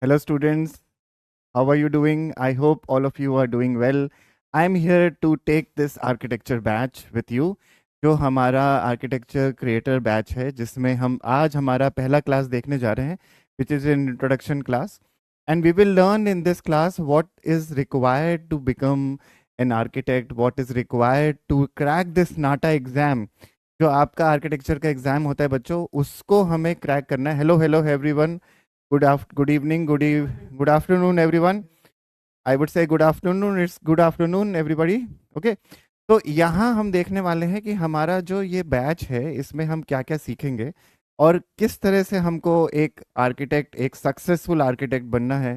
Hello, students. How are you doing? I hope all of you are doing well. I'm here to take this architecture batch with you, जो हमारा architecture creator batch है, जिसमें हम आज हमारा पहला class देखने जा रहे हैं, which is an introduction class. And we will learn in this class what is required to become an architect, what is required to crack this NATA exam. जो आपका आर्किटेक्चर का एग्जाम होता है बच्चों, उसको हमें क्रैक करना है. Hello hello everyone. Good evening, good afternoon, everyone. I would say good afternoon. It's good afternoon, everybody. Okay. तो यहाँ हम देखने वाले हैं कि हमारा जो ये बैच है, इसमें हम क्या क्या सीखेंगे और किस तरह से हमको एक आर्किटेक्ट, एक सक्सेसफुल आर्किटेक्ट बनना है.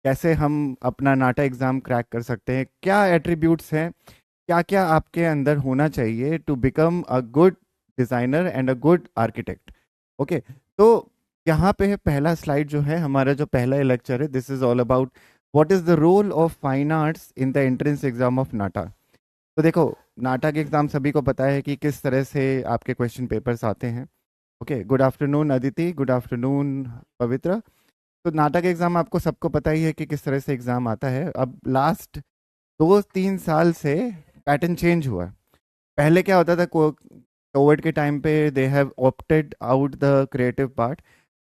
कैसे हम अपना नाटा एग्जाम क्रैक कर सकते हैं, क्या एट्रीब्यूट्स हैं, क्या क्या आपके अंदर होना चाहिए to become a good designer and a good architect. Okay. तो यहाँ पे है पहला स्लाइड जो है हमारा, जो पहला लेक्चर है. This is all about what is the role of fine arts in the entrance exam of NATA. तो देखो, नाटा के एग्जाम सभी को पता है कि किस तरह से आपके क्वेश्चन पेपर्स आते हैं. Okay. Good afternoon Aditi, good afternoon पवित्र. तो नाटा के एग्जाम आपको सबको पता ही है कि किस तरह से एग्जाम आता है. अब लास्ट 2-3 साल से पैटर्न चेंज हुआ है. पहले क्या होता था, कोविड के टाइम पे they have opted out the creative part.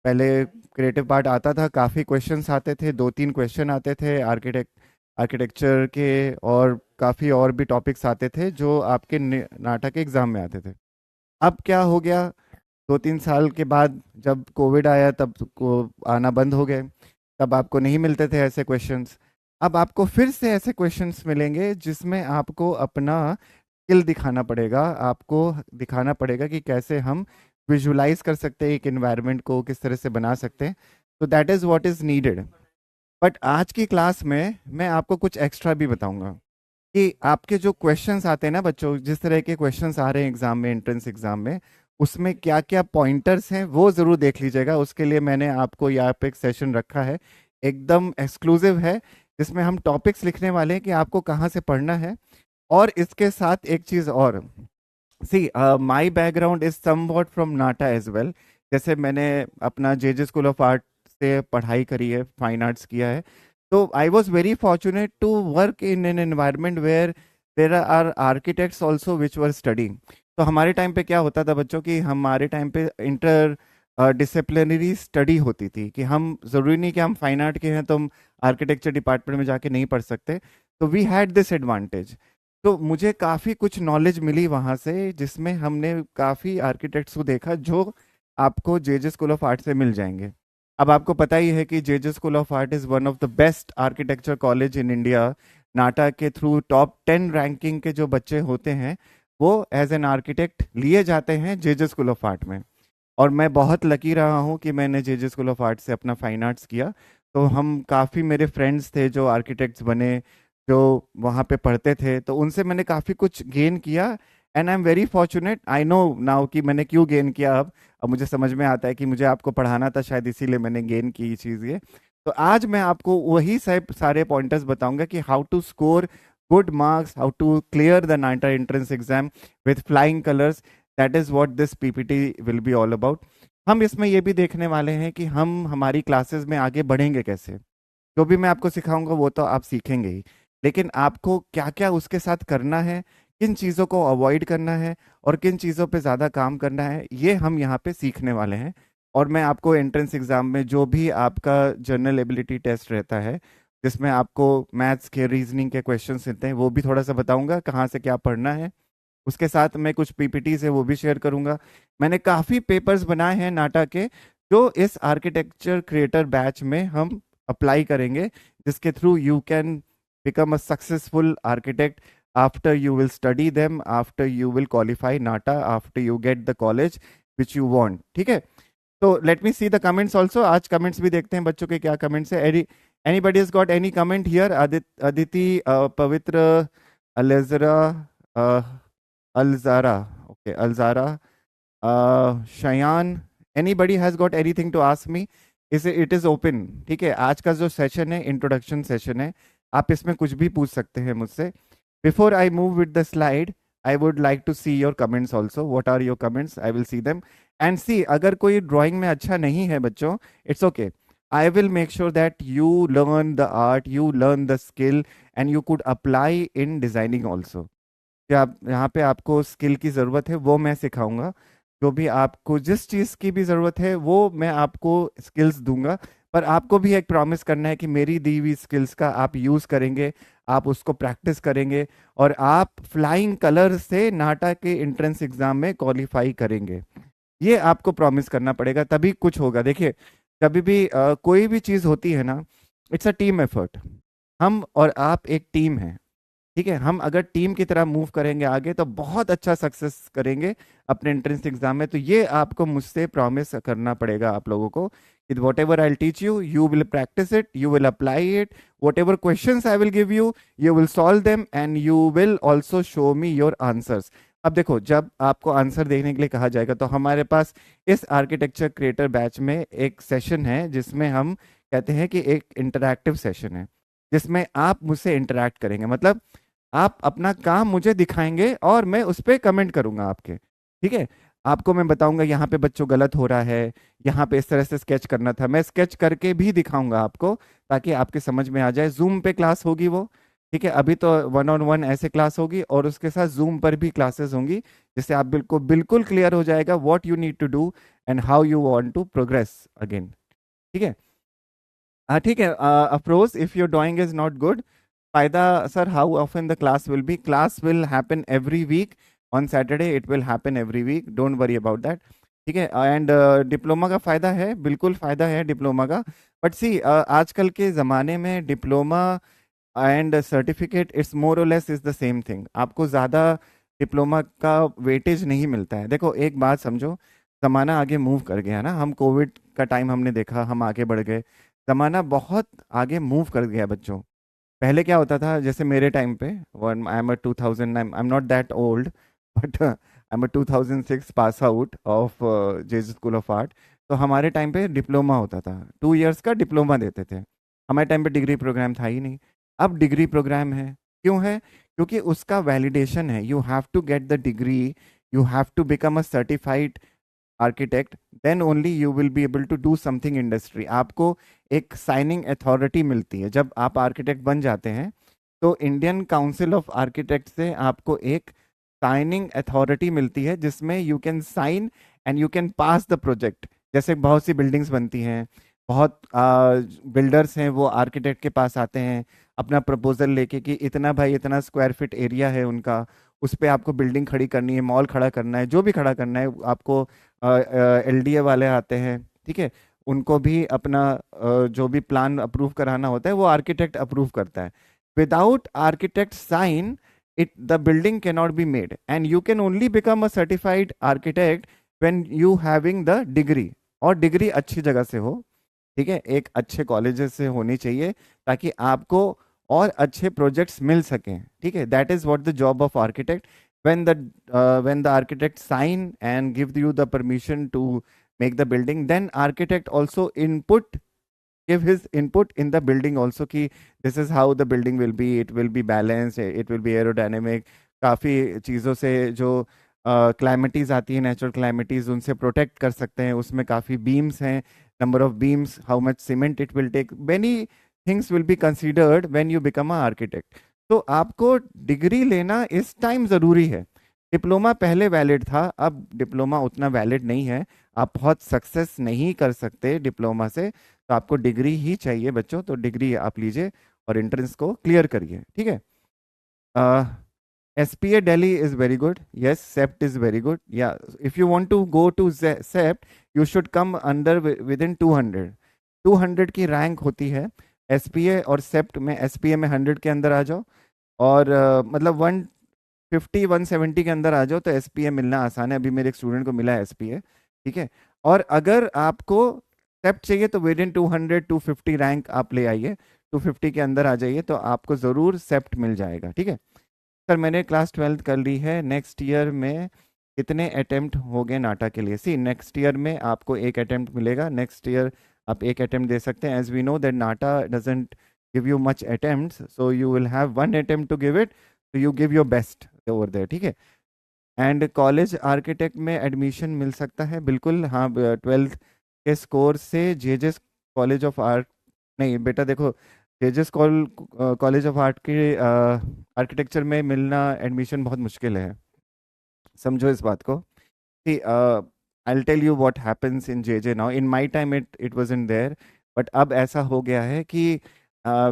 पहले क्रिएटिव पार्ट आता था, काफ़ी क्वेश्चंस आते थे, 2-3 क्वेश्चन आते थे आर्किटेक्चर के, और काफ़ी और भी टॉपिक्स आते थे जो आपके नाटक के एग्ज़ाम में आते थे. अब क्या हो गया, 2-3 साल के बाद जब कोविड आया तब को आना बंद हो गए. तब आपको नहीं मिलते थे ऐसे क्वेश्चंस. अब आपको फिर से ऐसे क्वेश्चंस मिलेंगे जिसमें आपको अपना स्किल दिखाना पड़ेगा. आपको दिखाना पड़ेगा कि कैसे हम विजुलाइज कर सकते हैं एक इन्वायरमेंट को, किस तरह से बना सकते हैं. तो that is what is needed. But आज की क्लास में मैं आपको कुछ एक्स्ट्रा भी बताऊंगा कि आपके जो क्वेश्चंस आते हैं ना बच्चों, जिस तरह के क्वेश्चंस आ रहे हैं एग्जाम में, एंट्रेंस एग्जाम में, उसमें क्या क्या पॉइंटर्स हैं वो ज़रूर देख लीजिएगा. उसके लिए मैंने आपको यहाँ पे एक सेशन रखा है, एकदम एक्सक्लूसिव है, जिसमें हम टॉपिक्स लिखने वाले हैं कि आपको कहाँ से पढ़ना है. और इसके साथ एक चीज़ और, see my background is somewhat from NATA as well. जैसे मैंने अपना जे स्कूल ऑफ आर्ट से पढ़ाई करी है, फाइन आर्ट्स किया है. तो I was very fortunate to work in an environment where there are architects also which were studying. तो हमारे टाइम पे क्या होता था बच्चों कि हमारे टाइम पे इंटर डिसिप्लिनरी स्टडी होती थी, कि हम ज़रूरी नहीं कि हम फाइन आर्ट के हैं तो हम आर्किटेक्चर डिपार्टमेंट में जाके नहीं पढ़ सकते. तो वी हैड दिस एडवांटेज. तो मुझे काफ़ी कुछ नॉलेज मिली वहाँ से, जिसमें हमने काफ़ी आर्किटेक्ट्स को देखा जो आपको जे स्कूल ऑफ आर्ट से मिल जाएंगे. अब आपको पता ही है कि J school of art is one of the best architecture college in India. NATA के थ्रू टॉप 10 रैंकिंग के जो बच्चे होते हैं वो एज एन आर्किटेक्ट लिए जाते हैं जे स्कूल ऑफ आर्ट में. और मैं बहुत लकी रहा हूँ कि मैंने जे स्कूल ऑफ आर्ट से अपना फाइन आर्ट्स किया. तो हम काफ़ी, मेरे फ्रेंड्स थे जो आर्किटेक्ट्स बने, जो वहाँ पे पढ़ते थे, तो उनसे मैंने काफ़ी कुछ गेन किया. And I am very fortunate. I know now कि मैंने क्यों गेन किया. अब मुझे समझ में आता है कि मुझे आपको पढ़ाना था, शायद इसीलिए मैंने गेन की चीज़ ये. तो आज मैं आपको वही सारे पॉइंटर्स बताऊंगा कि how to score good marks, how to clear the NATA entrance exam with flying colours. That is what this PPT will be all about. हम इसमें ये भी देखने वाले हैं कि हम हमारी क्लासेस में आगे बढ़ेंगे कैसे. जो भी मैं आपको सिखाऊंगा वो तो आप सीखेंगे ही, लेकिन आपको क्या क्या उसके साथ करना है, किन चीज़ों को अवॉइड करना है और किन चीज़ों पे ज़्यादा काम करना है, ये हम यहाँ पे सीखने वाले हैं. और मैं आपको एंट्रेंस एग्जाम में जो भी आपका जनरल एबिलिटी टेस्ट रहता है, जिसमें आपको मैथ्स के, रीजनिंग के क्वेश्चंस मिलते हैं, वो भी थोड़ा सा बताऊंगा कहाँ से क्या पढ़ना है. उसके साथ मैं कुछ पीपीटीज है वो भी शेयर करूंगा. मैंने काफ़ी पेपर्स बनाए हैं नाटा के, जो इस आर्किटेक्चर क्रिएटर बैच में हम अप्लाई करेंगे, जिसके through you can become a successful architect after you will study them, after you will qualify NATA, after you get the college which you want. ठीक है. तो let me see the comments also. आज comments भी देखते हैं बच्चों के क्या comments है. Anybody has got any comment here? Aditi, Pavitra, Alezra, uh, Alzara, okay, Alzara, Shayan. Anybody has got anything to ask me? It is open. ठीक है. आज का जो सेशन है इंट्रोडक्शन सेशन है, आप इसमें कुछ भी पूछ सकते हैं मुझसे. Before I move with the slide, I would like to see your comments also. What are your comments? I will see them. And see, अगर कोई ड्राइंग में अच्छा नहीं है बच्चों, it's okay. I will make sure that you learn the art, you learn the skill, and you could apply in designing also. कि आप यहाँ पे आपको स्किल की ज़रूरत है वो मैं सिखाऊंगा। जो भी आपको जिस चीज़ की भी ज़रूरत है वो मैं आपको स्किल्स दूंगा। पर आपको भी एक प्रॉमिस करना है कि मेरी दी हुई स्किल्स का आप यूज़ करेंगे, आप उसको प्रैक्टिस करेंगे, और आप फ्लाइंग कलर से नाटा के एंट्रेंस एग्जाम में क्वालिफाई करेंगे। ये आपको प्रॉमिस करना पड़ेगा, तभी कुछ होगा। देखिए, कभी भी कोई भी चीज़ होती है ना, इट्स अ टीम एफर्ट। हम और आप एक टीम है, ठीक है। हम अगर टीम की तरह मूव करेंगे आगे तो बहुत अच्छा सक्सेस करेंगे अपने एंट्रेंस एग्जाम में। तो ये आपको मुझसे प्रॉमिस करना पड़ेगा आप लोगों को कि what ever I teach you, you will practice it, you will apply it. What ever question I will give you, you will solve them, and you will also show me your answers. अब देखो, जब आपको answer देखने के लिए कहा जाएगा तो हमारे पास इस आर्किटेक्चर क्रिएटर बैच में एक सेशन है जिसमें हम कहते हैं कि एक इंटरैक्टिव सेशन है, जिसमें आप मुझसे इंटरैक्ट करेंगे। मतलब आप अपना काम मुझे दिखाएंगे और मैं उस पर कमेंट करूंगा आपके, ठीक है। आपको मैं बताऊंगा यहाँ पे बच्चों गलत हो रहा है, यहाँ पे इस तरह से स्केच करना था, मैं स्केच करके भी दिखाऊंगा आपको, ताकि आपके समझ में आ जाए। जूम पे क्लास होगी वो, ठीक है। अभी तो वन ऑन वन ऐसे क्लास होगी, और उसके साथ जूम पर भी क्लासेस होंगी, जिससे आप बिल्कुल बिल्कुल क्लियर हो जाएगा what you need to do and how you want to progress again, ठीक है। हाँ ठीक है। Afroz, if your drawing is not good, फायदा sir, how often the class will be? Class will happen every week on Saturday, it will happen every week, don't worry about that, ठीक है। And diploma का फायदा है, बिल्कुल फायदा है diploma का। बट सी, आजकल के ज़माने में diploma and certificate it's more or less is the same thing. आपको ज़्यादा डिप्लोमा का वेटेज नहीं मिलता है। देखो, एक बात समझो, ज़माना आगे मूव कर गया ना। हम कोविड का टाइम हमने देखा, हम आगे बढ़ गए, ज़माना बहुत आगे मूव कर गया बच्चों। पहले क्या होता था, जैसे मेरे टाइम पे, when I am a 2000, I am not that old, but I am a 2006 pass out of JJ school of art. तो हमारे टाइम पे डिप्लोमा होता था, 2 इयर्स का डिप्लोमा देते थे। हमारे टाइम पे डिग्री प्रोग्राम था ही नहीं। अब डिग्री प्रोग्राम है। क्यों है? क्योंकि उसका वैलिडेशन है, you have to get the degree, you have to become a certified architect, then only you will be able to do something industry. आपको एक साइनिंग अथॉरिटी मिलती है जब आप आर्किटेक्ट बन जाते हैं। तो इंडियन काउंसिल ऑफ आर्किटेक्ट से आपको एक साइनिंग अथॉरिटी मिलती है, जिसमें you can sign and you can pass the project. जैसे बहुत सी बिल्डिंग्स बनती हैं, बहुत बिल्डर्स हैं, वो आर्किटेक्ट के पास आते हैं अपना प्रपोजल लेके कि इतना भाई, इतना स्क्वायर फीट एरिया है उनका, उस पे आपको बिल्डिंग खड़ी करनी है, मॉल खड़ा करना है, जो भी खड़ा करना है आपको। एलडीए वाले आते हैं, ठीक है। उनको भी अपना जो भी प्लान अप्रूव कराना होता है वो आर्किटेक्ट अप्रूव करता है। Without architect sign it, the building can not be made, and you can only become a certified architect when you having the degree. और डिग्री अच्छी जगह से हो, ठीक है, एक अच्छे कॉलेजेस से होनी चाहिए, ताकि आपको और अच्छे प्रोजेक्ट्स मिल सकें, ठीक है। That is what the job of architect. when the architect sign and give you the permission to make the building, then architect also give his input in the building also, कि this is how the building will be, it will be balanced, it will be aerodynamic। काफ़ी चीज़ों से जो क्लाइमेटीज आती है, natural क्लाइमेटीज, उनसे protect कर सकते हैं। उसमें काफ़ी बीम्स हैं, number of beams, how much cement it will take, many things will be considered when you become a architect. तो आपको डिग्री लेना इस टाइम ज़रूरी है। डिप्लोमा पहले वैलिड था, अब डिप्लोमा उतना वैलिड नहीं है। आप बहुत सक्सेस नहीं कर सकते डिप्लोमा से, तो आपको डिग्री ही चाहिए बच्चों। तो डिग्री आप लीजिए और एंट्रेंस को क्लियर करिए, ठीक है। SPA Delhi is very good. Yes, CEPT is very good. Yeah, if you want to go to CEPT, you should come under within 200। 200 की रैंक होती है SPA और CEPT में। SPA में 100 के अंदर आ जाओ, और मतलब 150 170 के अंदर आ जाओ तो SPA मिलना आसान है। अभी मेरे एक स्टूडेंट को मिला है SPA, ठीक है। और अगर आपको CEPT चाहिए तो विद इन 200 250 रैंक आप ले आइए, 250 के अंदर आ जाइए तो आपको ज़रूर CEPT मिल जाएगा, ठीक है। सर, मैंने क्लास 12th कर ली है, नेक्स्ट ईयर में कितने अटेम्प्ट हो गए नाटा के लिए? सी, नेक्स्ट ईयर में आपको एक अटेम्प्ट मिलेगा। नेक्स्ट ईयर आप एक अटेम्प्ट दे सकते हैं, as we know that NATA doesn't give you much attempts, so you will have one attempt to give it, तो you give your best over there, ठीक है। एंड कॉलेज आर्किटेक्ट में admission मिल सकता है, बिल्कुल हाँ। 12th के स्कोर से जेजेस कॉलेज ऑफ आर्ट, नहीं बेटा देखो, जेजेस कॉलेज ऑफ आर्ट के आर्किटेक्चर में मिलना एडमिशन बहुत मुश्किल है, समझो इस बात को। See, I'll tell you what happens in JJ now. In my time, it wasn't there, but अब ऐसा हो गया है कि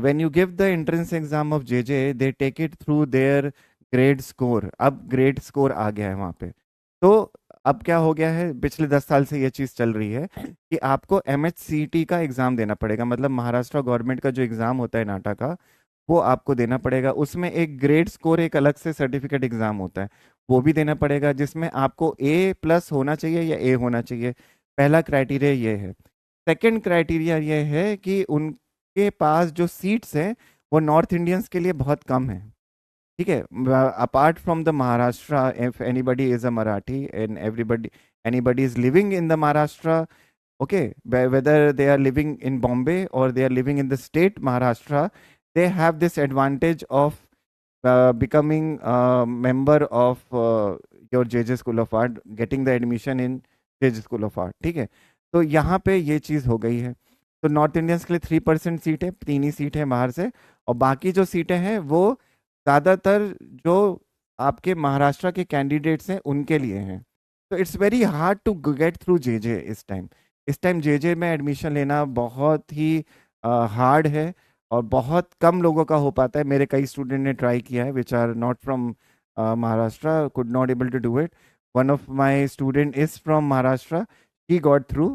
when you give the entrance exam of JJ, they take it through their grade score. अब grade score आ गया है वहाँ पे। तो अब क्या हो गया है, पिछले 10 साल से ये चीज़ चल रही है कि आपको MHCT का एग्ज़ाम देना पड़ेगा, मतलब महाराष्ट्र गवर्नमेंट का जो एग्ज़ाम होता है नाटा का, वो आपको देना पड़ेगा। उसमें एक ग्रेड स्कोर, एक अलग से सर्टिफिकेट एग्ज़ाम होता है, वो भी देना पड़ेगा, जिसमें आपको A+ होना चाहिए या A होना चाहिए। पहला क्राइटेरिया ये है। सेकंड क्राइटेरिया ये है कि उनके पास जो सीट्स हैं वो नॉर्थ इंडियंस के लिए बहुत कम है, ठीक है। Apart from the Maharashtra, if anybody is a Marathi and anybody is living in the Maharashtra, okay, whether they are living in Bombay or they are living in the state Maharashtra, they have this advantage of becoming a member of your JJ School of Art, getting the admission in JJ School of Art, ठीक है। तो यहाँ पे ये चीज़ हो गई है। तो नॉर्थ इंडियंस के लिए 3% सीट है, 3 ही सीट है बाहर से, और बाकी जो सीटें हैं वो ज़्यादातर जो आपके महाराष्ट्र के कैंडिडेट्स हैं उनके लिए हैं। तो it's very hard to get through JJ इस टाइम JJ में एडमिशन लेना बहुत ही हार्ड है, और बहुत कम लोगों का हो पाता है। मेरे कई स्टूडेंट ने ट्राई किया है which are not from Maharashtra, could not able to do it. One of my student is from Maharashtra, he got through.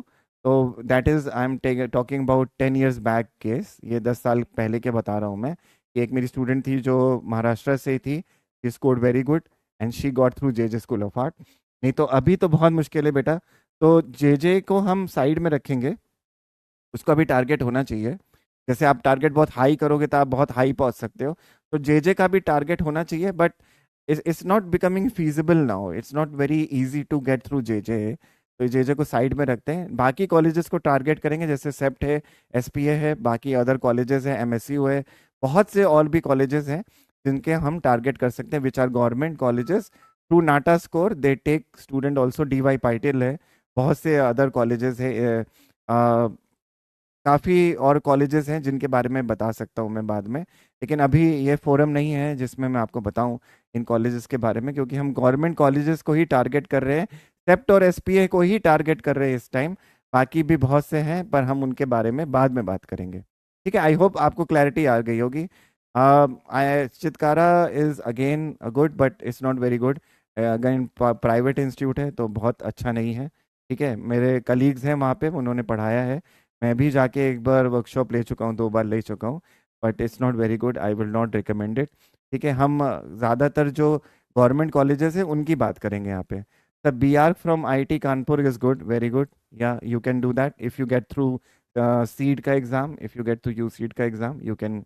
तो that is, I am talking about 10 years back case, ये 10 साल पहले के बता रहा हूँ मैं, कि एक मेरी स्टूडेंट थी जो महाराष्ट्र से थी, she scored very good and she got through JJ school of art. नहीं तो अभी तो बहुत मुश्किल है बेटा। तो JJ को हम साइड में रखेंगे, उसका भी टारगेट होना चाहिए। जैसे आप टारगेट बहुत हाई करोगे तो आप बहुत हाई पहुंच सकते हो, तो JJ का भी टारगेट होना चाहिए, but it's not becoming feasible now, it's not very easy to get through JJ। तो JJ को साइड में रखते हैं, बाकी कॉलेजेस को टारगेट करेंगे, जैसे सेप्ट है, SPA है, बाकी अदर कॉलेजेस हैं, MSU है, बहुत से और भी कॉलेजेस हैं जिनके हम टारगेट कर सकते हैं, which are government colleges. Through NATA score they take student also, DY Patil है, बहुत से अदर कॉलेजेस है, काफ़ी और कॉलेजेस हैं जिनके बारे में बता सकता हूँ मैं बाद में, लेकिन अभी ये फोरम नहीं है जिसमें मैं आपको बताऊँ इन कॉलेजेस के बारे में, क्योंकि हम गवर्नमेंट कॉलेजेस को ही टारगेट कर रहे हैं, सेप्ट और SPA को ही टारगेट कर रहे हैं इस टाइम। बाकी भी बहुत से हैं पर हम उनके बारे में बाद में बात करेंगे, ठीक है। आई होप आपको क्लैरिटी आ गई होगी। Chitkara is again good but it's not very good, again private institute है तो बहुत अच्छा नहीं है, ठीक है। मेरे कलीग्स हैं वहाँ पे, उन्होंने पढ़ाया है, मैं भी जाके एक बार वर्कशॉप ले चुका हूँ, 2 बार ले चुका हूँ, but it's not very good, I will not recommend it, ठीक है। हम ज़्यादातर जो गवर्नमेंट कॉलेजेस हैं उनकी बात करेंगे यहाँ पे। The BR from IIT Kanpur is good, very good, या you can do that if you get through CEED का exam, if you get through UCEED का exam you can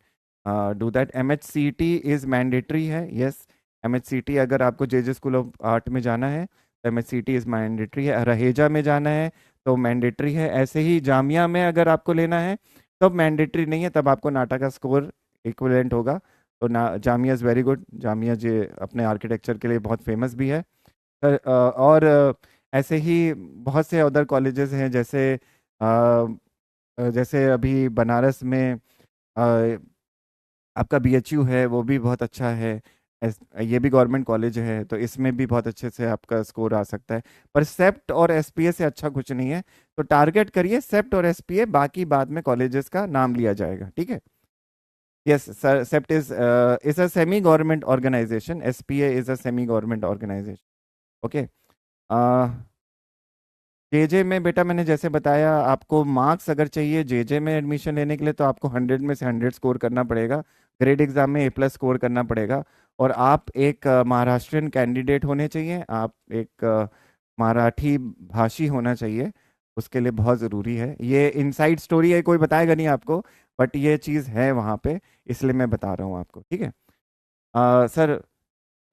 do that. MHCT is mandatory है, yes. MHCT अगर आपको JJ school of art में जाना है तो MHCT इज़ मैंडेटरी है। रहेजा में जाना है तो मैंडेटरी है। ऐसे ही जामिया में अगर आपको लेना है तब मैंडेटरी नहीं है, तब आपको नाटा का स्कोर इक्विवेलेंट होगा। तो ना, Jamia is very good, Jamia जो अपने आर्किटेक्चर के लिए बहुत फेमस भी है। और ऐसे ही बहुत से अदर कॉलेजेस हैं, जैसे अभी बनारस में आपका BHU है, वो भी बहुत अच्छा है। ये भी गवर्नमेंट कॉलेज है, तो इसमें भी बहुत अच्छे से आपका स्कोर आ सकता है, पर सेप्ट और SPA से अच्छा कुछ नहीं है। तो टारगेट करिए सेप्ट और SPA, बाकी बाद में कॉलेजेस का नाम लिया जाएगा, ठीक है। Yes sir, CEPT is a semi government organization, SPA is a semi government organization, okay. JJ में बेटा मैंने जैसे बताया, आपको मार्क्स अगर चाहिए JJ में एडमिशन लेने के लिए तो आपको 100 में से 100 स्कोर करना पड़ेगा, ग्रेड एग्जाम में A+ स्कोर करना पड़ेगा, और आप एक महाराष्ट्रियन कैंडिडेट होने चाहिए, आप एक मराठी भाषी होना चाहिए, उसके लिए बहुत ज़रूरी है। ये इनसाइड स्टोरी है, कोई बताएगा नहीं आपको, बट ये चीज़ है वहाँ पे, इसलिए मैं बता रहा हूँ आपको, ठीक है। Sir,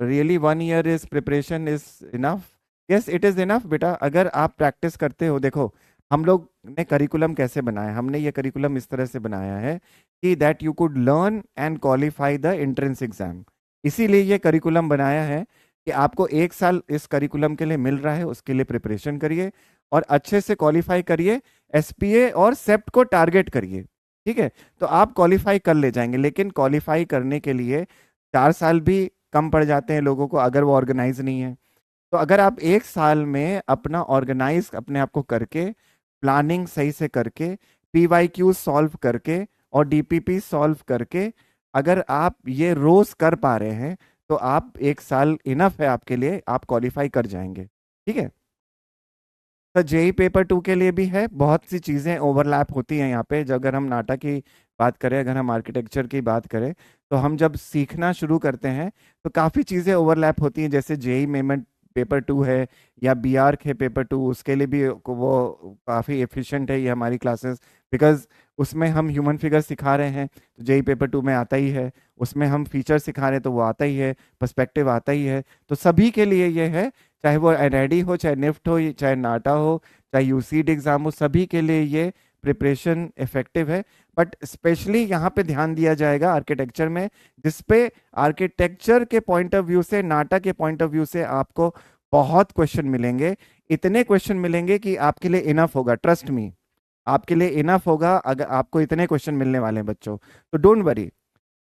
really 1 year is preparation is enough? Yes it is enough बेटा, अगर आप प्रैक्टिस करते हो। देखो हम लोग ने करिकुलम कैसे बनाया, हमने ये करिकुलम इस तरह से बनाया है कि that you could learn and qualify the entrance exam. इसीलिए ये करिकुलम बनाया है कि आपको 1 साल इस करिकुलम के लिए मिल रहा है, उसके लिए प्रिपरेशन करिए और अच्छे से क्वालिफाई करिए। एसपीए और सेप्ट को टारगेट करिए, ठीक है, तो आप क्वालिफाई कर ले जाएंगे। लेकिन क्वालिफाई करने के लिए 4 साल भी कम पड़ जाते हैं लोगों को अगर वो ऑर्गेनाइज नहीं है। तो अगर आप 1 साल में अपना ऑर्गेनाइज अपने आप को करके, प्लानिंग सही से करके, पीवाईक्यू सॉल्व करके और डीपीपी सॉल्व करके अगर आप ये रोज कर पा रहे हैं तो आप 1 साल इनफ है आपके लिए, आप क्वालिफाई कर जाएंगे, ठीक है। तो जेई पेपर 2 के लिए भी है, बहुत सी चीज़ें ओवरलैप होती हैं यहाँ पे। जब अगर हम नाटा की बात करें, अगर हम आर्किटेक्चर की बात करें, तो हम जब सीखना शुरू करते हैं तो काफ़ी चीज़ें ओवरलैप होती हैं। जैसे जेई मेमेंट पेपर 2 है या बी आर्क है पेपर 2, उसके लिए भी वो काफ़ी एफिशिएंट है ये हमारी क्लासेस, बिकॉज उसमें हम ह्यूमन फिगर सिखा रहे हैं तो जेई पेपर 2 में आता ही है। उसमें हम फीचर सिखा रहे हैं तो वो आता ही है, पर्सपेक्टिव आता ही है। तो सभी के लिए ये है, चाहे वो एनआईडी हो, चाहे निफ्ट हो, चाहे नाटा हो, चाहे यूसीड एग्जाम हो, सभी के लिए ये प्रिपरेशन इफेक्टिव है। बट स्पेशली यहाँ पे ध्यान दिया जाएगा आर्किटेक्चर में, जिसपे आर्किटेक्चर के पॉइंट ऑफ व्यू से, नाटा के पॉइंट ऑफ व्यू से आपको बहुत क्वेश्चन मिलेंगे। इतने क्वेश्चन मिलेंगे कि आपके लिए इनफ होगा, ट्रस्ट मी, आपके लिए इनफ होगा अगर आपको इतने क्वेश्चन मिलने वाले हैं बच्चों। तो डोंट वरी,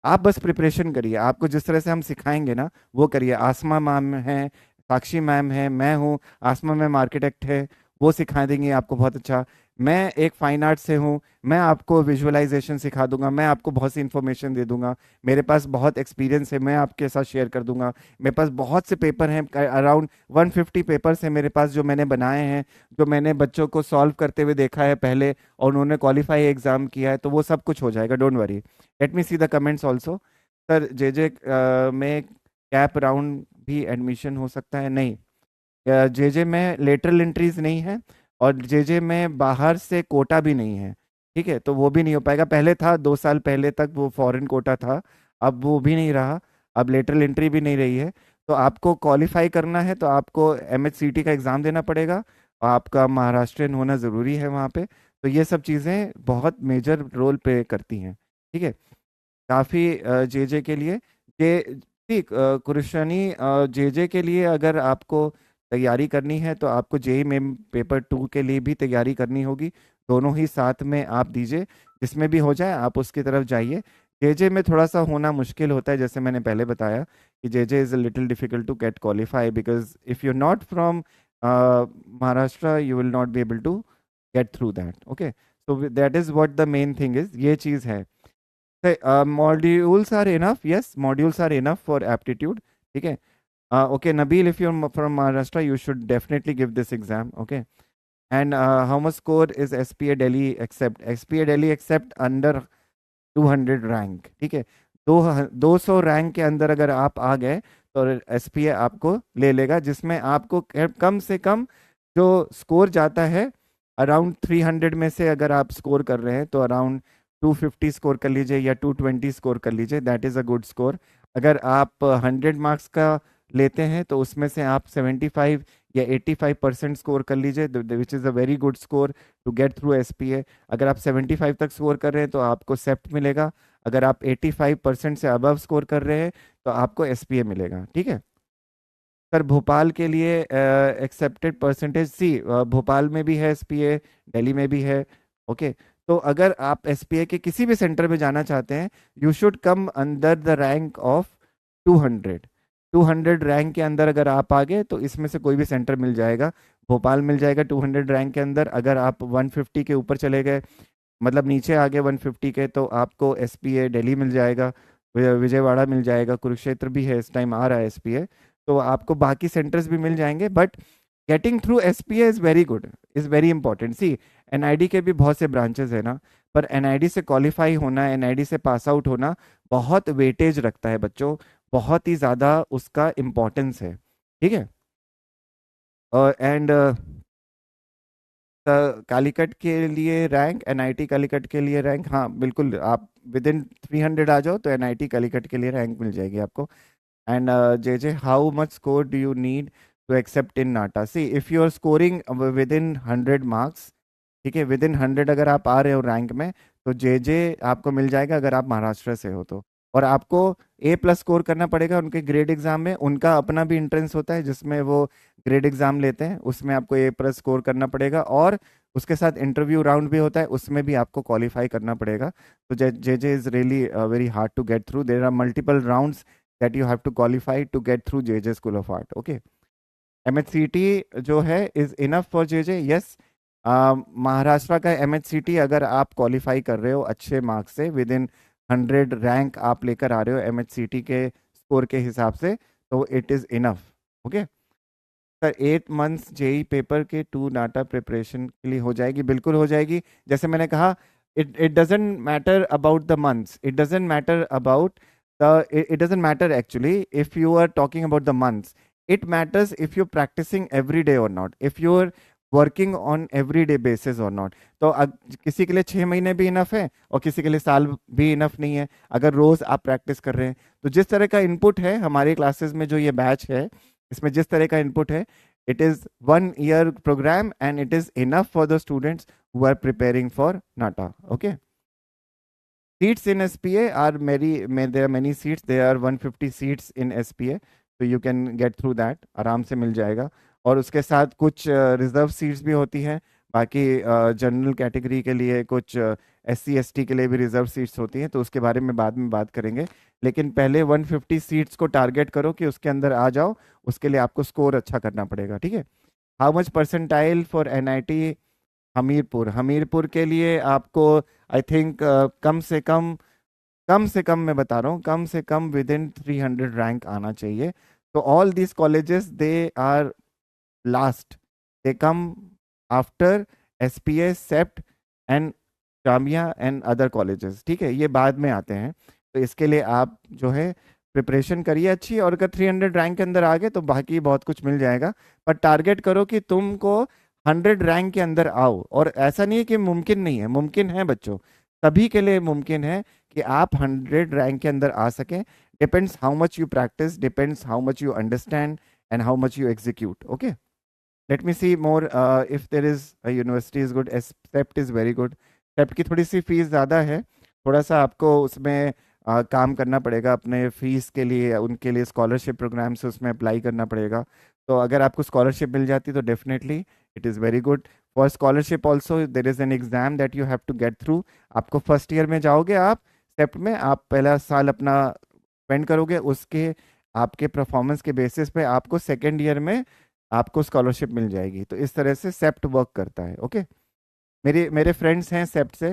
आप बस प्रिपरेशन करिए, आपको जिस तरह से हम सिखाएंगे ना वो करिए। आसमा मैम है, साक्षी मैम है, मैं हूँ, आसमा मैम आर्किटेक्ट है, वो सिखा देंगी आपको बहुत अच्छा। मैं एक फाइन आर्ट से हूँ, मैं आपको विजुअलाइजेशन सिखा दूंगा, मैं आपको बहुत सी इन्फॉर्मेशन दे दूंगा, मेरे पास बहुत एक्सपीरियंस है, मैं आपके साथ शेयर कर दूंगा। मेरे पास बहुत से पेपर हैं, अराउंड 150 पेपर्स हैं मेरे पास जो मैंने बनाए हैं, जो मैंने बच्चों को सॉल्व करते हुए देखा है पहले और उन्होंने क्वालिफाई एग्जाम किया है, तो वो सब कुछ हो जाएगा, don't worry. Let me see the comments also. Sir J में कैप राउंड भी एडमिशन हो सकता है? नहीं, जे में लेटरल एंट्रीज नहीं है और जे में बाहर से कोटा भी नहीं है, ठीक है, तो वो भी नहीं हो पाएगा। पहले था, 2 साल पहले तक वो फॉरेन कोटा था, अब वो भी नहीं रहा, अब लेटरल एंट्री भी नहीं रही है। तो आपको क्वालिफाई करना है तो आपको एमएचसीटी का एग्ज़ाम देना पड़ेगा, और आपका महाराष्ट्रियन होना ज़रूरी है वहाँ पे। तो ये सब चीज़ें बहुत मेजर रोल प्ले करती हैं, ठीक है। काफ़ी जे के लिए, जे ठीक कुरशानी, जे के लिए अगर आपको तैयारी करनी है तो आपको जेई मेम पेपर 2 के लिए भी तैयारी करनी होगी। दोनों ही साथ में आप दीजिए, जिसमें भी हो जाए आप उसकी तरफ जाइए। जे में थोड़ा सा होना मुश्किल होता है, जैसे मैंने पहले बताया कि J is a little difficult to get qualify, because if you not from Maharashtra you will not be able to get through that, okay. So that is what the main thing is, ये चीज़ है। Modules are enough. Yes, modules are enough for aptitude. Okay. Okay, Nabil, if you're from Maharashtra, you should definitely give this exam. Okay. And how much score is SPA Delhi accept? SPA Delhi accept under 200 rank, ठीक है। 200 rank के अंदर अगर आप आ गए तो SPA आपको ले लेगा, जिसमें आपको कम से कम जो स्कोर जाता है अराउंड 300 में से, अगर आप स्कोर कर रहे हैं तो अराउंड 250 स्कोर कर लीजिए या 220 स्कोर कर लीजिए, that is a good score. अगर आप 100 मार्क्स का लेते हैं तो उसमें से आप 75 या 85% स्कोर कर लीजिए, which is a very good score to get through SPA. अगर आप 75 तक स्कोर कर रहे हैं तो आपको सेप्ट मिलेगा। अगर आप 85% से अबव स्कोर कर रहे हैं तो आपको एसपीए मिलेगा, ठीक है। सर भोपाल के लिए एक्सेप्टेड परसेंटेज सी, भोपाल में भी है एसपीए, दिल्ली में भी है, ओके। तो अगर आप एसपीए के किसी भी सेंटर में जाना चाहते हैं, you should come under the rank of 200। 200 rank के अंदर अगर आप आ गए तो इसमें से कोई भी सेंटर मिल जाएगा। भोपाल मिल जाएगा 200 रैंक के अंदर। अगर आप 150 के ऊपर चले गए, मतलब नीचे आ गए 150 के, तो आपको एसपीए दिल्ली मिल जाएगा, विजयवाड़ा मिल जाएगा, कुरुक्षेत्र भी है, इस टाइम आ रहा है एसपीए, तो आपको बाकी सेंटर्स भी मिल जाएंगे। But getting through SPA is very good, is very important. See, NID के भी बहुत से ब्रांचेस है ना, पर एनआईडी से क्वालिफाई होना, एनआईडी से पास आउट होना बहुत वेटेज रखता है बच्चों, बहुत ही ज़्यादा उसका इम्पोर्टेंस है, ठीक है। एंड कालीकट के लिए रैंक, एनआईटी कालीकट के लिए रैंक, हाँ बिल्कुल, आप विद इन 300 आ जाओ तो एनआईटी कालीकट के लिए रैंक मिल जाएगी आपको। And J how much score do you need to accept in NATA? See, if you are scoring within 100 marks, ठीक है, विद इन 100 अगर आप आ रहे हो रैंक में, तो जे आपको मिल जाएगा अगर आप महाराष्ट्र से हो तो। और आपको A+ स्कोर करना पड़ेगा उनके ग्रेड एग्जाम में। उनका अपना भी एंट्रेंस होता है जिसमें वो ग्रेड एग्जाम लेते हैं, उसमें आपको A+ स्कोर करना पड़ेगा, और उसके साथ इंटरव्यू राउंड भी होता है, उसमें भी आपको क्वालिफाई करना पड़ेगा। तो JJ is really very hard to get through. There are multiple rounds that you have to qualify to get through JJ school of art. Okay, MHCT जो है is enough for JJ, yes. Maharashtra का MHCT अगर आप qualify कर रहे हो अच्छे marks से, विद इन 100 रैंक आप लेकर आ रहे हो MHCT के स्कोर के हिसाब से, तो it is enough. Okay sir, 8 months JEE paper के 2 डाटा प्रिपरेशन के लिए हो जाएगी? बिल्कुल हो जाएगी। जैसे मैंने कहा, it doesn't matter about the months, it doesn't matter about the, it doesn't matter actually if you are talking about the months. It matters if you're practicing every day or not, if you're working on everyday basis or not. तो किसी के लिए 6 महीने भी enough है और किसी के लिए साल भी इनफ नहीं है, अगर रोज आप प्रैक्टिस कर रहे हैं। तो जिस तरह का इनपुट है हमारी क्लासेस में, जो ये बैच है इसमें जिस तरह का इनपुट है, it is 1 year programme and it is enough for the students who are preparing for NATA. Okay, seats in SPA are there are many seats, there are 150 seats in SPA, so you can get through that, आराम से मिल जाएगा। और उसके साथ कुछ reserve seats भी होती हैं, बाकी जनरल कैटेगरी के लिए, कुछ SC ST के लिए भी रिजर्व सीट्स होती हैं, तो उसके बारे में बाद में बात करेंगे। लेकिन पहले 150 सीट्स को टारगेट करो कि उसके अंदर आ जाओ, उसके लिए आपको स्कोर अच्छा करना पड़ेगा, ठीक है। How much percentile for NIT Hamirpur? Hamirpur के लिए आपको आई थिंक कम से कम मैं बता रहा हूँ, कम से कम विद इन 300 रैंक आना चाहिए। तो all these colleges they are last, they come after SPA, CEPT and Jamia and other colleges, ठीक है, ये बाद में आते हैं। तो इसके लिए आप जो है प्रिपरेशन करिए अच्छी, और अगर 300 रैंक के अंदर आ गए तो बाकी बहुत कुछ मिल जाएगा। पर टारगेट करो कि तुमको 100 रैंक के अंदर आओ। और ऐसा नहीं है कि मुमकिन नहीं है, मुमकिन है बच्चों, सभी के लिए मुमकिन है कि आप 100 रैंक के अंदर आ सकें। Depends how much you practice, depends how much you understand and how much you execute. Okay, let me see more if there is university is good, CEPT is very good. CEPT की थोड़ी सी fees ज़्यादा है, थोड़ा सा आपको उसमें काम करना पड़ेगा अपने फीस के लिए, उनके लिए स्कॉलरशिप प्रोग्राम से उसमें अप्लाई करना पड़ेगा। तो अगर आपको स्कॉलरशिप मिल जाती तो definitely it is very good. For scholarship also there is an exam that you have to get through. आपको फर्स्ट ईयर में जाओगे आप सेप्ट में, आप पहला साल अपना स्पेंड करोगे, उसके आपके परफॉर्मेंस के बेसिस पे आपको सेकेंड ईयर में आपको स्कॉलरशिप मिल जाएगी। तो इस तरह से सेप्ट वर्क करता है। ओके, मेरे मेरे फ्रेंड्स हैं सेप्ट से,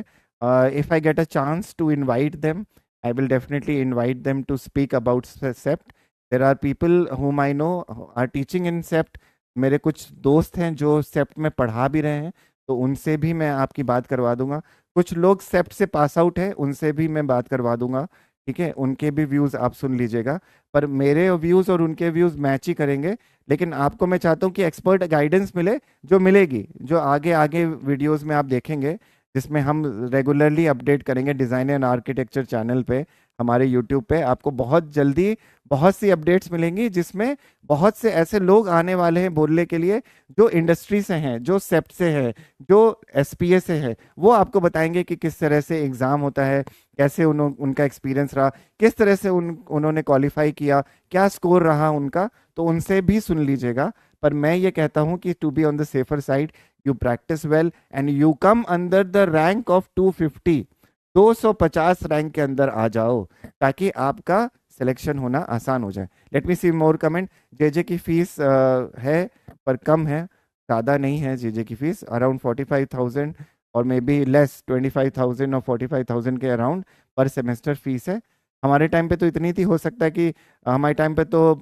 if I get a chance to invite them, I will definitely invite them to speak about CEPT. There are people whom I know are teaching in CEPT. मेरे कुछ दोस्त हैं जो सेप्ट में पढ़ा भी रहे हैं, तो उनसे भी मैं आपकी बात करवा दूंगा। कुछ लोग सेप्ट से पास आउट हैं, उनसे भी मैं बात करवा दूंगा, ठीक है, उनके भी व्यूज़ आप सुन लीजिएगा। पर मेरे व्यूज़ और उनके व्यूज़ मैच ही करेंगे। लेकिन आपको मैं चाहता हूँ कि एक्सपर्ट गाइडेंस मिले, जो मिलेगी, जो आगे आगे वीडियोस में आप देखेंगे, जिसमें हम रेगुलरली अपडेट करेंगे डिज़ाइन एंड आर्किटेक्चर चैनल पे, हमारे यूट्यूब पे आपको बहुत जल्दी बहुत सी अपडेट्स मिलेंगी, जिसमें बहुत से ऐसे लोग आने वाले हैं बोलने के लिए, जो इंडस्ट्री से हैं, जो सेप्ट से है, जो SPA से है। वो आपको बताएंगे कि किस तरह से एग्ज़ाम होता है, कैसे उनका एक्सपीरियंस रहा, किस तरह से उन्होंने क्वालिफाई किया, क्या स्कोर रहा उनका। तो उनसे भी सुन लीजिएगा। पर मैं ये कहता हूं कि to be on the safer side, you practise well and you come under the rank of 250, 250 rank के अंदर आ जाओ, ताकि आपका सिलेक्शन होना आसान हो जाए। लेट मी सी मोर कमेंट। JJ की फीस है पर कम है, ज़्यादा नहीं है। JJ की फीस अराउंड 45,000 और मे बी लेस, 25,000 और 45,000 के अराउंड पर सेमेस्टर फीस है। हमारे टाइम पे तो इतनी थी, हो सकता है कि हमारे टाइम पे तो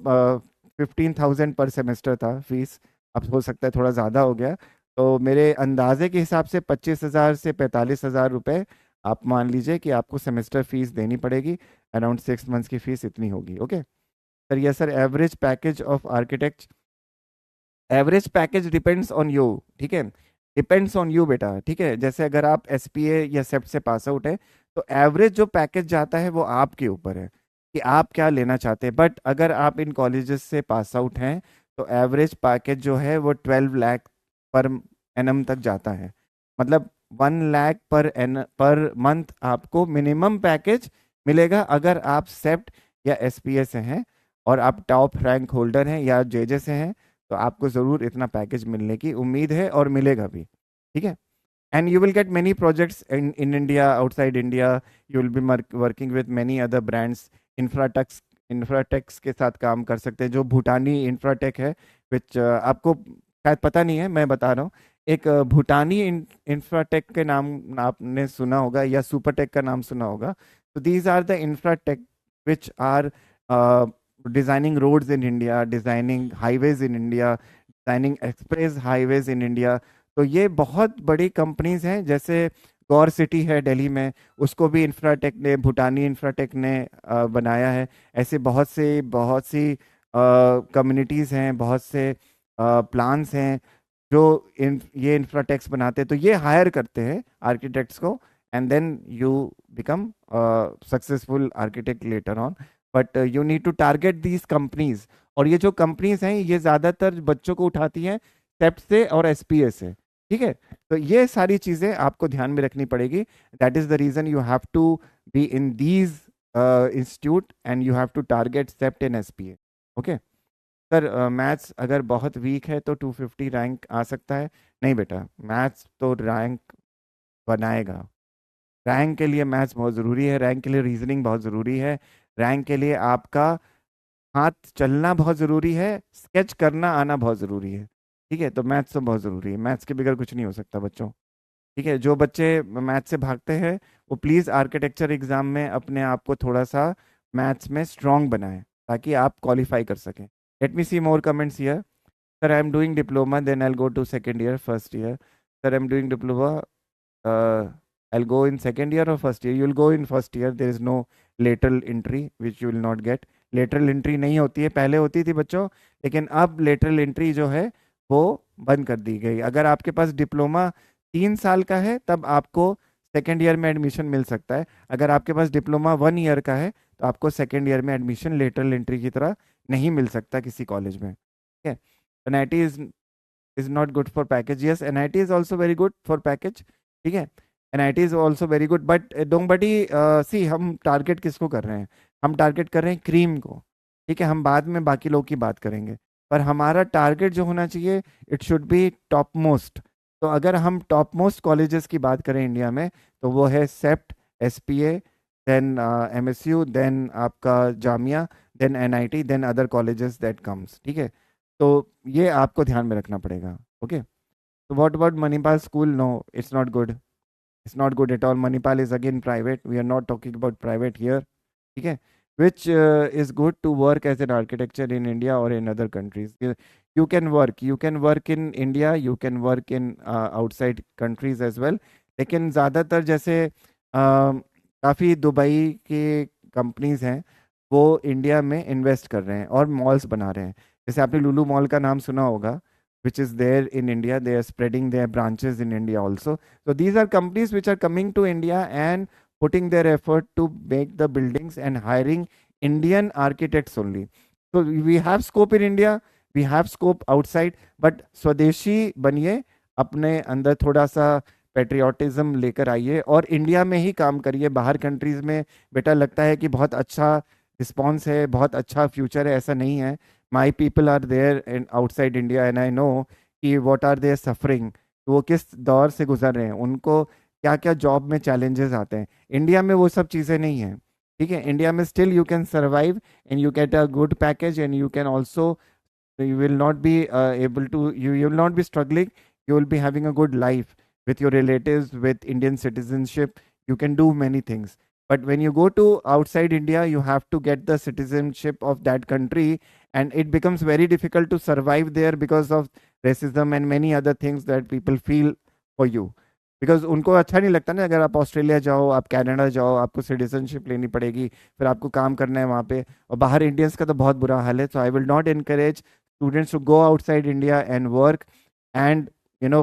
15,000 पर सेमेस्टर था फीस, अब हो सकता है थोड़ा ज़्यादा हो गया। तो मेरे अंदाजे के हिसाब से 25,000 से 45,000 रुपये आप मान लीजिए कि आपको सेमेस्टर फीस देनी पड़ेगी। अराउंड 6 मंथ्स की फीस इतनी होगी। Okay sir, yes sir. Average package of architect, average package depends on you, ठीक है, डिपेंड्स ऑन यू बेटा, ठीक है। जैसे अगर आप SPA या सेप्ट से पास आउट है, तो एवरेज जो पैकेज जाता है वो आपके ऊपर है कि आप क्या लेना चाहते हैं। बट अगर आप इन कॉलेजेस से पास आउट हैं, तो एवरेज पैकेज जो है वो 12 लाख पर एनम तक जाता है। मतलब 1 लाख पर मंथ आपको मिनिमम पैकेज मिलेगा अगर आप सेप्ट या एसपीए से हैं और आप टॉप रैंक होल्डर हैं या जेजे से हैं, तो आपको ज़रूर इतना पैकेज मिलने की उम्मीद है और मिलेगा भी। ठीक है। And you will get many projects in India, outside India. You will be working with many other brands. Infratex Infratex के साथ काम कर सकते हैं, जो भूटानी इंफ्राटेक है, विच आपको शायद पता नहीं है, मैं बता रहा हूँ। एक भूटानी इंफ्राटेक के नाम आपने सुना होगा या सुपरटेक का नाम सुना होगा। तो these are the infratech which are designing roads in India, designing highways in India, designing express highways in India. तो ये बहुत बड़ी कंपनीज हैं, जैसे गौर सिटी है दिल्ली में, उसको भी इंफ्राटेक ने, भूटानी इंफ्राटेक ने बनाया है। ऐसे बहुत सी कम्युनिटीज़ हैं, बहुत से प्लान्स हैं जो ये इंफ्राटेक्स बनाते हैं। तो ये हायर करते हैं आर्किटेक्ट्स को, and then you become successful architect later on. But you need to target these companies. और ये जो कंपनीज हैं ये ज़्यादातर बच्चों को उठाती हैं सेप्ट से और एसपीए से। ठीक है। तो ये सारी चीजें आपको ध्यान में रखनी पड़ेगी। That is the reason you have to be in these institute and you have to target CEPT in SPA. Okay sir, maths अगर बहुत वीक है तो 250 रैंक आ सकता है? नहीं बेटा, मैथ्स तो रैंक बनाएगा। रैंक के लिए मैथ्स बहुत ज़रूरी है, रैंक के लिए रीजनिंग बहुत ज़रूरी है, रैंक के लिए आपका हाथ चलना बहुत ज़रूरी है, स्केच करना आना बहुत ज़रूरी है। ठीक है। तो मैथ्स तो बहुत ज़रूरी है, मैथ्स के बगैर कुछ नहीं हो सकता बच्चों। ठीक है। जो बच्चे मैथ्स से भागते हैं वो प्लीज़ आर्किटेक्चर एग्जाम में अपने आप को थोड़ा सा मैथ्स में स्ट्रांग बनाएं, ताकि आप क्वालिफाई कर सकें। Let me see more comments here. Sir I am doing diploma, then I go to second year, first year. Sir I am doing diploma, I'll go in second year or first year? You'll go in first year. There is no lateral entry which you will not get. lateral entry नहीं होती है, पहले होती थी बच्चों, लेकिन अब lateral entry जो है वो बंद कर दी गई। अगर आपके पास डिप्लोमा 3 साल का है तब आपको सेकेंड ईयर में एडमिशन मिल सकता है। अगर आपके पास डिप्लोमा 1 ईयर का है तो आपको सेकेंड ईयर में एडमिशन लेटरल एंट्री की तरह नहीं मिल सकता किसी कॉलेज में। ठीक है। NIT is not good for package. Yes, NIT is also very good for package. ठीक है। NIT is also very good, but डोंगबटी सी हम टारगेट किसको कर रहे हैं? हम टारगेट कर रहे हैं क्रीम को। ठीक है। हम बाद में बाकी लोग की बात करेंगे, पर हमारा टारगेट जो होना चाहिए, it should be top most. तो अगर हम टॉप मोस्ट कॉलेजेस की बात करें इंडिया में, तो वो है CEPT, SPA, then MSU, then आपका Jamia, then NIT, then other colleges that comes. ठीक है। तो ये आपको ध्यान में रखना पड़ेगा। ओके। तो what about Manipal school? No, it's not good. It's not good at all. Manipal is again private. We are not talking about private here. Okay, which is good to work as an architecture in India or in other countries. You can work. You can work in India. You can work in outside countries as well. लेकिन ज़्यादातर जैसे काफ़ी Dubai के companies हैं, वो India में invest कर रहे हैं और मॉल्स बना रहे हैं। जैसे आपने लुलु मॉल का नाम सुना होगा, which is there in India. They are spreading their branches in India also. So these are companies which are coming to India and putting their effort to make the buildings and hiring Indian architects only. So we have scope in India, we have scope outside, but स्वदेशी बनिए, अपने अंदर थोड़ा सा patriotism लेकर आइए और India में ही काम करिए। बाहर कंट्रीज में बेटा लगता है कि बहुत अच्छा रिस्पॉन्स है, बहुत अच्छा फ्यूचर है, ऐसा नहीं है। My people are there in outside India and I know कि वॉट आर देयर सफरिंग, वो किस दौर से गुजर रहे हैं, उनको क्या क्या जॉब में चैलेंजेस आते हैं। इंडिया में वो सब चीज़ें नहीं हैं। ठीक है। इंडिया में still you can survive and you get a good package and you can also, you will not be able to, you will not be struggling. You will be having a good life with your relatives, with Indian citizenship. You can do many things. But when you go to outside India, you have to get the citizenship of that country, and it becomes very difficult to survive there because of racism and many other things that people feel for you. Because उनको अच्छा नहीं लगता ना, अगर आप Australia जाओ, आप Canada जाओ, आपको सिटीजनशिप लेनी पड़ेगी, फिर आपको काम करना है वहाँ पे, और बाहर इंडियंस का तो बहुत बुरा हाल है। So I will not encourage students to go outside India and work, and you know,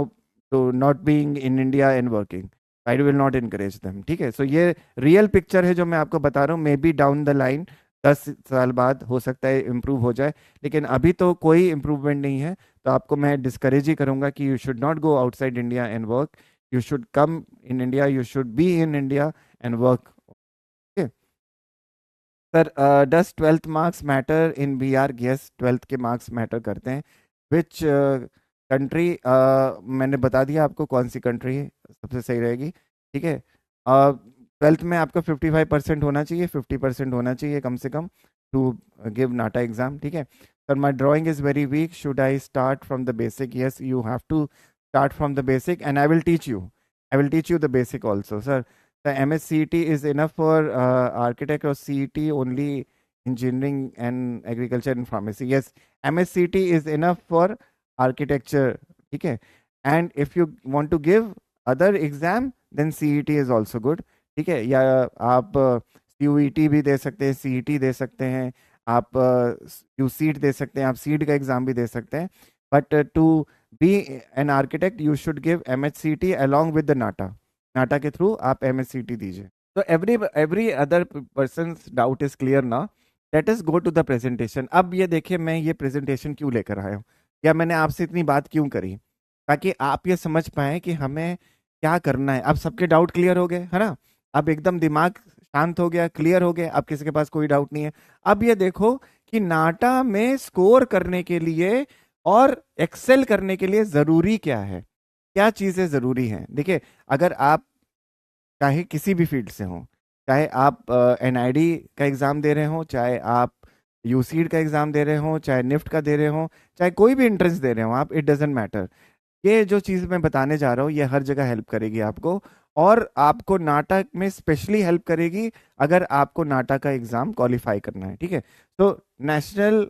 to not being in India and working. I will not encourage them. ठीक है। सो ये रियल पिक्चर है जो मैं आपको बता रहा हूँ। May be down the line 10 साल बाद हो सकता है इम्प्रूव हो जाए, लेकिन अभी तो कोई इम्प्रूवमेंट नहीं है। तो आपको मैं डिस्करेज ही करूँगा कि you should not go outside India and work. You should come in India, you should be in India and work. Sir does 12th marks matter in B R? Yes, 12th के marks matter करते हैं। Which country, मैंने बता दिया आपको कौन सी country सबसे सही रहेगी। ठीक है, 12th में आपका 55% होना चाहिए, 50% होना चाहिए कम से कम टू गिव नाटा एग्जाम। ठीक है sir, my drawing is very weak, should I start from the basic? Yes, you have to start from the basic and I will teach you the basic also, sir. The MSCET is enough for architect, or CET only engineering and agriculture and pharmacy? Yes, MSCET is enough for architecture. ठीक है, and if you want to give other exam then CET is also good. ठीक है, या आप CUET भी दे सकते हैं, CET दे सकते हैं, आप USEET दे सकते हैं, आप सीट का एग्जाम भी दे सकते हैं। But to be an architect you should give MHCT along with the NATA. NATA के थ्रू आप MHCT दीजिए। तो every other person doubt is clear ना? Let us go to the presentation. अब ये देखिए, मैं ये प्रेजेंटेशन क्यों लेकर आया हूँ, या मैंने आपसे इतनी बात क्यों करी, ताकि आप ये समझ पाए कि हमें क्या करना है। अब सबके डाउट क्लियर हो गए है ना? अब एकदम दिमाग शांत हो गया, क्लियर हो गया, अब किसी के पास कोई डाउट नहीं है। अब ये देखो कि नाटा में स्कोर करने के लिए और एक्सेल करने के लिए जरूरी क्या है, क्या चीजें जरूरी हैं। देखिए, अगर आप चाहे किसी भी फील्ड से हो, चाहे आप NID का एग्जाम दे रहे हो, चाहे आप यूसीड का एग्जाम दे रहे हो, चाहे निफ्ट का दे रहे हो, चाहे कोई भी एंट्रेंस दे रहे हो आप, इट डजेंट मैटर। ये जो चीज़ मैं बताने जा रहा हूँ ये हर जगह हेल्प करेगी आपको, और आपको नाटक में स्पेशली हेल्प करेगी अगर आपको नाटा का एग्ज़ाम क्वालिफाई करना है। ठीक है, तो नेशनल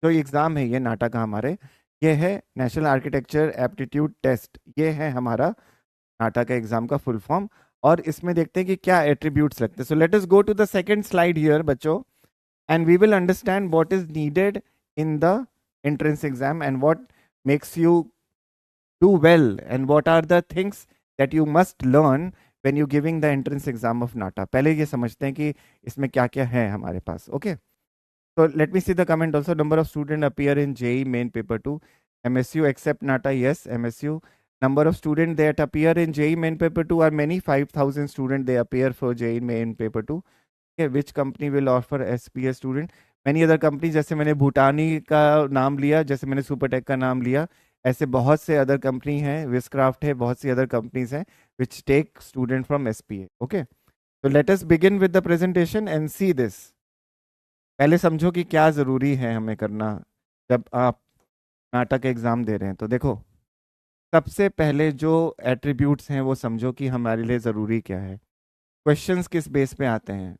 जो एग्ज़ाम है ये नाटा का हमारे, ये है नेशनल आर्किटेक्चर एप्टीट्यूड टेस्ट, ये है हमारा नाटा का एग्ज़ाम का फुल फॉर्म। और इसमें देखते हैं कि क्या एट्रीब्यूट्स लगते हैं। So let us go to the second slide here बच्चों, and we will understand what is needed in the entrance exam and what makes you do well and what are the things that you must learn when you giving the entrance exam of NATA। पहले ये समझते हैं कि इसमें क्या क्या है हमारे पास। Okay, so let me see the comment also। Number of student appear in JEE main paper 2, MSU except NATA? Yes, MSU। Number of student that appear in JEE main paper 2 are many, 5,000 student they appear for JEE main paper 2। Which company will offer SPS student? Many other company, जैसे मैंने भूटानी का नाम लिया, जैसे मैंने Supertech का नाम लिया, ऐसे बहुत से अदर कंपनी हैं, विस्क्राफ्ट है, बहुत सी अदर कंपनीज हैं which take student from SPA। Okay, तो let us begin with the presentation and see this. पहले समझो कि क्या ज़रूरी है हमें करना जब आप नाटक एग्ज़ाम दे रहे हैं। तो देखो, सबसे पहले जो एट्रीब्यूट्स हैं वो समझो कि हमारे लिए ज़रूरी क्या है। क्वेश्चंस किस बेस पे आते हैं?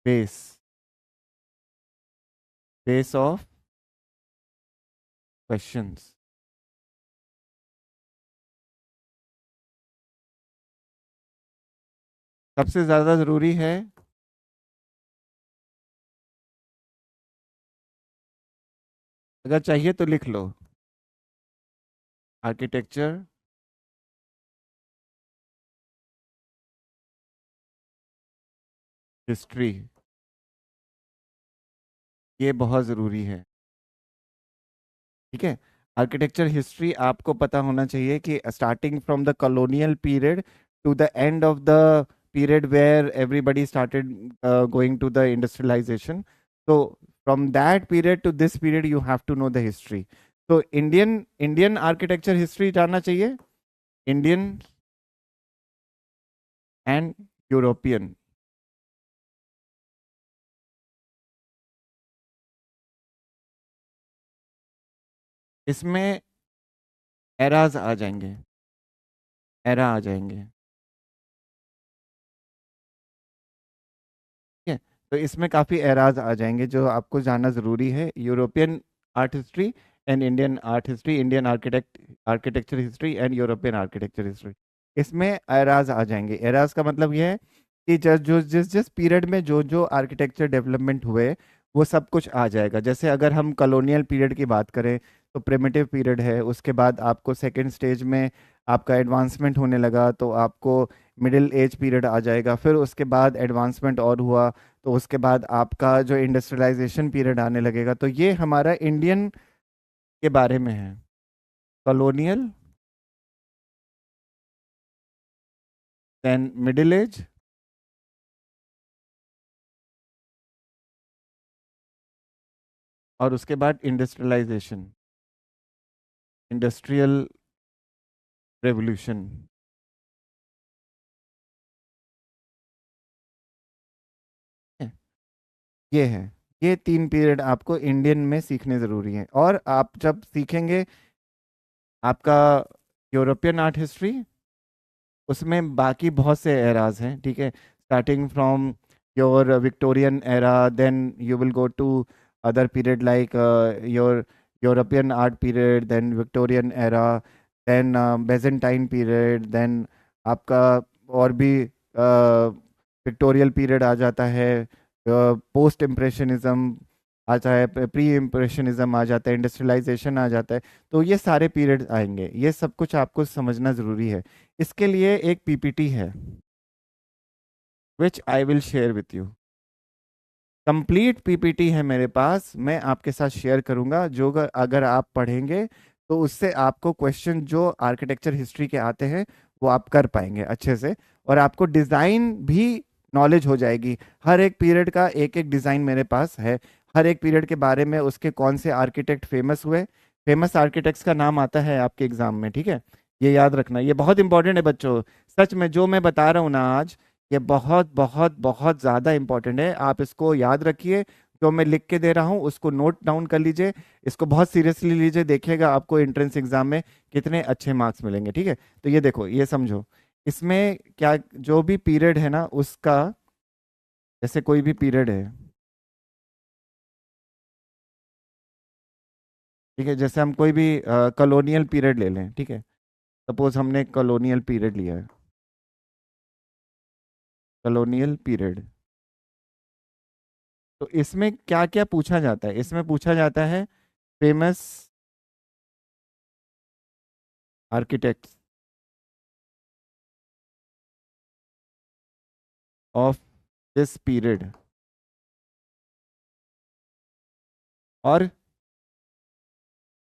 Base, base of questions. सबसे ज्यादा जरूरी है, अगर चाहिए तो लिख लो, आर्किटेक्चर हिस्ट्री, ये बहुत ज़रूरी है। ठीक है, आर्किटेक्चर हिस्ट्री आपको पता होना चाहिए कि starting from the colonial period to the end of the period where everybody started going to the industrialization. तो from that period to this period you have to know the history. तो Indian Indian architecture history जानना चाहिए, Indian and European. इसमें eras आ जाएंगे, era आ जाएंगे। ठीक है, तो इसमें काफ़ी एराज आ जाएंगे जो आपको जानना ज़रूरी है। European art history and Indian art history, Indian architecture history and European architecture history, इसमें एराज आ जाएंगे। एराज का मतलब यह है कि जो जिस जिस पीरियड में जो जो आर्किटेक्चर डेवलपमेंट हुए वो सब कुछ आ जाएगा। जैसे अगर हम कॉलोनियल पीरियड की बात करें तो प्रिमिटिव पीरियड है, उसके बाद आपको सेकेंड स्टेज में आपका एडवांसमेंट होने लगा तो आपको मिडिल एज पीरियड आ जाएगा, फिर उसके बाद एडवांसमेंट और हुआ तो उसके बाद आपका जो इंडस्ट्रियलाइजेशन पीरियड आने लगेगा। तो ये हमारा इंडियन के बारे में है, कॉलोनियल, देन मिडिल एज, और उसके बाद इंडस्ट्रियलाइजेशन, इंडस्ट्रियल रेवोल्यूशन। ये है, ये 3 पीरियड आपको इंडियन में सीखने ज़रूरी हैं। और आप जब सीखेंगे आपका यूरोपियन आर्ट हिस्ट्री, उसमें बाकी बहुत से एराज हैं, ठीक है, starting from your Victorian era, then you will go to other period like your European art period, then Victorian era, then Byzantine period, then आपका और भी विक्टोरियल पीरियड आ जाता है, पोस्ट इम्प्रेशनिज्म आ जाता है, प्री इम्प्रेशनिज्म आ जाता है, इंडस्ट्रियलाइजेशन आ जाता है। तो ये सारे पीरियड आएंगे, ये सब कुछ आपको समझना ज़रूरी है। इसके लिए एक पीपीटी है which I will share with you. Complete PPT है मेरे पास, मैं आपके साथ शेयर करूंगा, जो अगर आप पढ़ेंगे तो उससे आपको क्वेश्चन जो आर्किटेक्चर हिस्ट्री के आते हैं वो आप कर पाएंगे अच्छे से, और आपको डिज़ाइन भी नॉलेज हो जाएगी। हर एक पीरियड का एक एक डिज़ाइन मेरे पास है, हर एक पीरियड के बारे में, उसके कौन से आर्किटेक्ट फेमस हुए, फेमस आर्किटेक्ट्स का नाम आता है आपके एग्जाम में, ठीक है। ये याद रखना, ये बहुत इंपॉर्टेंट है बच्चों। सच में जो मैं बता रहा हूँ ना आज, ये बहुत बहुत बहुत ज़्यादा इंपॉर्टेंट है, आप इसको याद रखिए। जो मैं लिख के दे रहा हूँ उसको नोट डाउन कर लीजिए, इसको बहुत सीरियसली लीजिए, देखिएगा आपको एंट्रेंस एग्जाम में कितने अच्छे मार्क्स मिलेंगे, ठीक है। तो ये देखो, ये समझो, इसमें क्या, जो भी पीरियड है ना उसका, जैसे कोई भी पीरियड है, ठीक है, जैसे हम कोई भी कॉलोनियल पीरियड ले लें, ठीक है, सपोज हमने कॉलोनियल पीरियड लिया है, कॉलोनियल पीरियड, तो इसमें क्या क्या पूछा जाता है, इसमें पूछा जाता है famous architects of this period, और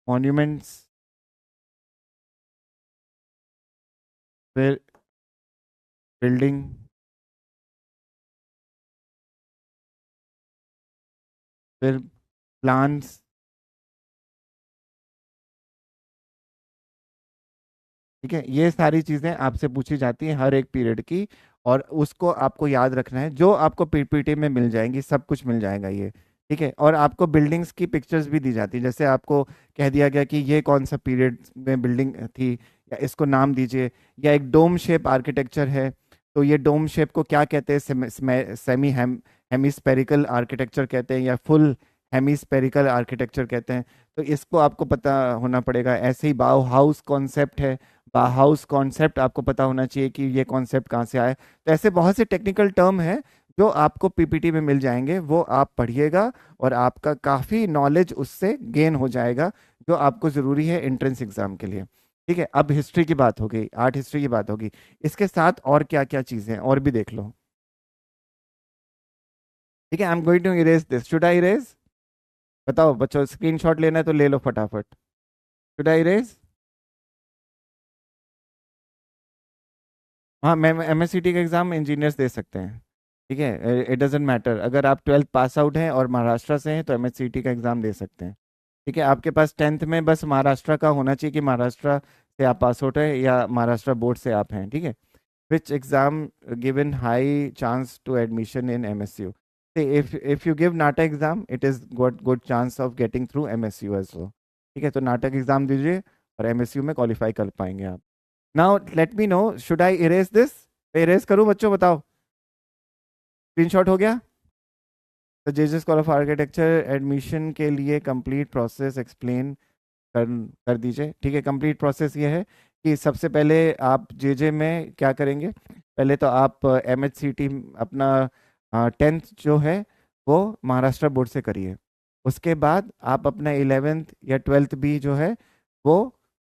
मॉन्यूमेंट्स, फिर बिल्डिंग, फिर प्लान्स, ठीक है। ये सारी चीज़ें आपसे पूछी जाती हैं हर एक पीरियड की, और उसको आपको याद रखना है, जो आपको पीपीटी में मिल जाएंगी, सब कुछ मिल जाएगा ये, ठीक है। और आपको बिल्डिंग्स की पिक्चर्स भी दी जाती है, जैसे आपको कह दिया गया कि ये कौन सा पीरियड में बिल्डिंग थी, या इसको नाम दीजिए, या एक डोम शेप आर्किटेक्चर है, तो ये डोम शेप को क्या कहते हैं, सेमी हेमिस्पेरिकल आर्किटेक्चर कहते हैं, या फुल हेमिस्पेरिकल आर्किटेक्चर कहते हैं। तो इसको आपको पता होना पड़ेगा। ऐसे ही बाउ हाउस कॉन्सेप्ट है, हाउस कॉन्सेप्ट आपको पता होना चाहिए कि ये कॉन्सेप्ट कहाँ से आए। तो ऐसे बहुत से टेक्निकल टर्म है जो आपको पीपीटी में मिल जाएंगे, वो आप पढ़िएगा, और आपका काफ़ी नॉलेज उससे गेन हो जाएगा, जो आपको ज़रूरी है एंट्रेंस एग्जाम के लिए, ठीक है। अब हिस्ट्री की बात हो गई, आर्ट हिस्ट्री की बात होगी, इसके साथ और क्या क्या चीज़ें और भी देख लो, ठीक है। I am going to erase this, should I erase? बताओ बच्चों, स्क्रीनशॉट लेना है तो ले लो फटाफट। Should I erase? हाँ, मैं एमएससीटी का एग्ज़ाम इंजीनियर्स दे सकते हैं, ठीक है। इट डजेंट मैटर, अगर आप 12th पास आउट हैं और महाराष्ट्र से हैं तो एमएससीटी का एग्ज़ाम दे सकते हैं, ठीक है। आपके पास 10th में बस महाराष्ट्र का होना चाहिए कि महाराष्ट्र से आप पास आउट है या महाराष्ट्र बोर्ड से आप हैं, ठीक है। Which exam given high chance to admission in MSU? If you give NATA exam, it is good chance of getting through MSU as well, ठीक है। तो नाटक एग्ज़ाम दीजिए और एमएसयू में क्वालिफाई कर पाएंगे आप। Now let me know, should I erase this? Erase करूं बच्चों, बताओ? स्क्रीनशॉट हो गया? तो JJ school of architecture admission के लिए कंप्लीट प्रोसेस एक्सप्लेन कर कर दीजिए, ठीक है। कंप्लीट प्रोसेस ये है कि सबसे पहले आप जेजे में क्या करेंगे, पहले तो आप एमएचसीटी अपना 10th जो है वो महाराष्ट्र बोर्ड से करिए, उसके बाद आप अपना 11th या 12th भी जो है वो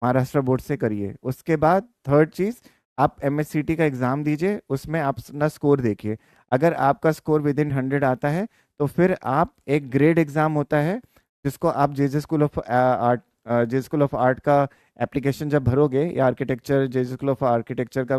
महाराष्ट्र बोर्ड से करिए। उसके बाद थर्ड चीज़, आप एमएचसीटी का एग्ज़ाम दीजिए, उसमें आप अपना स्कोर देखिए, अगर आपका स्कोर विद इन 100 आता है तो फिर आप एक ग्रेड एग्ज़ाम होता है जिसको आप JJ school of art, J school of art का एप्लीकेशन जब भरोगे, या architecture, J school of architecture का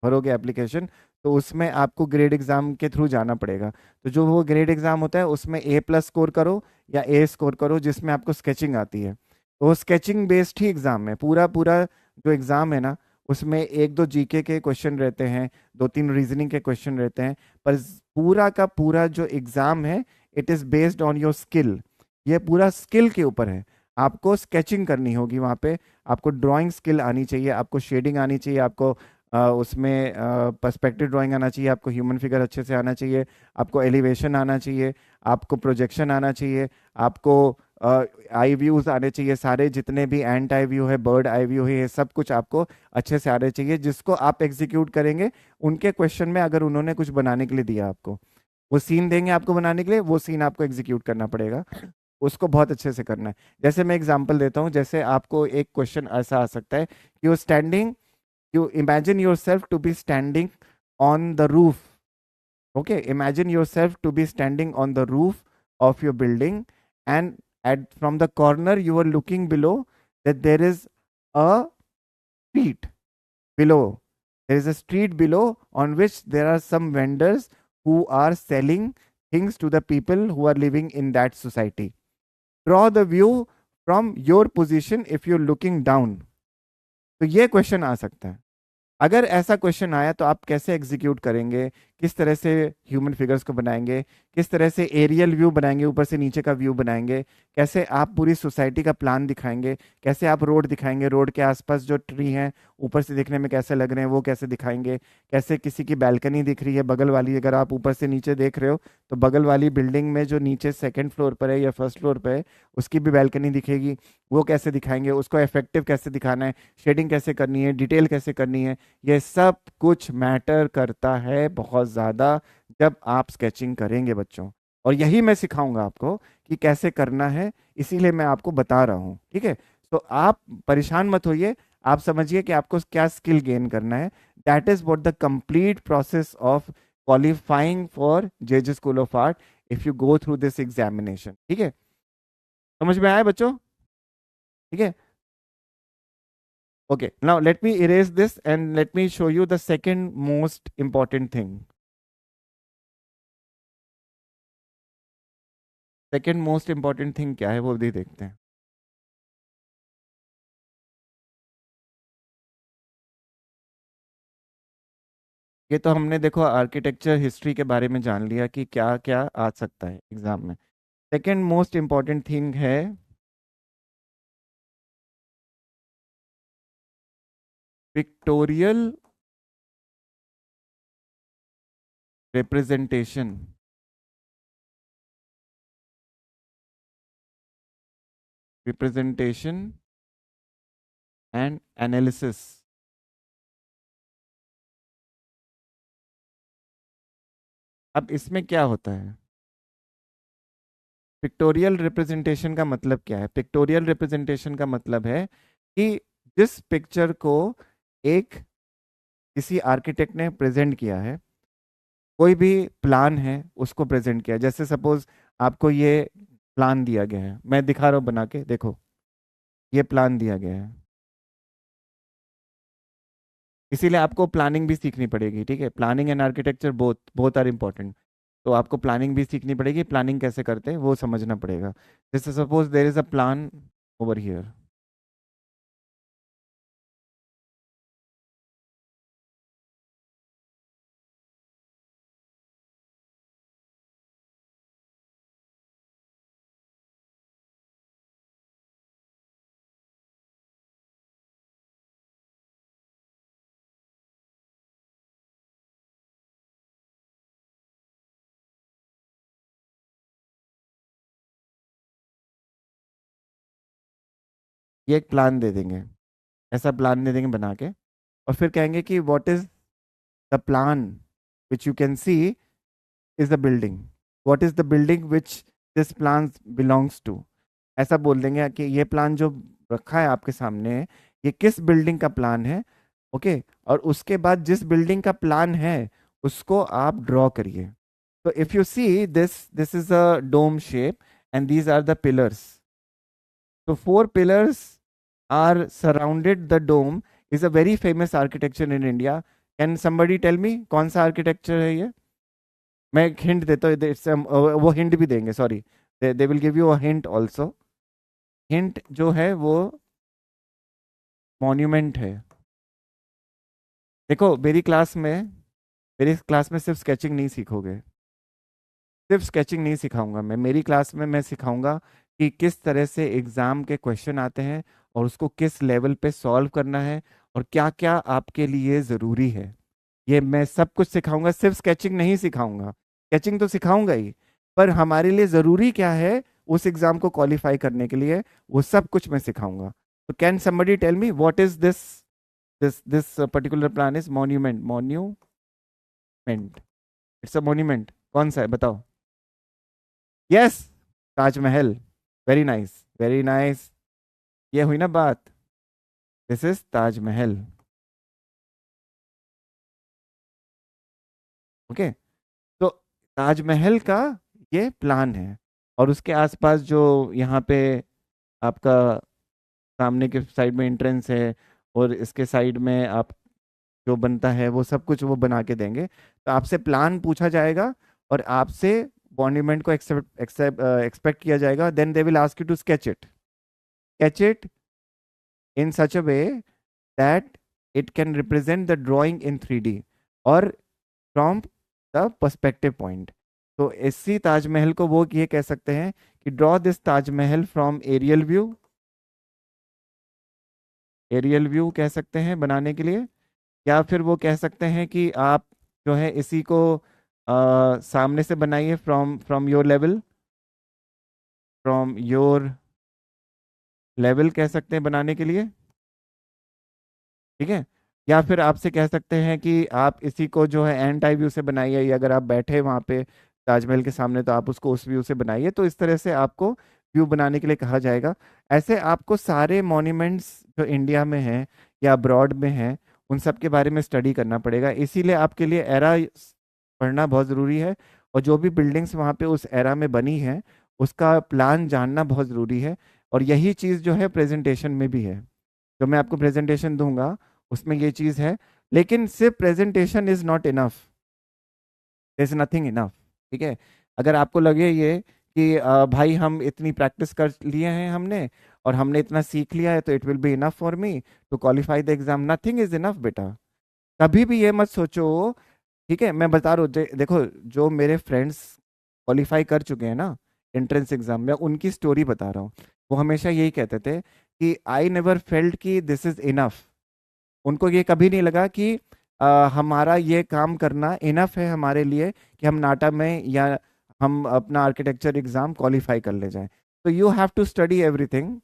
भरोगे एप्लीकेशन, तो उसमें आपको ग्रेड एग्जाम के थ्रू जाना पड़ेगा। तो जो वो ग्रेड एग्जाम होता है उसमें A+ स्कोर करो या A स्कोर करो, जिसमें आपको स्केचिंग आती है। तो वो स्केचिंग बेस्ड ही एग्जाम है, पूरा पूरा जो एग्जाम है ना, उसमें 1-2 जीके के क्वेश्चन रहते हैं, 2-3 रीजनिंग के क्वेश्चन रहते हैं, पर पूरा का पूरा जो एग्जाम है it is based on your skill. ये पूरा स्किल के ऊपर है। आपको स्केचिंग करनी होगी वहाँ पे, आपको ड्राइंग स्किल आनी चाहिए, आपको शेडिंग आनी चाहिए, आपको उसमें पर्सपेक्टिव ड्राइंग आना चाहिए, आपको ह्यूमन फिगर अच्छे से आना चाहिए, आपको एलिवेशन आना चाहिए, आपको प्रोजेक्शन आना चाहिए, आपको आई व्यूज आने चाहिए, सारे जितने भी एंट आई व्यू है, बर्ड आई व्यू है, ये सब कुछ आपको अच्छे से आने चाहिए, जिसको आप एग्जीक्यूट करेंगे उनके क्वेश्चन में। अगर उन्होंने कुछ बनाने के लिए दिया आपको, वो सीन देंगे आपको बनाने के लिए, वो सीन आपको एग्जीक्यूट करना पड़ेगा, उसको बहुत अच्छे से करना है। जैसे मैं एग्जांपल देता हूँ, जैसे आपको एक क्वेश्चन ऐसा आ सकता है कि you standing, you imagine yourself to be standing on the roof. Okay, imagine yourself to be standing on the roof of your building, and at from the corner you are looking below, that there is a street below. There is a street below on which there are some vendors who are selling things to the people who are living in that society. Draw the view from your position if you're looking down. तो ये question आ सकता है। अगर ऐसा question आया तो आप कैसे एग्जीक्यूट करेंगे, किस तरह से ह्यूमन फिगर्स को बनाएंगे, किस तरह से एरियल व्यू बनाएंगे, ऊपर से नीचे का व्यू बनाएंगे, कैसे आप पूरी सोसाइटी का प्लान दिखाएंगे, कैसे आप रोड दिखाएंगे, रोड के आसपास जो ट्री हैं ऊपर से देखने में कैसे लग रहे हैं वो कैसे दिखाएंगे, कैसे किसी की बैल्कनी दिख रही है बगल वाली, अगर आप ऊपर से नीचे देख रहे हो तो बगल वाली बिल्डिंग में जो नीचे सेकेंड फ्लोर पर है या फर्स्ट फ्लोर पर है उसकी भी बैल्कनी दिखेगी, वो कैसे दिखाएंगे, उसको इफेक्टिव कैसे दिखाना है, शेडिंग कैसे करनी है, डिटेल कैसे करनी है, ये सब कुछ मैटर करता है बहुत ज़्यादा जब आप स्केचिंग करेंगे बच्चों। और यही मैं सिखाऊंगा आपको कि कैसे करना है, इसीलिए मैं आपको बता रहा हूँ, ठीक है। तो आप परेशान मत होइए, आप समझिए कि आपको क्या स्किल गेन करना है। That is what the complete process of qualifying for JJ school of art if you go through this examination, ठीक है। समझ में आया बच्चों? ठीक है। Okay, now let me erase this and let me show you the second most important thing. Second most important thing क्या है वो भी देखते हैं। ये तो हमने देखो आर्किटेक्चर हिस्ट्री के बारे में जान लिया कि क्या क्या आ सकता है एग्जाम में। सेकंड मोस्ट इम्पॉर्टेंट थिंग है pictorial representation. Representation and analysis. अब इसमें क्या होता है? पिक्टोरियल रिप्रेजेंटेशन का मतलब क्या है? पिक्टोरियल रिप्रेजेंटेशन का मतलब है कि जिस पिक्चर को एक किसी आर्किटेक्ट ने प्रेजेंट किया है, कोई भी प्लान है उसको प्रेजेंट किया, जैसे सपोज आपको ये प्लान दिया गया है, मैं दिखा रहा हूँ बना के, देखो ये प्लान दिया गया है, इसीलिए आपको प्लानिंग भी सीखनी पड़ेगी, ठीक है। Planning and architecture both both are important. तो आपको प्लानिंग भी सीखनी पड़ेगी, प्लानिंग कैसे करते हैं वो समझना पड़ेगा। जैसे suppose there is a plan over here, ये एक प्लान दे देंगे, ऐसा प्लान दे देंगे बना के, और फिर कहेंगे कि what is the plan which you can see is the building, what is the building which this plan belongs to. ऐसा बोल देंगे कि ये प्लान जो रखा है आपके सामने, ये किस बिल्डिंग का प्लान है, ओके। और उसके बाद जिस बिल्डिंग का प्लान है उसको आप ड्रॉ करिए। तो if you see this is a dome shape and these are the pillars. So four pillars are surrounded the dome, is a very famous architecture in India. Can somebody tell me कौन सा architecture है ये? मैं एक hint देता हूँ, वो hint भी देंगे, sorry, they will give you a hint also. Hint जो है वो मॉन्यूमेंट है। देखो मेरी क्लास में सिर्फ स्केचिंग नहीं सीखोगे, सिर्फ स्केचिंग नहीं सिखाऊंगा मैं। मेरी क्लास में मैं सिखाऊंगा कि किस तरह से एग्जाम के क्वेश्चन आते हैं और उसको किस लेवल पे सॉल्व करना है और क्या क्या आपके लिए ज़रूरी है। ये मैं सब कुछ सिखाऊंगा, सिर्फ स्केचिंग नहीं सिखाऊंगा। स्केचिंग तो सिखाऊंगा ही, पर हमारे लिए ज़रूरी क्या है उस एग्जाम को क्वालिफाई करने के लिए, वो सब कुछ मैं सिखाऊंगा। तो can somebody tell me what is this particular plan is monument. It's a monument, कौन सा है बताओ? Yes, Taj Mahal. Very nice, very nice. ये हुई ना बात, दिस इज ताजमहल। ओके, तो ताजमहल का ये प्लान है, और उसके आसपास जो यहाँ पे आपका सामने के साइड में एंट्रेंस है, और इसके साइड में आप जो बनता है वो सब कुछ वो बना के देंगे। तो आपसे प्लान पूछा जाएगा और आपसे मॉन्यूमेंट को एक्सपेक्ट किया जाएगा, then they will ask you to sketch it in such a way that it can represent the drawing in 3D और from the perspective point। तो इसी ताजमहल को वो ये कह सकते हैं कि draw this Taj Mahal from aerial view कह सकते हैं बनाने के लिए। या फिर वो कह सकते हैं कि आप जो है इसी को सामने से बनाइए, फ्रॉम फ्रॉम योर लेवल कह सकते हैं बनाने के लिए। ठीक है, या फिर आपसे कह सकते हैं कि आप इसी को जो है एंड टाइप व्यू से बनाइए, या अगर आप बैठे वहाँ पे ताजमहल के सामने तो आप उसको उस व्यू से बनाइए। तो इस तरह से आपको व्यू बनाने के लिए कहा जाएगा। ऐसे आपको सारे मॉन्यूमेंट्स जो इंडिया में हैं या अब्रॉड में हैं उन सब के बारे में स्टडी करना पड़ेगा। इसीलिए आपके लिए एरा पढ़ना बहुत ज़रूरी है, और जो भी बिल्डिंग्स वहाँ पे उस एरा में बनी है उसका प्लान जानना बहुत ज़रूरी है। और यही चीज़ जो है प्रेजेंटेशन में भी है, जो मैं आपको प्रेजेंटेशन दूंगा उसमें ये चीज़ है। लेकिन सिर्फ presentation is not enough, is nothing enough. ठीक है, अगर आपको लगे ये कि भाई हम इतनी प्रैक्टिस कर लिए हैं हमने और हमने इतना सीख लिया है तो it will be enough for me to qualify the exam, nothing is enough बेटा। कभी भी ये मत सोचो। ठीक है, मैं बता रहा हूँ, देखो जो मेरे फ्रेंड्स क्वालिफाई कर चुके हैं ना एंट्रेंस एग्जाम में, उनकी स्टोरी बता रहा हूँ। वो हमेशा यही कहते थे कि आई नेवर फेल्ट कि दिस इज इनफ। उनको ये कभी नहीं लगा कि हमारा ये काम करना इनफ है हमारे लिए कि हम नाटा में या हम अपना आर्किटेक्चर एग्जाम क्वालिफाई कर ले जाएं। तो you have to study everything,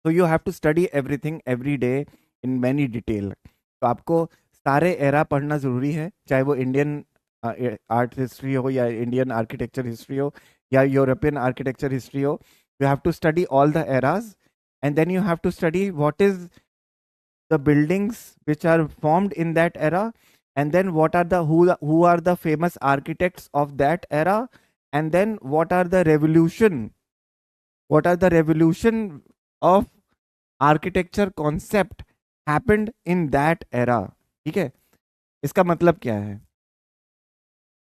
तो you have to study everything every day in many detail. तो आपको सारे एरा पढ़ना ज़रूरी है, चाहे वो इंडियन आर्ट हिस्ट्री हो या इंडियन आर्किटेक्चर हिस्ट्री हो या यूरोपियन आर्किटेक्चर हिस्ट्री हो। You have to study all the eras, and then you have to study what is the buildings which are formed in that era, and then what are who are the famous architects of that era, and then what are the revolution of architecture concept happened in that era। ठीक है, इसका मतलब क्या है?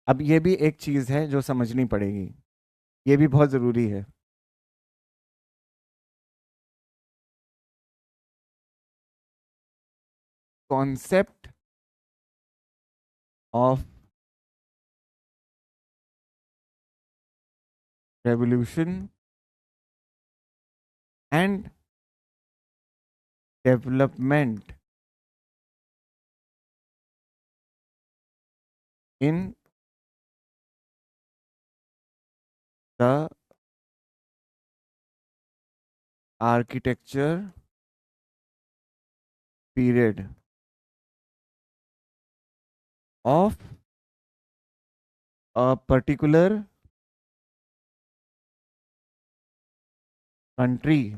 अब ये भी एक चीज है जो समझनी पड़ेगी, ये भी बहुत जरूरी है। Concept of revolution and development in the architecture period of a particular country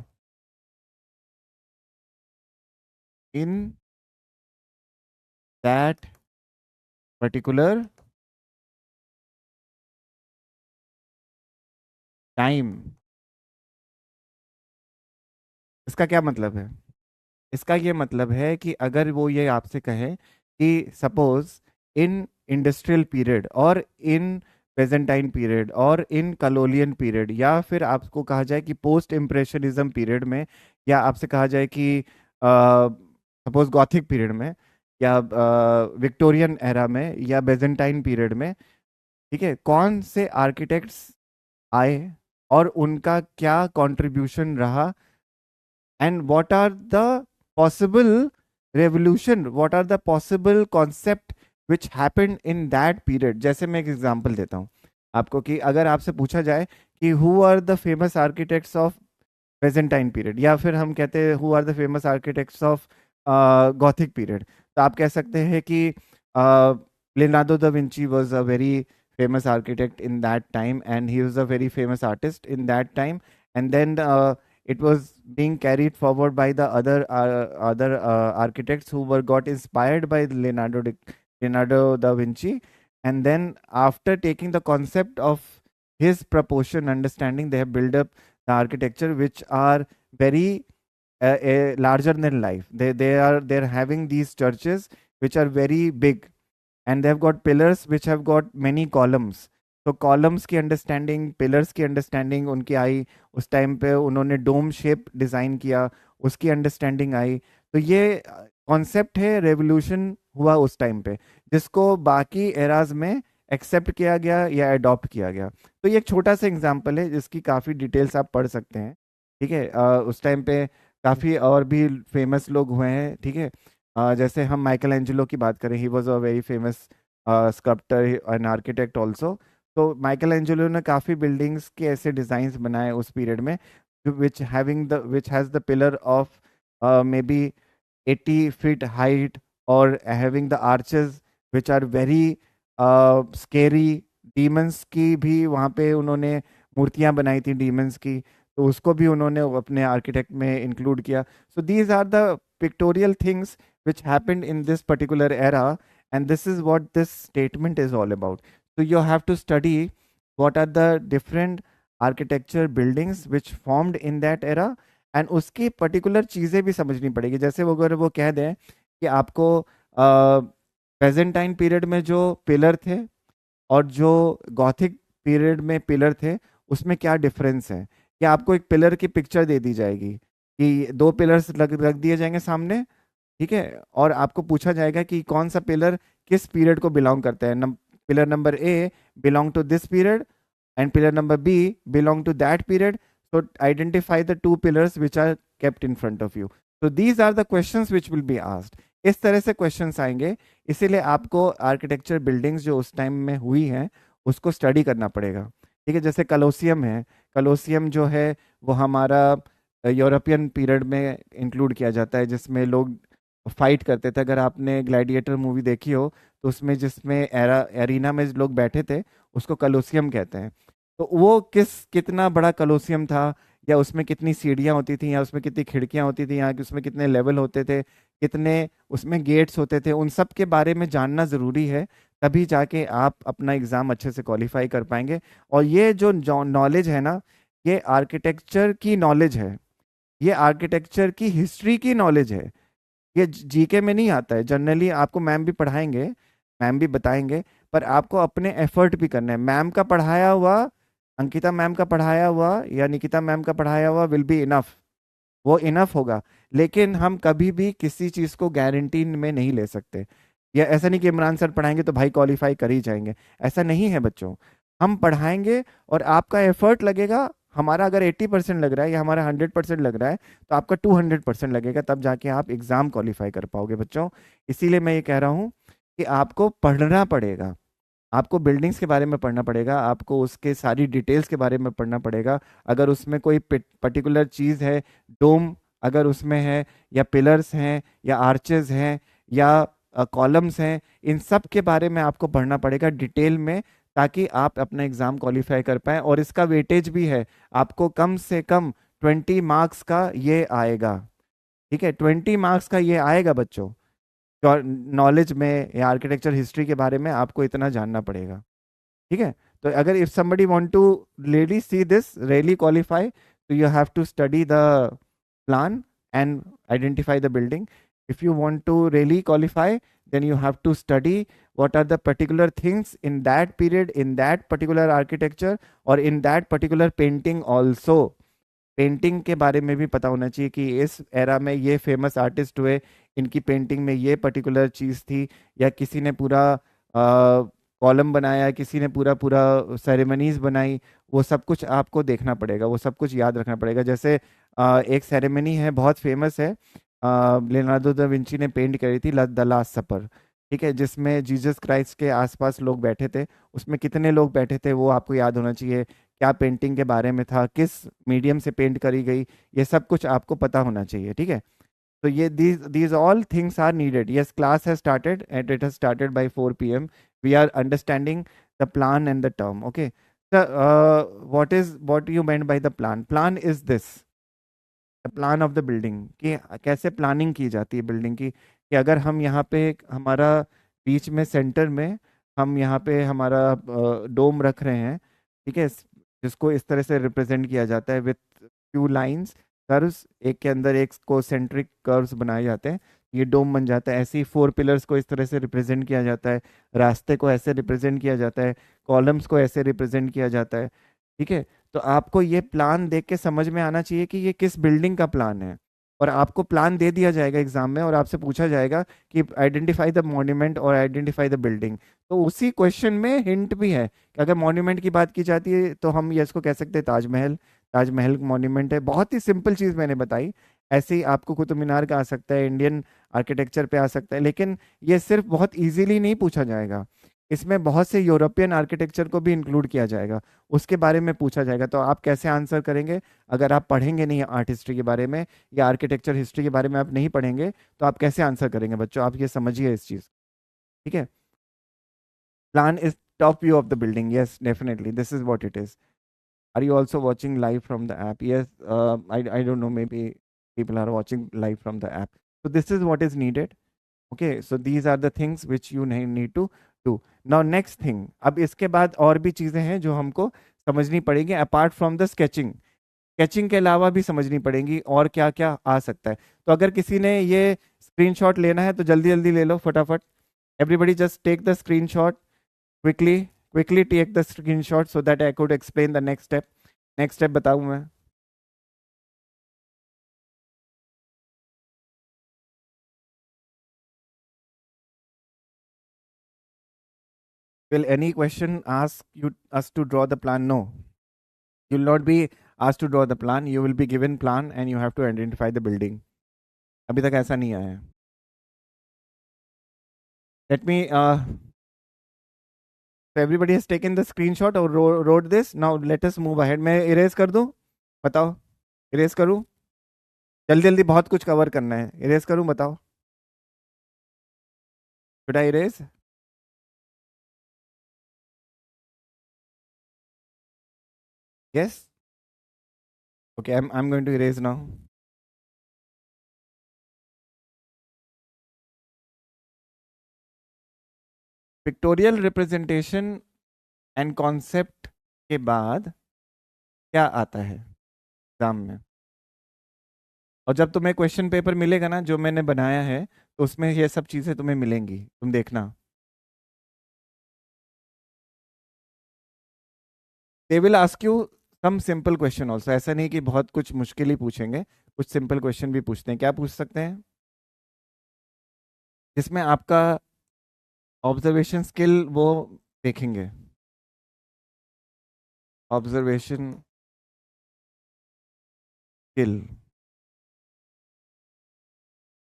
in that particular time। इसका क्या मतलब है? इसका ये मतलब है कि अगर वो ये आपसे कहे कि सपोज इन इंडस्ट्रियल पीरियड और इन बेजेंटाइन पीरियड और इन कलोलियन पीरियड, या फिर आपको कहा जाए कि पोस्ट इम्प्रेशनिज्म पीरियड में, या आपसे कहा जाए कि सपोज गॉथिक पीरियड में, या विक्टोरियन एरा में, या बेजेंटाइन पीरियड में, ठीक है, कौन से आर्किटेक्ट्स आए और उनका क्या कंट्रीब्यूशन रहा, and what are the possible revolution, what are the possible concept which happened in that period। जैसे मैं एक एग्जांपल देता हूँ आपको कि अगर आपसे पूछा जाए कि who are the famous architects of Byzantine period, या फिर हम कहते हैं who are the famous architects of gothic period, तो आप कह सकते हैं कि Leonardo da Vinci was a very famous architect in that time, and he was a very famous artist in that time, and then it was being carried forward by the other architects who were got inspired by Leonardo da Vinci, and then after taking the concept of his proportion understanding, they have built up the architecture which are very larger than life. They're having these churches which are very big, and they have got pillars which have got many columns। तो columns की understanding, pillars की understanding उनकी आई, उस time पे उन्होंने dome shape design किया, उसकी understanding I. तो ये कॉन्सेप्ट है, रेवोल्यूशन हुआ उस टाइम पे, जिसको बाकी एराज में एक्सेप्ट किया गया या अडॉप्ट किया गया। तो ये एक छोटा सा एग्जांपल है जिसकी काफ़ी डिटेल्स आप पढ़ सकते हैं, ठीक है। उस टाइम पे काफ़ी और भी फेमस लोग हुए हैं, ठीक है। जैसे हम माइकल एंजेलो की बात करें, he was a very famous sculptor and architect also. तो माइकल एंजेलो ने काफ़ी बिल्डिंग्स के ऐसे डिज़ाइंस बनाए उस पीरियड में, which has the pillar of maybe 80 feet height, और having the arches which are very scary. Demons की भी वहाँ पे उन्होंने मूर्तियाँ बनाई थी डीमंस की, तो उसको भी उन्होंने अपने आर्किटेक्ट में इंक्लूड किया। So these are the pictorial things which happened in this particular era, and this is what this statement is all about। So you have to study what are the different architecture buildings which formed in that era, and उसकी particular चीज़ें भी समझनी पड़ेगी। जैसे वो अगर वो कह दें कि आपको पेजेंटाइन पीरियड में जो पिलर थे और जो गॉथिक पीरियड में पिलर थे, उसमें क्या डिफरेंस है, या आपको एक पिलर की पिक्चर दे दी जाएगी कि दो पिलर्स रख दिए जाएंगे सामने, ठीक है, और आपको पूछा जाएगा कि कौन सा पिलर किस पीरियड को बिलोंग करता है। Pillar number A belong to this period, and pillar number B belong to that period. So identify the two pillars which are kept in front of you. So these are the questions which will be asked. इस तरह से questions आएंगे, इसीलिए आपको architecture buildings जो उस time में हुई हैं उसको स्टडी करना पड़ेगा, ठीक है। जैसे कलोसियम है, कलोसियम जो है वो हमारा यूरोपियन पीरियड में इंक्लूड किया जाता है, जिसमें लोग फाइट करते थे। अगर आपने ग्लैडिएटर मूवी देखी हो तो उसमें जिसमें एरीना में लोग बैठे थे उसको कलोसियम कहते हैं। तो वो कितना बड़ा कलोसियम था, या उसमें कितनी सीढ़ियाँ होती थी, या उसमें कितनी खिड़कियाँ होती थी, या उसमें कितने लेवल होते थे, कितने उसमें गेट्स होते थे, उन सब के बारे में जानना ज़रूरी है। तभी जाके आप अपना एग्ज़ाम अच्छे से क्वालिफाई कर पाएंगे। और ये जो नॉलेज है ना, ये आर्किटेक्चर की नॉलेज है, ये आर्किटेक्चर की हिस्ट्री की नॉलेज है। ये जीके में नहीं आता है। जनरली आपको मैम भी पढ़ाएंगे, मैम भी बताएंगे, पर आपको अपने एफर्ट भी करना है। मैम का पढ़ाया हुआ, अंकिता मैम का पढ़ाया हुआ या निकिता मैम का पढ़ाया हुआ विल बी इनफ, वो इनफ होगा। लेकिन हम कभी भी किसी चीज़ को गारंटी में नहीं ले सकते। या ऐसा नहीं कि इमरान सर पढ़ाएंगे तो भाई क्वालिफाई कर ही जाएंगे, ऐसा नहीं है बच्चों। हम पढ़ाएंगे और आपका एफर्ट लगेगा। हमारा अगर 80% लग रहा है या हमारा 100% लग रहा है, तो आपका 200% लगेगा, तब जाके आप एग्ज़ाम क्वालिफाई कर पाओगे बच्चों। इसीलिए मैं ये कह रहा हूँ कि आपको पढ़ना पड़ेगा, आपको बिल्डिंग्स के बारे में पढ़ना पड़ेगा, आपको उसके सारी डिटेल्स के बारे में पढ़ना पड़ेगा। अगर उसमें कोई पर्टिकुलर चीज़ है, डोम अगर उसमें है, या पिलर्स हैं, या आर्चेस हैं, या कॉलम्स हैं, इन सब के बारे में आपको पढ़ना पड़ेगा डिटेल में, ताकि आप अपना एग्ज़ाम क्वालिफाई कर पाएँ। और इसका वेटेज भी है, आपको कम से कम 20 मार्क्स का ये आएगा, ठीक है। 20 मार्क्स का ये आएगा बच्चों। नॉलेज में या आर्किटेक्चर हिस्ट्री के बारे में आपको इतना जानना पड़ेगा, ठीक है। तो अगर if somebody want to really see this really qualify, so you have to study the plan and identify the building. If you want to really qualify, then you have to study what are the particular things in that period, in that particular architecture, or in that particular painting also. Painting के बारे में भी पता होना चाहिए कि इस era में ये फेमस आर्टिस्ट हुए, इनकी पेंटिंग में ये पर्टिकुलर चीज़ थी, या किसी ने पूरा कॉलम बनाया, किसी ने पूरा पूरा सेरेमनीज बनाई। वो सब कुछ आपको देखना पड़ेगा, वो सब कुछ याद रखना पड़ेगा। जैसे एक सेरेमनी है बहुत फेमस है, लियोनार्डो दा विंची ने पेंट करी थी द लास्ट सपर, ठीक है, जिसमें जीसस क्राइस्ट के आसपास लोग बैठे थे। उसमें कितने लोग बैठे थे वो आपको याद होना चाहिए, क्या पेंटिंग के बारे में था, किस मीडियम से पेंट करी गई, ये सब कुछ आपको पता होना चाहिए, ठीक है। तो ये these all things are needed. Yes, class has started and it has started by 4 p.m. We are understanding the plan and the term. Okay. So, what you meant by the plan? Plan is this. The plan of the building. कि कैसे planning की जाती है building की, कि अगर हम यहाँ पे हमारा बीच में सेंटर में हम यहाँ पे हमारा डोम रख रहे हैं, ठीक है, जिसको इस तरह से रिप्रेजेंट किया जाता है विथ फ्यू लाइंस, कर्व्स, एक के अंदर एक कोसेंट्रिक कर्व्स बनाए जाते हैं, ये डोम बन जाता है। ऐसे ही 4 पिलर्स को इस तरह से रिप्रेजेंट किया जाता है, रास्ते को ऐसे रिप्रेजेंट किया जाता है, कॉलम्स को ऐसे रिप्रेजेंट किया जाता है, ठीक है। तो आपको ये प्लान देख के समझ में आना चाहिए कि ये किस बिल्डिंग का प्लान है, और आपको प्लान दे दिया जाएगा एग्जाम में और आपसे पूछा जाएगा कि आइडेंटिफाई द मॉन्यूमेंट और आइडेंटिफाई द बिल्डिंग। तो उसी क्वेश्चन में हिंट भी है कि अगर मॉन्यूमेंट की बात की जाती है तो हम ये इसको कह सकते हैं ताजमहल, ताजमहल मॉन्यूमेंट है। बहुत ही सिंपल चीज़ मैंने बताई। ऐसे ही आपको कुतुब मीनार का आ सकता है, इंडियन आर्किटेक्चर पे आ सकता है, लेकिन ये सिर्फ बहुत इजीली नहीं पूछा जाएगा, इसमें बहुत से यूरोपियन आर्किटेक्चर को भी इंक्लूड किया जाएगा, उसके बारे में पूछा जाएगा। तो आप कैसे आंसर करेंगे अगर आप पढ़ेंगे नहीं आर्ट हिस्ट्री के बारे में या आर्किटेक्चर हिस्ट्री के बारे में आप नहीं पढ़ेंगे, तो आप कैसे आंसर करेंगे बच्चों? आप ये समझिए इस चीज़, ठीक है। Plan is top view of the building, yes definitely this is what it is. Are you also watching live from the app? Yes, I don't know, maybe people are watching live from the app. So this is what is needed. Okay, so these are the things which you need to do. Now next thing, अब इसके बाद और भी चीज़ें हैं जो हमको समझनी पड़ेगी apart from the sketching. Sketching के अलावा भी समझनी पड़ेगी और क्या क्या आ सकता है। तो अगर किसी ने ये स्क्रीनशॉट लेना है तो जल्दी जल्दी ले लो फटाफट। Everybody just take the screenshot quickly, quickly take the screenshot so that I could explain the next step. Next step बताऊं मैं? Will any question ask you us to draw the plan? No. You will not be asked to draw the plan. You will be given plan and you have to identify the building. अभी तक ऐसा नहीं आया है। Let me. So everybody has taken the screenshot or wrote this. Now let us move ahead. मैं erase कर दूं? बताओ, erase करूं? जल्दी जल्दी बहुत कुछ कवर करना है, erase करूं बताओ? Should I erase? Yes. Okay, I'm going to erase now. Pictorial representation and concept के बाद क्या आता है एग्जाम में? और जब तुम्हें क्वेश्चन पेपर मिलेगा ना जो मैंने बनाया है, तो उसमें ये सब चीज़ें तुम्हें मिलेंगी, तुम देखना। They will ask you some simple question also, ऐसा नहीं कि बहुत कुछ मुश्किल ही पूछेंगे, कुछ सिंपल क्वेश्चन भी पूछते हैं। क्या पूछ सकते हैं? जिसमें आपका ऑब्जर्वेशन स्किल वो देखेंगे, ऑब्जर्वेशन स्किल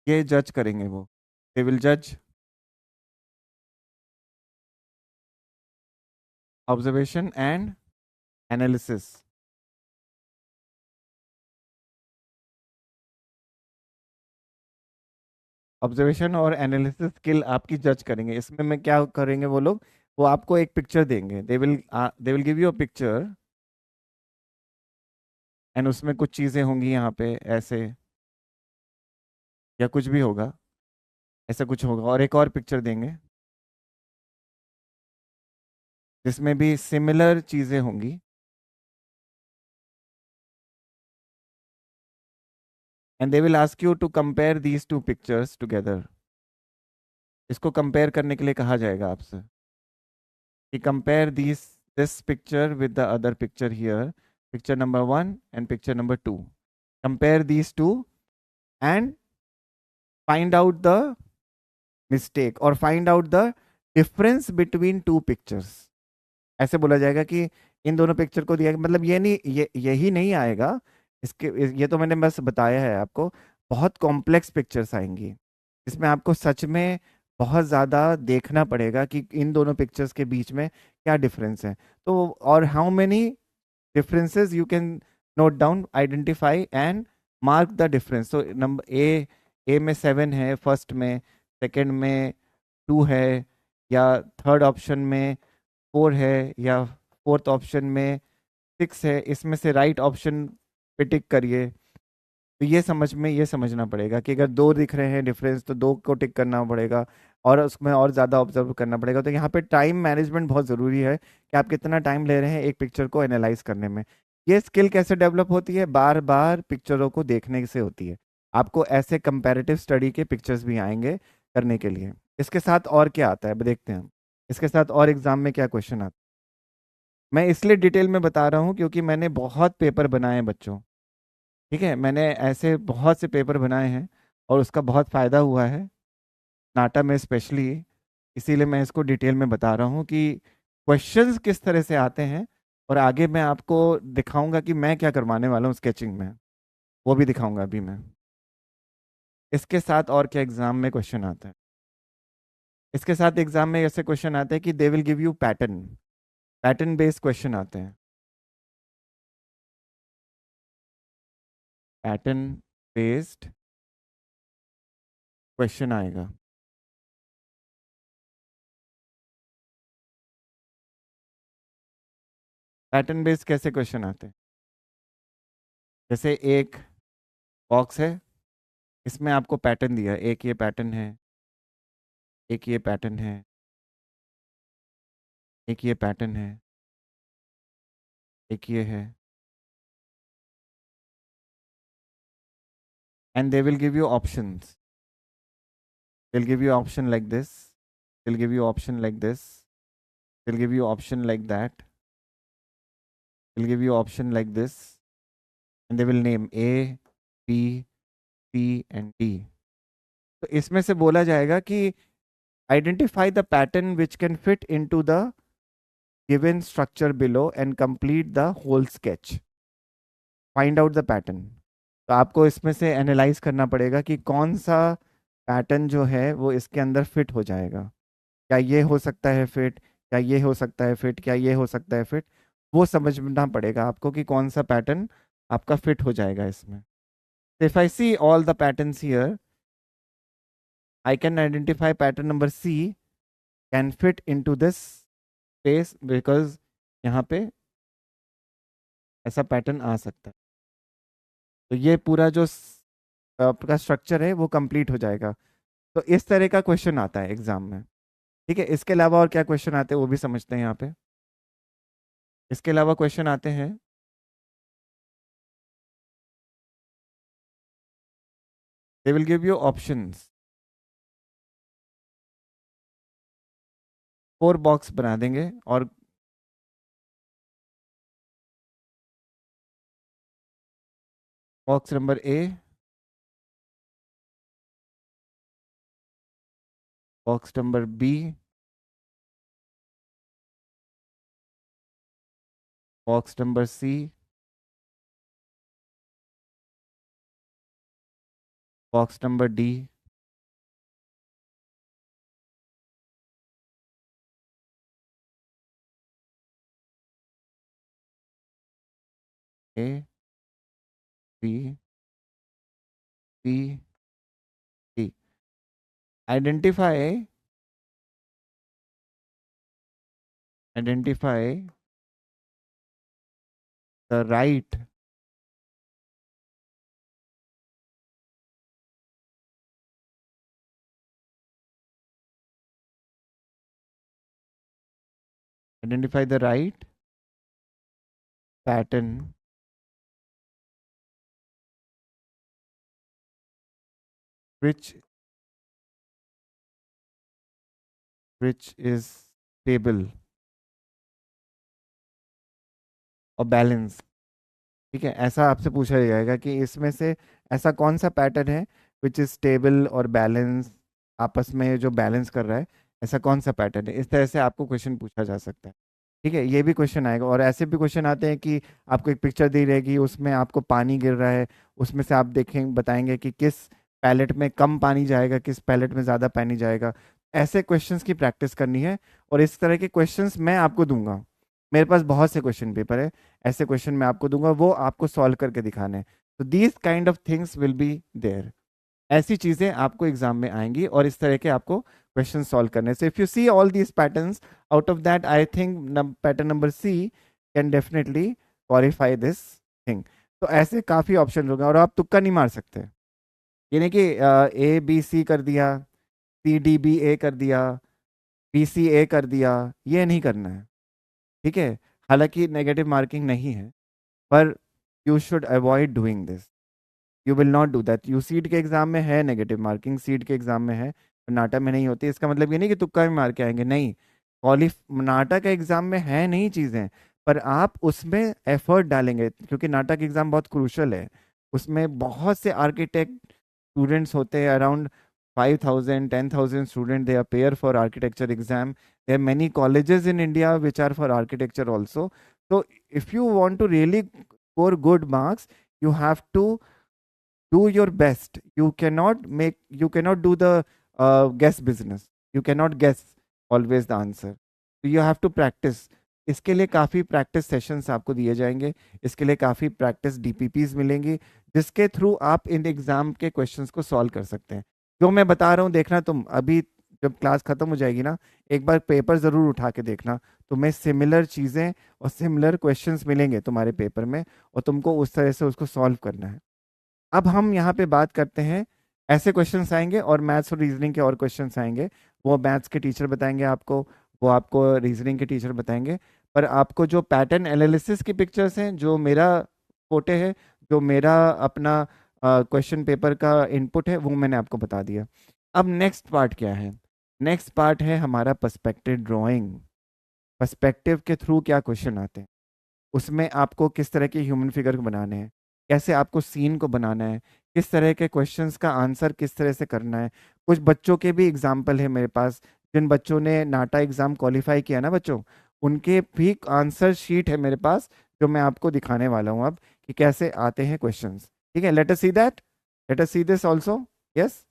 ये जज करेंगे वो। दे विल जज ऑब्जर्वेशन एंड एनालिसिस। ऑब्जर्वेशन और एनालिसिस स्किल आपकी जज करेंगे। इसमें मैं क्या करेंगे वो लोग, वो आपको एक पिक्चर देंगे, दे will give you a picture and उसमें कुछ चीज़ें होंगी यहाँ पे ऐसे, या कुछ भी होगा, ऐसा कुछ होगा, और एक और पिक्चर देंगे जिसमें भी सिमिलर चीज़ें होंगी। And they will ask you to compare these two pictures together. इसको कंपेयर करने के लिए कहा जाएगा आपसे कि compare this picture with the other picture here, picture number 1 and picture number 2। Compare these two and find out the mistake और find out the difference between two pictures. ऐसे बोला जाएगा कि इन दोनों पिक्चर को दिया, मतलब ये नहीं, ये यही नहीं आएगा। इसके ये तो मैंने बस बताया है आपको। बहुत कॉम्प्लेक्स पिक्चर्स आएंगी इसमें, आपको सच में बहुत ज़्यादा देखना पड़ेगा कि इन दोनों पिक्चर्स के बीच में क्या डिफरेंस है। तो और how many differences you can note down, identify and mark the difference। so number A में 7 है फर्स्ट में, सेकंड में 2 है, या थर्ड ऑप्शन में 4 है, या फोर्थ ऑप्शन में 6 है, इसमें से राइट ऑप्शन पे टिक करिए। तो ये समझ में, ये समझना पड़ेगा कि अगर दो दिख रहे हैं डिफरेंस तो दो को टिक करना पड़ेगा और उसमें और ज़्यादा ऑब्जर्व करना पड़ेगा। तो यहाँ पे टाइम मैनेजमेंट बहुत ज़रूरी है कि आप कितना टाइम ले रहे हैं एक पिक्चर को एनालाइज करने में। ये स्किल कैसे डेवलप होती है? बार बार पिक्चरों को देखने से होती है। आपको ऐसे कंपैरेटिव स्टडी के पिक्चर्स भी आएंगे करने के लिए। इसके साथ और क्या आता है अब देखते हैं हम। इसके साथ और एग्जाम में क्या क्वेश्चन आता है, मैं इसलिए डिटेल में बता रहा हूँ क्योंकि मैंने बहुत पेपर बनाए हैं बच्चों। ठीक है, मैंने ऐसे बहुत से पेपर बनाए हैं और उसका बहुत फ़ायदा हुआ है नाटा में स्पेशली। इसीलिए मैं इसको डिटेल में बता रहा हूँ कि क्वेश्चंस किस तरह से आते हैं, और आगे मैं आपको दिखाऊंगा कि मैं क्या करवाने वाला हूँ स्केचिंग में, वो भी दिखाऊंगा अभी मैं। इसके साथ और क्या एग्जाम में क्वेश्चन आता है? इसके साथ एग्जाम में ऐसे क्वेश्चन आते हैं कि दे will give you pattern, pattern based question आते हैं। पैटर्न बेस्ड क्वेश्चन आएगा। पैटर्न बेस्ड कैसे क्वेश्चन आते हैं? जैसे एक बॉक्स है, इसमें आपको पैटर्न दिया है, एक ये पैटर्न है, एक ये पैटर्न है, एक ये पैटर्न है, एक ये है, and they will give you options. They'll give you option like this, they'll give you option like this, they'll give you option like that, they'll give you option like this, and they will name A, B, C and D। तो इसमें से बोला जाएगा कि identify the pattern which can fit into the given structure below and complete the whole sketch। Find out the pattern। तो आपको इसमें से एनालाइज करना पड़ेगा कि कौन सा पैटर्न जो है वो इसके अंदर फिट हो जाएगा। क्या ये हो सकता है फिट, क्या ये हो सकता है फिट, क्या ये हो सकता है फिट। वो समझना पड़ेगा आपको कि कौन सा पैटर्न आपका फिट हो जाएगा इसमें। If I see all the patterns here, I can identify pattern number C can fit into this space, because यहाँ पे ऐसा पैटर्न आ सकता है। तो ये पूरा जो आपका स्ट्रक्चर है वो कंप्लीट हो जाएगा। तो इस तरह का क्वेश्चन आता है एग्जाम में। ठीक है, इसके अलावा और क्या क्वेश्चन आते हैं वो भी समझते हैं यहाँ पे। इसके अलावा क्वेश्चन आते हैं, they will give you options. 4 box बना देंगे और box number A, box number B, box number C, box number D, A, B, C, D. Identify, identify the right, identify the right pattern which which is stable और balance. ठीक है, ऐसा आपसे पूछा जाएगा कि इसमें से ऐसा कौन सा पैटर्न है विच इज स्टेबल और बैलेंस, आपस में जो बैलेंस कर रहा है, ऐसा कौन सा पैटर्न है। इस तरह से आपको क्वेश्चन पूछा जा सकता है। ठीक है, ये भी क्वेश्चन आएगा। और ऐसे भी क्वेश्चन आते हैं कि आपको एक पिक्चर दी रहेगी, उसमें आपको पानी गिर रहा है, उसमें से आप देखें बताएंगे कि किस पैलेट में कम पानी जाएगा, किस पैलेट में ज़्यादा पानी जाएगा। ऐसे क्वेश्चंस की प्रैक्टिस करनी है और इस तरह के क्वेश्चंस मैं आपको दूंगा। मेरे पास बहुत से क्वेश्चन पेपर है, ऐसे क्वेश्चन मैं आपको दूंगा, वो आपको सॉल्व करके दिखाने हैं। तो these kind of things will be there. ऐसी चीजें आपको एग्जाम में आएंगी और इस तरह के आपको क्वेश्चन सॉल्व करने से, if you see all these patterns, out of that I think pattern number C can definitely qualify this thing. तो ऐसे काफी ऑप्शन होंगे और आप तुक्का नहीं मार सकते। ये नहीं कि ए बी सी कर दिया, सी डी बी ए कर दिया, बी सी ए कर दिया, ये नहीं करना है। ठीक है, हालांकि नेगेटिव मार्किंग नहीं है, पर you should avoid doing this. You will not do that. You seat के एग्जाम में है नेगेटिव मार्किंग, सीट के एग्जाम में है, नाटा में नहीं होती। इसका मतलब ये नहीं कि तुक्का में मार के आएंगे, नहीं। नाटा के एग्जाम में है नहीं चीज़ें, पर आप उसमें एफर्ट डालेंगे क्योंकि नाटा के एग्जाम बहुत क्रूशल है। उसमें बहुत से आर्किटेक्ट स्टूडेंट्स होते हैं, around 5,000 10,000 student they appear for architecture exam. There many colleges in India which are for architecture also. तो if you want to really score good marks, you have to do your best. You cannot do the guess business. You cannot guess always the answer. So you have to practice. इसके लिए काफ़ी practice sessions आपको दिए जाएंगे, इसके लिए काफ़ी practice DPPs मिलेंगी, जिसके थ्रू आप इन एग्जाम के क्वेश्चंस को सॉल्व कर सकते हैं। जो मैं बता रहा हूँ देखना, तुम अभी जब क्लास खत्म हो जाएगी ना, एक बार पेपर ज़रूर उठा के देखना, तुम्हें सिमिलर चीज़ें और सिमिलर क्वेश्चंस मिलेंगे तुम्हारे पेपर में, और तुमको उस तरह से उसको सॉल्व करना है। अब हम यहाँ पे बात करते हैं, ऐसे क्वेश्चंस आएंगे और मैथ्स और रीजनिंग के और क्वेश्चंस आएंगे। वो मैथ्स के टीचर बताएंगे आपको, वो आपको रीजनिंग के टीचर बताएंगे। पर आपको जो पैटर्न एनालिसिस की पिक्चर्स हैं, जो मेरा फोटे है, जो मेरा अपना क्वेश्चन पेपर का इनपुट है, वो मैंने आपको बता दिया। अब नेक्स्ट पार्ट क्या है? नेक्स्ट पार्ट है हमारा पर्सपेक्टिव ड्राइंग। पर्सपेक्टिव के थ्रू क्या क्वेश्चन आते हैं, उसमें आपको किस तरह के ह्यूमन फिगर बनाने हैं, कैसे आपको सीन को बनाना है, किस तरह के क्वेश्चंस का आंसर किस तरह से करना है। कुछ बच्चों के भी एग्जाम्पल है मेरे पास, जिन बच्चों ने नाटा एग्जाम क्वालिफाई किया ना बच्चों, उनके भी आंसर शीट है मेरे पास, जो मैं आपको दिखाने वाला हूँ अब कि कैसे आते हैं क्वेश्चंस। ठीक है, let us see that, late us see this also. Yes,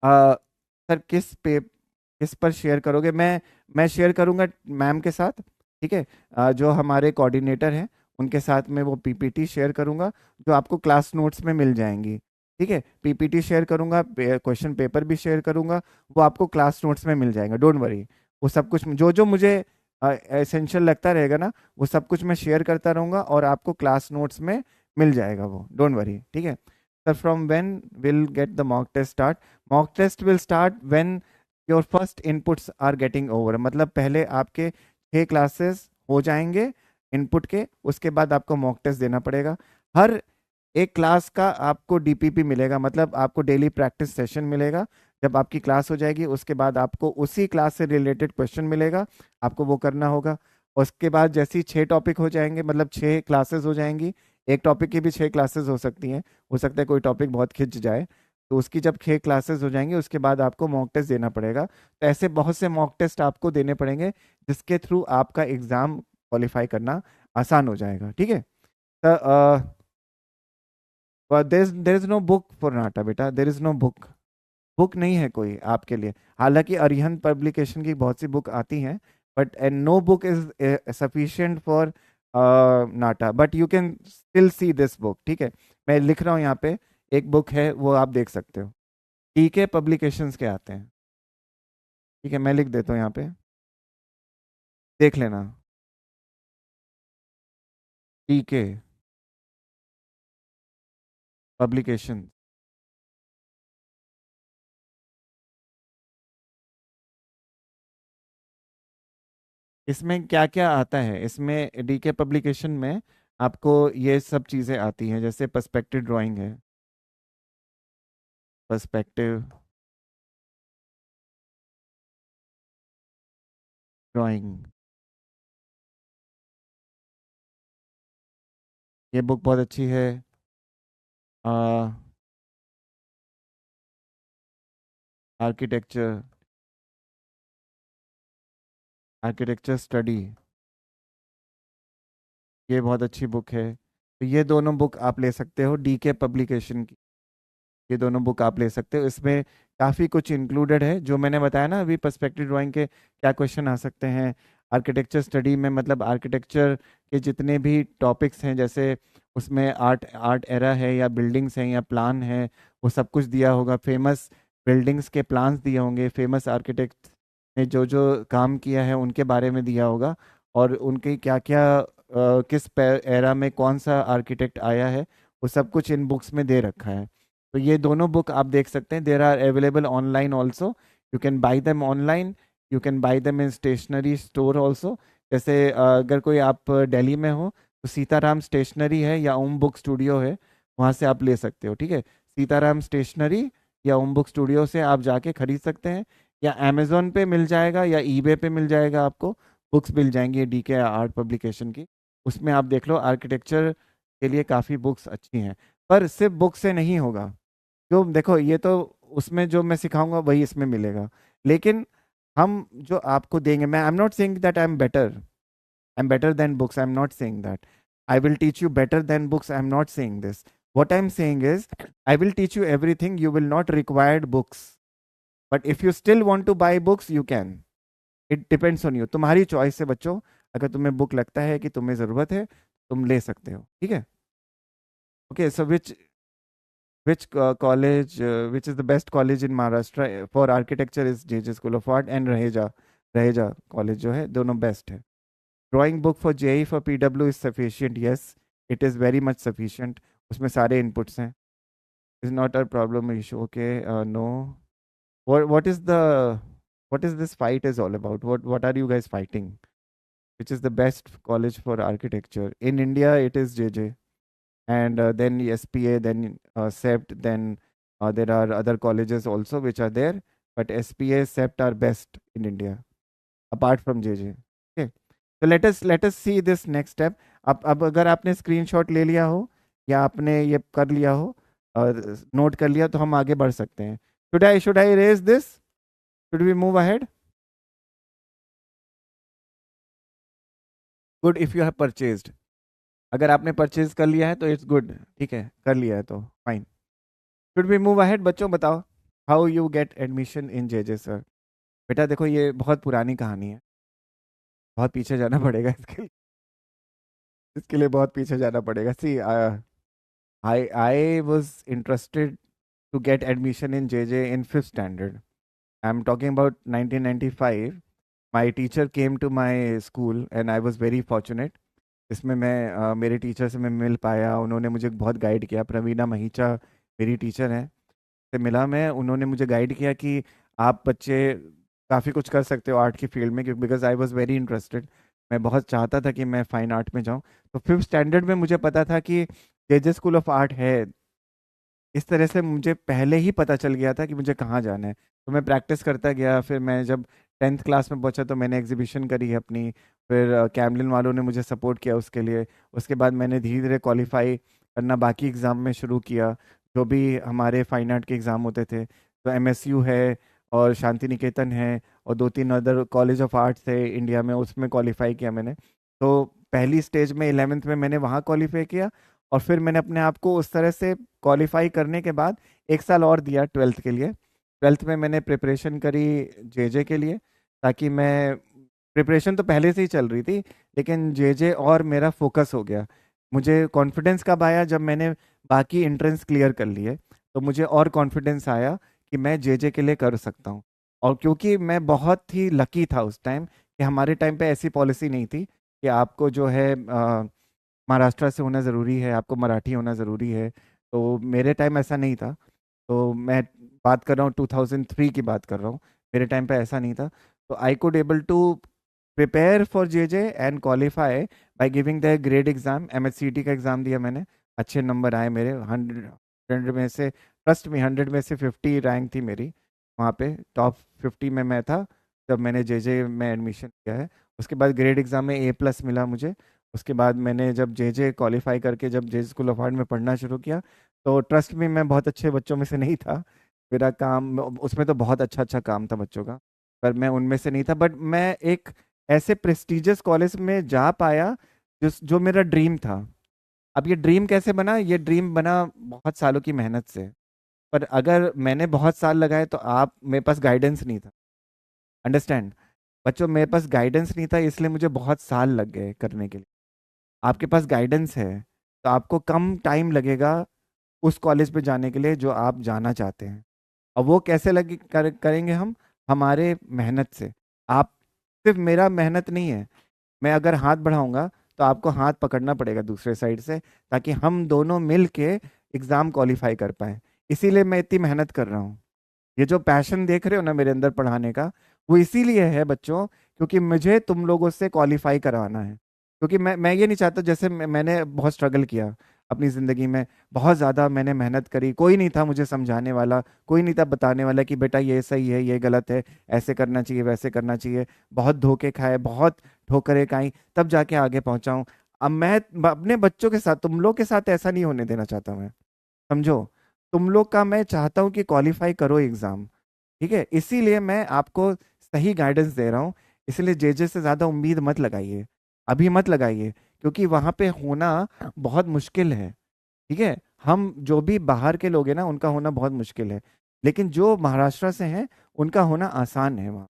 sir किस पर शेयर करोगे? मैं शेयर करूंगा मैम के साथ। ठीक है, जो हमारे कोऑर्डिनेटर हैं उनके साथ में वो पीपीटी शेयर करूंगा, जो आपको क्लास नोट्स में मिल जाएंगी। ठीक है, पीपीटी शेयर करूंगा, क्वेश्चन पेपर भी शेयर करूंगा, वो आपको क्लास नोट्स में मिल जाएगा, डोंट वरी। वो सब कुछ जो जो मुझे एसेंशियल लगता रहेगा ना, वो सब कुछ मैं शेयर करता रहूंगा और आपको क्लास नोट्स में मिल जाएगा वो, डोंट वरी। ठीक है sir, from when will get the mock test start? Mock test will start when your first inputs are getting over. मतलब पहले आपके 6 क्लासेस हो जाएंगे इनपुट के, उसके बाद आपको मॉक टेस्ट देना पड़ेगा। हर एक क्लास का आपको डीपीपी मिलेगा, मतलब आपको डेली प्रैक्टिस सेशन मिलेगा। जब आपकी क्लास हो जाएगी उसके बाद आपको उसी क्लास से रिलेटेड क्वेश्चन मिलेगा, आपको वो करना होगा। उसके बाद जैसे ही 6 टॉपिक हो जाएंगे, मतलब 6 क्लासेस हो जाएंगी, एक टॉपिक की भी 6 क्लासेस हो सकती हैं, हो सकता है कोई टॉपिक बहुत खिंच जाए, तो उसकी जब 6 क्लासेस हो जाएंगी उसके बाद आपको मॉक टेस्ट देना पड़ेगा। तो ऐसे बहुत से मॉक टेस्ट आपको देने पड़ेंगे, जिसके थ्रू आपका एग्ज़ाम क्वालिफाई करना आसान हो जाएगा। ठीक है, तो there is no book for NATA बेटा, there is no book. Book नहीं है कोई आपके लिए। हालांकि अरिहंत पब्लिकेशन की बहुत सी बुक आती हैं, but no book is sufficient for NATA, but you can still see this book. ठीक है, मैं लिख रहा हूँ यहाँ पे, एक बुक है वो आप देख सकते हो। ठीक है, पब्लिकेशंस के आते हैं। ठीक है, मैं लिख देता हूँ यहाँ पे, देख लेना। ठीक है, पब्लिकेशन। इसमें क्या क्या आता है? इसमें डीके पब्लिकेशन में आपको ये सब चीज़ें आती हैं, जैसे पर्सपेक्टिव ड्राइंग है। Perspective drawing. ये बुक बहुत अच्छी है। आर्किटेक्चर आर्किटेक्चर स्टडी, ये बहुत अच्छी बुक है। तो ये दोनों बुक आप ले सकते हो, डीके पब्लिकेशन की। ये दोनों बुक आप ले सकते हो, इसमें काफ़ी कुछ इंक्लूडेड है जो मैंने बताया ना अभी। पर्सपेक्टिव ड्राइंग के क्या क्वेश्चन आ सकते हैं, आर्किटेक्चर स्टडी में मतलब आर्किटेक्चर के जितने भी टॉपिक्स हैं, जैसे उसमें आर्ट आर्ट एरा है या बिल्डिंग्स हैं या प्लान है, वो सब कुछ दिया होगा। फेमस बिल्डिंग्स के प्लान्स दिए होंगे, फेमस आर्किटेक्ट ने जो जो काम किया है उनके बारे में दिया होगा, और उनके क्या क्या किस एरा में कौन सा आर्किटेक्ट आया है, वो सब कुछ इन बुक्स में दे रखा है। तो ये दोनों बुक आप देख सकते हैं। There are available online also, you can buy them online, you can buy them in stationery store also. जैसे अगर कोई आप दिल्ली में हो तो सीताराम स्टेशनरी है या ओम बुक स्टूडियो है, वहाँ से आप ले सकते हो। ठीक है, सीताराम स्टेशनरी या ओम बुक स्टूडियो से आप जाके खरीद सकते हैं, या अमेजोन पे मिल जाएगा या ईबे पे मिल जाएगा, आपको बुक्स मिल जाएंगी डीके आर्ट पब्लिकेशन की। उसमें आप देख लो, आर्किटेक्चर के लिए काफ़ी बुक्स अच्छी हैं। पर सिर्फ बुक से नहीं होगा, जो देखो ये तो उसमें जो मैं सिखाऊंगा वही इसमें मिलेगा, लेकिन हम जो आपको देंगे, मैं I am not saying that I am better than books, I am not saying that I will teach you better than books, I am not saying this. What I am saying is I will teach you everything, you will not required books, but if you still want to buy books you can. It depends on you, तुम्हारी choice है बच्चों। अगर तुम्हें book लगता है कि तुम्हें ज़रूरत है, तुम ले सकते हो। ठीक है, okay. So which college, which is the best college in Maharashtra for architecture is JJ School of Art and Raheja college जो है, दोनों बेस्ट है। Drawing book for JE for PW is sufficient, yes it is very much sufficient, उसमें सारे inputs हैं। Is not a problem issue, okay. No, what is the what is this fight is all about, what are you guys fighting? Which is the best college for architecture in India? It is JJ, and then SPA, then CEPT, then there are other colleges also which are there, but SPA, CEPT are best in India apart from JJ. Okay, so let us see this next step. अब अगर आपने screenshot ले लिया हो या आपने ये कर लिया हो और नोट कर लिया, तो हम आगे बढ़ सकते हैं। Should I raise this, should we move ahead? Good, if you have purchased, अगर आपने परचेज कर लिया है तो इट्स गुड, ठीक है, कर लिया है तो fine. Should we move ahead बच्चों, बताओ how you get admission in JJ sir. बेटा देखो, ये बहुत पुरानी कहानी है, बहुत पीछे जाना पड़ेगा इसके लिए बहुत पीछे जाना पड़ेगा। See I was interested to get admission in JJ in fifth standard. I am talking about 1995। My teacher came to my school and I was very fortunate. इसमें मैं मेरे टीचर से मैं मिल पाया, उन्होंने मुझे बहुत गाइड किया। प्रवीणा महीचा मेरी टीचर हैं, से मिला मैं, उन्होंने मुझे गाइड किया कि आप बच्चे काफ़ी कुछ कर सकते हो आर्ट की फील्ड में, क्योंकि because I was very interested, मैं बहुत चाहता था कि मैं फाइन आर्ट में जाऊँ। तो फिफ्थ स्टैंडर्ड में मुझे पता था कि जेजे स्कूल ऑफ आर्ट है। इस तरह से मुझे पहले ही पता चल गया था कि मुझे कहाँ जाना है। तो मैं प्रैक्टिस करता गया, फिर मैं जब टेंथ क्लास में पहुंचा तो मैंने एग्जीबिशन करी है अपनी, फिर कैमलिन वालों ने मुझे सपोर्ट किया उसके लिए। उसके बाद मैंने धीरे धीरे क्वालिफाई करना बाकी एग्ज़ाम में शुरू किया, जो भी हमारे फाइन आर्ट के एग्ज़ाम होते थे। तो एमएसयू है और शांति निकेतन है और दो तीन अदर कॉलेज ऑफ आर्ट्स है इंडिया में, उसमें क्वालिफाई किया मैंने। तो पहली स्टेज में 11th में मैंने वहाँ क्वालिफाई किया, और फिर मैंने अपने आप को उस तरह से क्वालिफाई करने के बाद एक साल और दिया ट्वेल्थ के लिए। ट्वेल्थ में मैंने प्रिपरेशन करी जेजे के लिए, ताकि मैं, प्रिपरेशन तो पहले से ही चल रही थी, लेकिन जेजे और मेरा फोकस हो गया। मुझे कॉन्फिडेंस कब आया, जब मैंने बाकी एंट्रेंस क्लियर कर लिए, तो मुझे और कॉन्फिडेंस आया कि मैं जेजे के लिए कर सकता हूँ। और क्योंकि मैं बहुत ही लकी था उस टाइम, कि हमारे टाइम पे ऐसी पॉलिसी नहीं थी कि आपको जो है महाराष्ट्र से होना ज़रूरी है, आपको मराठी होना ज़रूरी है। तो मेरे टाइम ऐसा नहीं था। तो मैं बात कर रहा हूँ 2003 की बात कर रहा हूँ, मेरे टाइम पे ऐसा नहीं था। तो I could able to prepare for JJ and qualify by giving the grade exam. MHCT का एग्ज़ाम दिया मैंने, अच्छे नंबर आए मेरे, 100 में से ट्रस्ट मी 100 में से 50 रैंक थी मेरी वहाँ पे, टॉप 50 में मैं था जब मैंने जे में एडमिशन किया है। उसके बाद ग्रेड एग्ज़ाम में A+ मिला मुझे। उसके बाद मैंने जब जे क्वालिफाई करके जब जे स्कूल ऑफ आर्ट में पढ़ना शुरू किया, तो ट्रस्ट में मैं बहुत अच्छे बच्चों में से नहीं था। मेरा काम उसमें तो बहुत अच्छा अच्छा काम था बच्चों का, पर मैं उनमें से नहीं था। बट मैं एक ऐसे प्रेस्टिजियस कॉलेज में जा पाया जो मेरा ड्रीम था। अब ये ड्रीम कैसे बना? ये ड्रीम बना बहुत सालों की मेहनत से। पर अगर मैंने बहुत साल लगाए तो आप मेरे पास गाइडेंस नहीं था। अंडरस्टैंड? बच्चों, मेरे पास गाइडेंस नहीं था, इसलिए मुझे बहुत साल लग गए करने के लिए। आपके पास गाइडेंस है तो आपको कम टाइम लगेगा उस कॉलेज पे जाने के लिए जो आप जाना चाहते हैं। और वो कैसे करेंगे हम? हमारे मेहनत से। आप सिर्फ मेरा मेहनत नहीं है, मैं अगर हाथ बढ़ाऊंगा तो आपको हाथ पकड़ना पड़ेगा दूसरे साइड से, ताकि हम दोनों मिल के एग्ज़ाम क्वालिफाई कर पाए। इसीलिए मैं इतनी मेहनत कर रहा हूँ। ये जो पैशन देख रहे हो ना मेरे अंदर पढ़ाने का, वो इसीलिए है बच्चों, क्योंकि मुझे तुम लोगों से क्वालिफाई करवाना है। क्योंकि मैं ये नहीं चाहता, जैसे मैंने बहुत स्ट्रगल किया अपनी ज़िंदगी में, बहुत ज़्यादा मैंने मेहनत करी, कोई नहीं था मुझे समझाने वाला, कोई नहीं था बताने वाला कि बेटा ये सही है ये गलत है, ऐसे करना चाहिए वैसे करना चाहिए। बहुत धोखे खाए, बहुत ठोकरें खाई, तब जाके आगे पहुंचा हूं। अब मैं अपने बच्चों के साथ, तुम लोग के साथ ऐसा नहीं होने देना चाहता मैं। समझो? तुम लोग का मैं चाहता हूँ कि क्वालिफाई करो एग्जाम। ठीक है, इसीलिए मैं आपको सही गाइडेंस दे रहा हूँ। इसलिए जे से ज़्यादा उम्मीद मत लगाइए, अभी मत लगाइए, क्योंकि वहाँ पे होना बहुत मुश्किल है। ठीक है, हम जो भी बाहर के लोग हैं ना, उनका होना बहुत मुश्किल है, लेकिन जो महाराष्ट्र से हैं उनका होना आसान है वहाँ।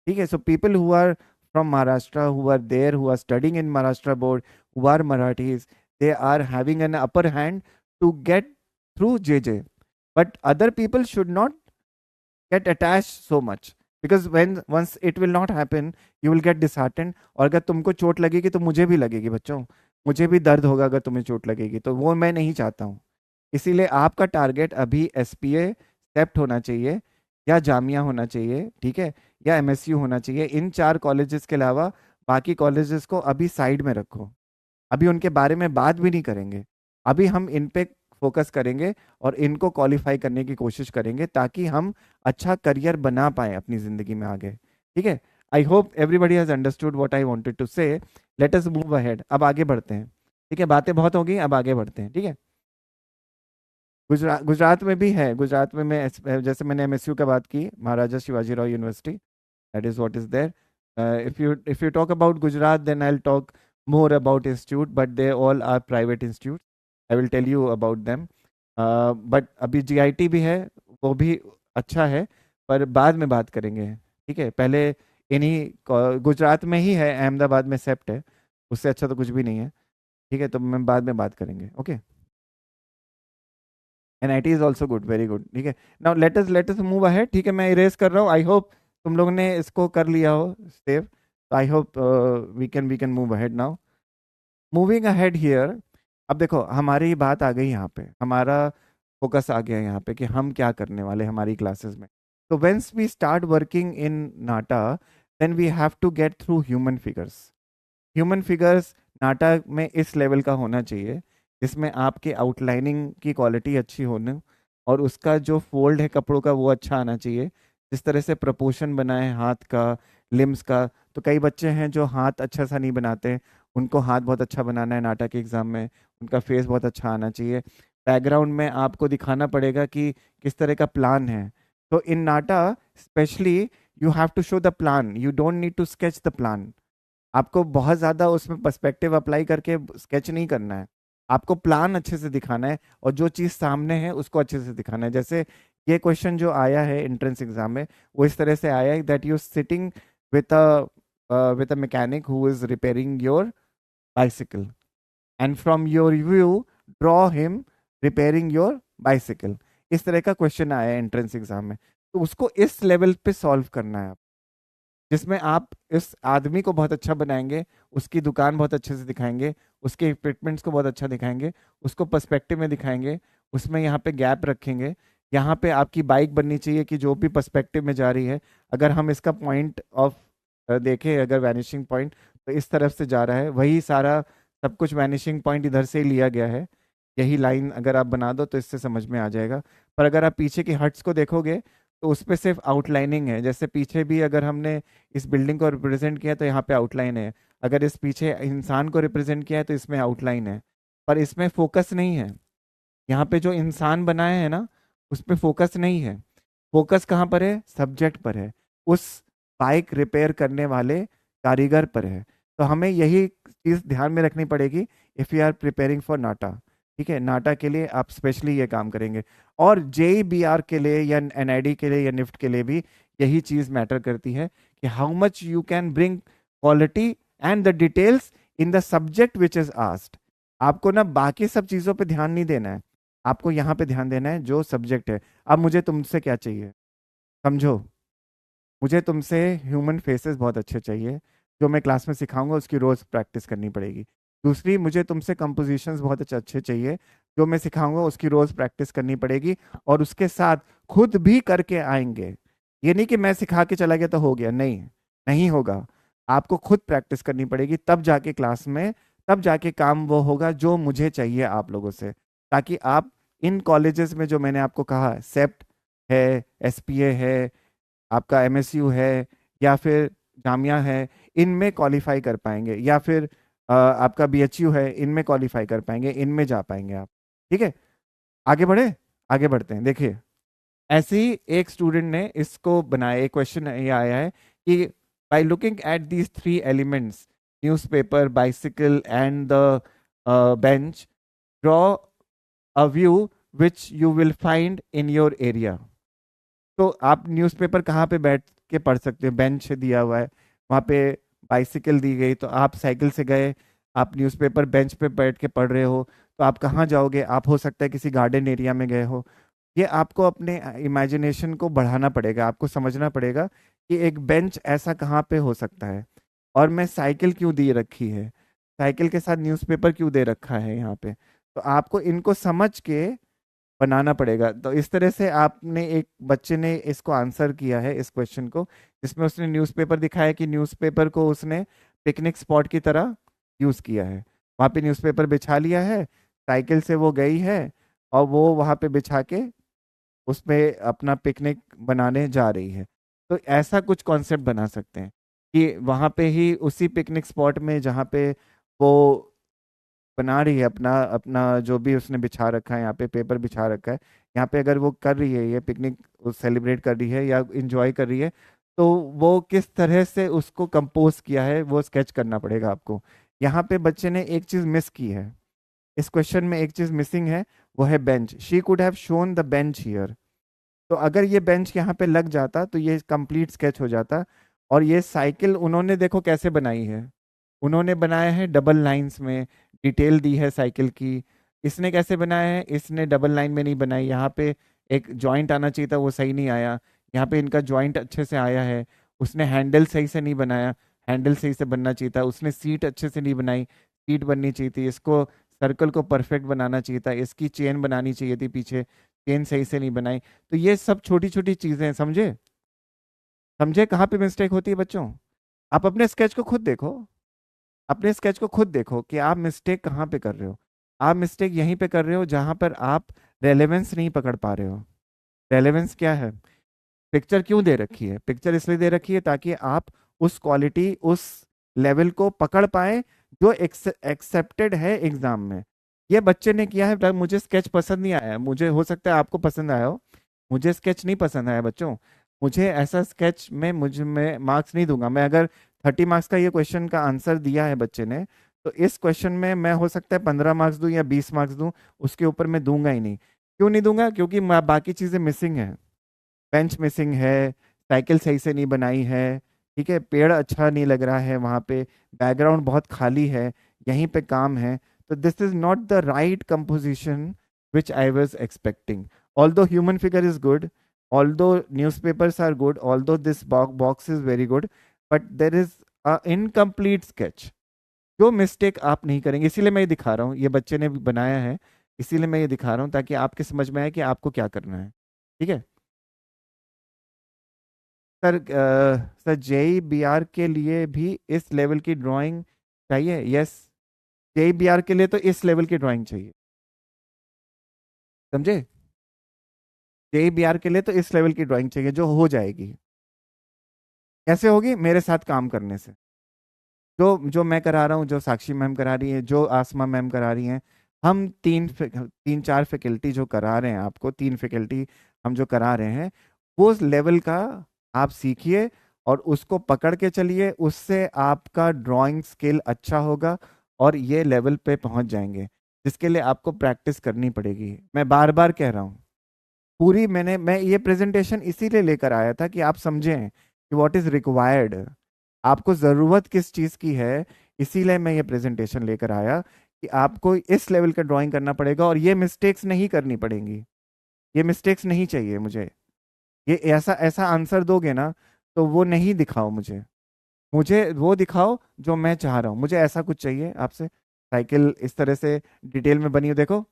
ठीक है, so people who are from Maharashtra, who are there, who are studying in Maharashtra board, who are Marathis, they are having an upper hand to get through J. But other people should not get attached so much, because when once it will not happen, you will get disheartened। और अगर तुमको चोट लगेगी तो मुझे भी लगेगी बच्चों, मुझे भी दर्द होगा अगर तुम्हें चोट लगेगी, तो वो मैं नहीं चाहता हूँ। इसीलिए आपका टारगेट अभी SPA सेप्ट होना चाहिए, या जामिया होना चाहिए, ठीक है, या MSU होना चाहिए। इन 4 कॉलेजेस के अलावा बाकी कॉलेजेस को अभी साइड में रखो, अभी उनके बारे में बात भी नहीं करेंगे। अभी हम इन पे फोकस करेंगे और इनको क्वालिफाई करने की कोशिश करेंगे, ताकि हम अच्छा करियर बना पाए अपनी जिंदगी में आगे। ठीक है, I hope everybody has understood what I wanted to say. Let us move ahead, अब आगे बढ़ते हैं। ठीक है, बातें बहुत हो गई, अब आगे बढ़ते हैं। ठीक है, गुजरात में भी है। गुजरात में मैं जैसे मैंने MSU का बात की, Maharaja Shivaji Rao university, that is what is there. If you talk about Gujarat, then I'll talk more about institute, but they all are private institutes. I will tell you about them. But अभी GIT भी है, वो भी अच्छा है, पर बाद में बात करेंगे। ठीक है, पहले इन्हीं गुजरात में ही है, अहमदाबाद में सेप्ट है, उससे अच्छा तो कुछ भी नहीं है। ठीक है, तो मैं बाद में बात करेंगे। Okay, NIT is also good, very good. ठीक है, now let us move ahead. ठीक है, मैं इरेज कर रहा हूँ, आई होप तुम लोगों ने इसको कर लिया हो save. I hope we can move ahead now. Moving ahead here, अब देखो हमारी बात आ गई यहाँ पे, हमारा फोकस आ गया यहाँ पे कि हम क्या करने वाले हमारी क्लासेस में। तो whence we start working in NATA, then we have to get through human figures. Human figures नाटक में इस लेवल का होना चाहिए जिसमें आपके आउटलाइनिंग की क्वालिटी अच्छी होने, और उसका जो फोल्ड है कपड़ों का वो अच्छा आना चाहिए। जिस तरह से प्रपोर्शन बना है हाथ का, लिम्स का, तो कई बच्चे हैं जो हाथ अच्छा सा नहीं बनाते, उनको हाथ बहुत अच्छा बनाना है नाटक के एग्जाम में। उनका फेस बहुत अच्छा आना चाहिए। बैकग्राउंड में आपको दिखाना पड़ेगा कि किस तरह का प्लान है। तो in NATA specially you have to show the plan, you don't need to sketch the plan. आपको बहुत ज़्यादा उसमें पर्सपेक्टिव अप्लाई करके स्केच नहीं करना है, आपको प्लान अच्छे से दिखाना है, और जो चीज़ सामने है उसको अच्छे से दिखाना है। जैसे ये क्वेश्चन जो आया है एंट्रेंस एग्जाम में, वो इस तरह से आया है that you sitting with a mechanic who is repairing your bicycle, and from your view draw him repairing your bicycle. इस तरह का क्वेश्चन आया है एंट्रेंस एग्जाम में, तो उसको इस लेवल पे सॉल्व करना है, जिसमें आप इस आदमी को बहुत अच्छा बनाएंगे, उसकी दुकान बहुत अच्छे से दिखाएंगे, उसके इक्विपमेंट्स को बहुत अच्छा दिखाएंगे, उसको पर्सपेक्टिव में दिखाएंगे, उसमें यहाँ पे गैप रखेंगे। यहाँ पे आपकी बाइक बननी चाहिए कि जो भी पर्सपेक्टिव में जा रही है, अगर हम इसका पॉइंट ऑफ देखें, अगर वैनिशिंग पॉइंट तो इस तरफ से जा रहा है, वही सारा सब कुछ वैनिशिंग पॉइंट इधर से ही लिया गया है। यही लाइन अगर आप बना दो तो इससे समझ में आ जाएगा। पर अगर आप पीछे की हट्स को देखोगे तो उस पे सिर्फ आउटलाइनिंग है। जैसे पीछे भी अगर हमने इस बिल्डिंग को रिप्रेजेंट किया तो यहाँ पे आउटलाइन है, अगर इस पीछे इंसान को रिप्रेजेंट किया है तो इसमें आउटलाइन है, पर इसमें फोकस नहीं है। यहाँ पे जो इंसान बनाए हैं ना, उस पे फोकस नहीं है। फोकस कहाँ पर है? सब्जेक्ट पर है, उस बाइक रिपेयर करने वाले कारीगर पर है। तो हमें यही चीज़ ध्यान में रखनी पड़ेगी if you are preparing for NATA. ठीक है, नाटा के लिए आप स्पेशली ये काम करेंगे। और JEBR के लिए या NID के लिए या निफ्ट के लिए भी यही चीज़ मैटर करती है कि how much you can bring quality and the details in the subject which is asked. आपको ना बाकी सब चीज़ों पे ध्यान नहीं देना है, आपको यहाँ पे ध्यान देना है जो सब्जेक्ट है। अब मुझे तुमसे क्या चाहिए, समझो। मुझे तुमसे ह्यूमन फेसेस बहुत अच्छे चाहिए, जो मैं क्लास में सिखाऊंगा उसकी रोज़ प्रैक्टिस करनी पड़ेगी। दूसरी, मुझे तुमसे कंपोजिशंस बहुत अच्छे अच्छे चाहिए, जो मैं सिखाऊंगा उसकी रोज़ प्रैक्टिस करनी पड़ेगी। और उसके साथ खुद भी करके आएंगे। ये नहीं कि मैं सिखा के चला गया तो हो गया, नहीं, नहीं होगा। आपको खुद प्रैक्टिस करनी पड़ेगी, तब जाके क्लास में, तब जाके काम वो होगा जो मुझे चाहिए आप लोगों से। ताकि आप इन कॉलेजेस में जो मैंने आपको कहा, सेप्ट है, SPA है, आपका MSU है, या फिर जामिया है, इनमें क्वालिफाई कर पाएंगे, या फिर आपका BHU है, इनमें क्वालिफाई कर पाएंगे, इनमें जा पाएंगे आप। ठीक है, आगे बढ़े, आगे बढ़ते हैं। देखिए, ऐसे ही एक स्टूडेंट ने इसको बनाया, एक क्वेश्चन ये आया है कि by looking at these three elements, newspaper, bicycle and the bench, draw a view which you will find in your area. तो आप न्यूज़पेपर कहाँ पे बैठ के पढ़ सकते हो? बेंच दिया हुआ है, वहाँ पे बाइसिकल दी गई, तो आप साइकिल से गए, आप न्यूज़पेपर बेंच पे बैठ के पढ़ रहे हो, तो आप कहाँ जाओगे? आप हो सकता है किसी गार्डन एरिया में गए हो। ये आपको अपने इमेजिनेशन को बढ़ाना पड़ेगा, आपको समझना पड़ेगा कि एक बेंच ऐसा कहाँ पे हो सकता है, और मैं साइकिल क्यों दी रखी है, साइकिल के साथ न्यूज़पेपर क्यों दे रखा है यहाँ पे। तो आपको इनको समझ के बनाना पड़ेगा। तो इस तरह से आपने, एक बच्चे ने इसको आंसर किया है इस क्वेश्चन को, जिसमें उसने न्यूज़पेपर दिखाया कि न्यूज़पेपर को उसने पिकनिक स्पॉट की तरह यूज़ किया है। वहाँ पे न्यूज़पेपर बिछा लिया है, साइकिल से वो गई है, और वो वहाँ पे बिछा के उस पे अपना पिकनिक बनाने जा रही है। तो ऐसा कुछ कॉन्सेप्ट बना सकते हैं कि वहाँ पे ही उसी पिकनिक स्पॉट में जहाँ पे वो बना रही है अपना अपना जो भी उसने बिछा रखा है, यहाँ पे पेपर बिछा रखा है, यहाँ पे अगर वो कर रही है ये पिकनिक सेलिब्रेट कर रही है या इंजॉय कर रही है, तो वो किस तरह से उसको कंपोज किया है वो स्केच करना पड़ेगा आपको। यहाँ पे बच्चे ने एक चीज़ मिस की है, इस क्वेश्चन में एक चीज़ मिसिंग है, वो है bench. She could have shown the bench here. तो अगर ये बेंच यहाँ पे लग जाता तो ये कंप्लीट स्केच हो जाता। और ये साइकिल उन्होंने देखो कैसे बनाई है, उन्होंने बनाया है डबल लाइंस में, डिटेल दी है साइकिल की। इसने कैसे बनाया है? इसने डबल लाइन में नहीं बनाई, यहाँ पे एक जॉइंट आना चाहिए था, वो सही नहीं आया। यहाँ पे इनका जॉइंट अच्छे से आया है। उसने हैंडल सही से नहीं बनाया, हैंडल सही से बनना चाहिए था। उसने सीट अच्छे से नहीं बनाई, सीट बननी चाहिए थी। इसको सर्कल को परफेक्ट बनाना चाहिए था, इसकी चेन बनानी चाहिए थी पीछे, चेन सही से नहीं बनाई। तो ये सब छोटी छोटी चीजें हैं, समझे? समझे कहाँ पे मिस्टेक होती है बच्चों? आप अपने स्केच को खुद देखो, अपने स्केच को खुद देखो कि आप मिस्टेक कहाँ पे कर रहे हो। आप मिस्टेक यहीं पे कर रहे हो जहां पर आप रेलेवेंस नहीं पकड़ पा रहे हो। रेलेवेंस क्या है? पिक्चर क्यों दे रखी है? पिक्चर इसलिए दे रखी है ताकि आप उस क्वालिटी, उस लेवल को पकड़ पाए जो एक्सेप्टेड है एग्जाम में। ये बच्चे ने किया है, पर मुझे स्केच पसंद नहीं आया, मुझे हो सकता है आपको पसंद आया हो, मुझे स्केच नहीं पसंद आया बच्चों। मुझे ऐसा स्केच में मुझ में मार्क्स नहीं दूंगा मैं। अगर 30 मार्क्स का ये क्वेश्चन का आंसर दिया है बच्चे ने, तो इस क्वेश्चन में मैं हो सकता है 15 मार्क्स दूं या 20 मार्क्स दूं, उसके ऊपर मैं दूंगा ही नहीं। क्यों नहीं दूंगा? क्योंकि बाकी चीजें मिसिंग है, बेंच मिसिंग है, साइकिल सही से नहीं बनाई है, ठीक है, पेड़ अच्छा नहीं लग रहा है वहाँ पे, बैकग्राउंड बहुत खाली है, यहीं पे काम है। तो this is not the right composition which I was expecting. Although human figure is good, although newspapers are good, although this box is very good, but there is a incomplete sketch. जो mistake आप नहीं करेंगे, इसीलिए मैं ये दिखा रहा हूँ, ये बच्चे ने बनाया है, इसीलिए मैं ये दिखा रहा हूँ ताकि आपके समझ में आए कि आपको क्या करना है। ठीक है सर। सर JEBR के लिए भी इस लेवल की ड्राइंग चाहिए? यस, JEBR के लिए तो इस लेवल की ड्राइंग चाहिए। समझे? JBR के लिए तो इस लेवल की ड्राइंग चाहिए जो हो जाएगी। कैसे होगी? मेरे साथ काम करने से। जो जो मैं करा रहा हूँ, जो साक्षी मैम करा रही है, जो आसमा मैम करा रही हैं, हम तीन चार फैकल्टी जो करा रहे हैं आपको, तीन फैकल्टी हम जो करा रहे हैं, वो लेवल का आप सीखिए और उसको पकड़ के चलिए। उससे आपका ड्राइंग स्किल अच्छा होगा और ये लेवल पे पहुंच जाएंगे, जिसके लिए आपको प्रैक्टिस करनी पड़ेगी। मैं बार बार कह रहा हूँ, पूरी मैं ये प्रेजेंटेशन इसीलिए लेकर आया था कि आप समझें कि व्हाट इज रिक्वायर्ड, आपको ज़रूरत किस चीज़ की है। इसीलिए मैं ये प्रेजेंटेशन लेकर आया कि आपको इस लेवल का ड्राइंग करना पड़ेगा और ये मिस्टेक्स नहीं करनी पड़ेंगी। ये मिस्टेक्स नहीं चाहिए मुझे। ये ऐसा ऐसा आंसर दोगे ना, तो वो नहीं दिखाओ मुझे। मुझे वो दिखाओ जो मैं चाह रहा हूँ। मुझे ऐसा कुछ चाहिए आपसे, साइकिल इस तरह से डिटेल में बनी हो, देखो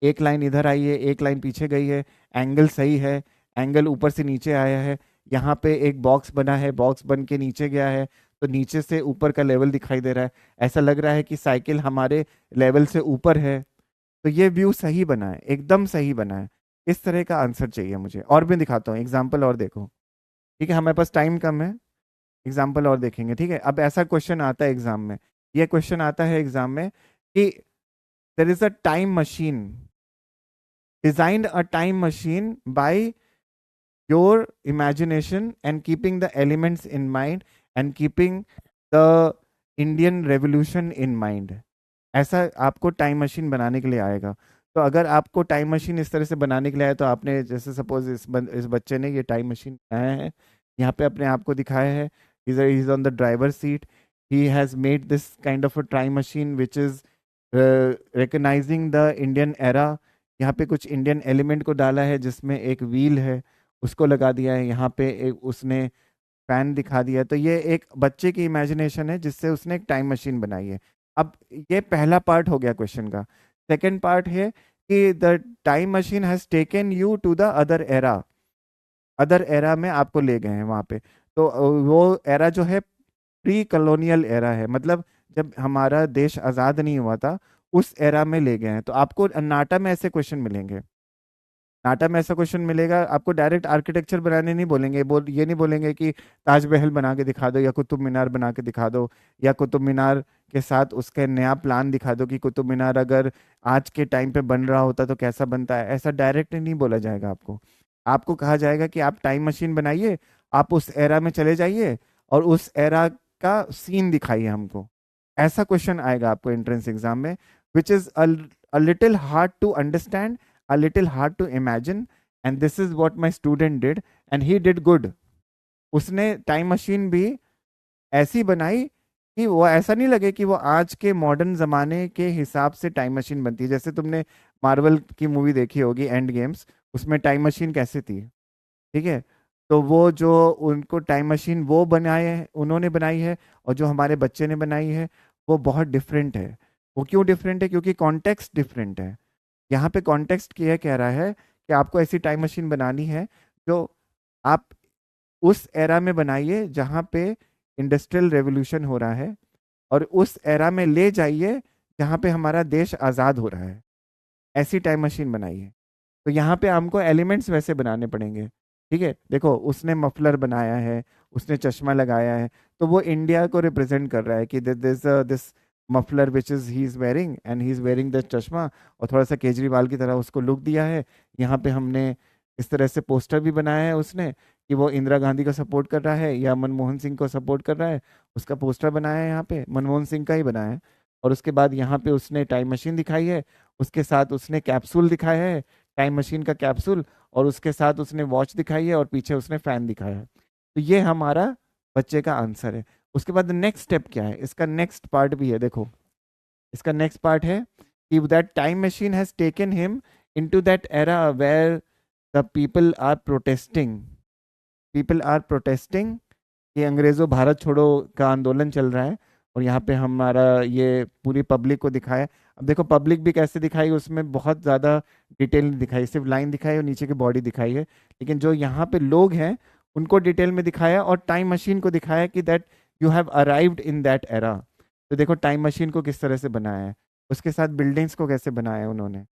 एक लाइन इधर आई है, एक लाइन पीछे गई है, एंगल सही है, एंगल ऊपर से नीचे आया है, यहाँ पे एक बॉक्स बना है, बॉक्स बन के नीचे गया है, तो नीचे से ऊपर का लेवल दिखाई दे रहा है। ऐसा लग रहा है कि साइकिल हमारे लेवल से ऊपर है। तो ये व्यू सही बना है, एकदम सही बना है। इस तरह का आंसर चाहिए मुझे। और भी दिखाता हूँ एग्जाम्पल, और देखो। ठीक है, हमारे पास टाइम कम है, एग्जाम्पल और देखेंगे। ठीक है, अब ऐसा क्वेश्चन आता है एग्जाम में, ये क्वेश्चन आता है एग्जाम में कि देर is a time machine, designed a time machine by your imagination and keeping the elements in mind and keeping the Indian revolution in mind। ऐसा आपको टाइम मशीन बनाने के लिए आएगा। तो अगर आपको टाइम मशीन इस तरह से बनाने के लिए आया, तो आपने जैसे सपोज इस बच्चे ने ये टाइम मशीन बनाया है, यहाँ पे अपने आप को दिखाया है, is on the driver seat, he has made this kind of a time machine which is recognising the Indian era. यहाँ पे कुछ इंडियन एलिमेंट को डाला है, जिसमें एक व्हील है, उसको लगा दिया है। यहाँ पे एक उसने फैन दिखा दिया। तो ये एक बच्चे की इमेजिनेशन है, जिससे उसने एक टाइम मशीन बनाई है। अब ये पहला पार्ट हो गया क्वेश्चन का। सेकंड पार्ट है कि the time machine has taken you to the other era, other era में आपको ले गए हैं वहां पे। तो वो एरा जो है प्री कॉलोनियल एरा है, मतलब जब हमारा देश आज़ाद नहीं हुआ था, उस एरा में ले गए हैं। तो आपको नाटा में ऐसे क्वेश्चन मिलेंगे, नाटा में ऐसा क्वेश्चन मिलेगा। आपको डायरेक्ट आर्किटेक्चर बनाने नहीं बोलेंगे, ये नहीं बोलेंगे कि ताजमहल बना के दिखा दो या कुतुब मीनार बना के दिखा दो, या कुतुब मीनार के साथ उसका नया प्लान दिखा दो कि कुतुब मीनार अगर आज के टाइम पे बन रहा होता तो कैसा बनता है। ऐसा डायरेक्ट नहीं बोला जाएगा आपको। आपको कहा जाएगा कि आप टाइम मशीन बनाइए, आप उस एरा में चले जाइए और उस एरा का सीन दिखाइए हमको। ऐसा क्वेश्चन आएगा आपको एंट्रेंस एग्जाम में, which is a little hard to understand, a little hard to imagine, and this is what my student did and he did good। उसने टाइम मशीन भी ऐसी बनाई कि वो ऐसा नहीं लगे कि वो आज के मॉडर्न जमाने के हिसाब से टाइम मशीन बनती है। जैसे तुमने मार्वल की मूवी देखी होगी एंड गेम्स, उसमें टाइम मशीन कैसे थी? ठीक है, तो वो जो उनको टाइम मशीन वो बनाए है, उन्होंने बनाई है, और जो हमारे बच्चे ने बनाई है, वो बहुत डिफरेंट है। वो क्यों डिफरेंट है? क्योंकि कॉन्टेक्स्ट डिफरेंट है। यहाँ पे कॉन्टेक्स्ट क्या कह रहा है कि आपको ऐसी टाइम मशीन बनानी है जो आप उस एरा में बनाइए जहाँ पे इंडस्ट्रियल रेवोल्यूशन हो रहा है, और उस एरा में ले जाइए जहाँ पे हमारा देश आज़ाद हो रहा है। ऐसी टाइम मशीन बनाइए। तो यहाँ पे हमको एलिमेंट्स वैसे बनाने पड़ेंगे। ठीक है, देखो उसने मफलर बनाया है, उसने चश्मा लगाया है, तो वो इंडिया को रिप्रेजेंट कर रहा है कि this muffler which is he is wearing and he is wearing the चश्मा। और थोड़ा सा केजरीवाल की तरह उसको लुक दिया है। यहाँ पे हमने इस तरह से पोस्टर भी बनाया है उसने, कि वो इंदिरा गांधी को सपोर्ट कर रहा है या मनमोहन सिंह को सपोर्ट कर रहा है। उसका पोस्टर बनाया है, यहाँ पे मनमोहन सिंह का ही बनाया है। और उसके बाद यहाँ पे उसने टाइम मशीन दिखाई है, उसके साथ उसने कैप्सूल दिखाया है, टाइम मशीन का कैप्सूल, और उसके साथ उसने वॉच दिखाई है, और पीछे उसने फैन दिखाया है। तो ये हमारा बच्चे का आंसर है। उसके बाद नेक्स्ट स्टेप क्या है, इसका नेक्स्ट पार्ट भी है, देखो इसका नेक्स्ट पार्ट है कि that time machine has taken him into that era where the people are protesting, कि अंग्रेजों भारत छोड़ो का आंदोलन चल रहा है। और यहाँ पे हमारा ये पूरी पब्लिक को दिखाया। अब देखो पब्लिक भी कैसे दिखाई, उसमें बहुत ज़्यादा डिटेल नहीं दिखाई, सिर्फ लाइन दिखाई और नीचे की बॉडी दिखाई है। लेकिन जो यहाँ पे लोग हैं उनको डिटेल में दिखाया, और टाइम मशीन को दिखाया कि that you have arrived in that era. तो देखो टाइम मशीन को किस तरह से बनाया है, उसके साथ बिल्डिंग्स को कैसे बनाया है उन्होंने।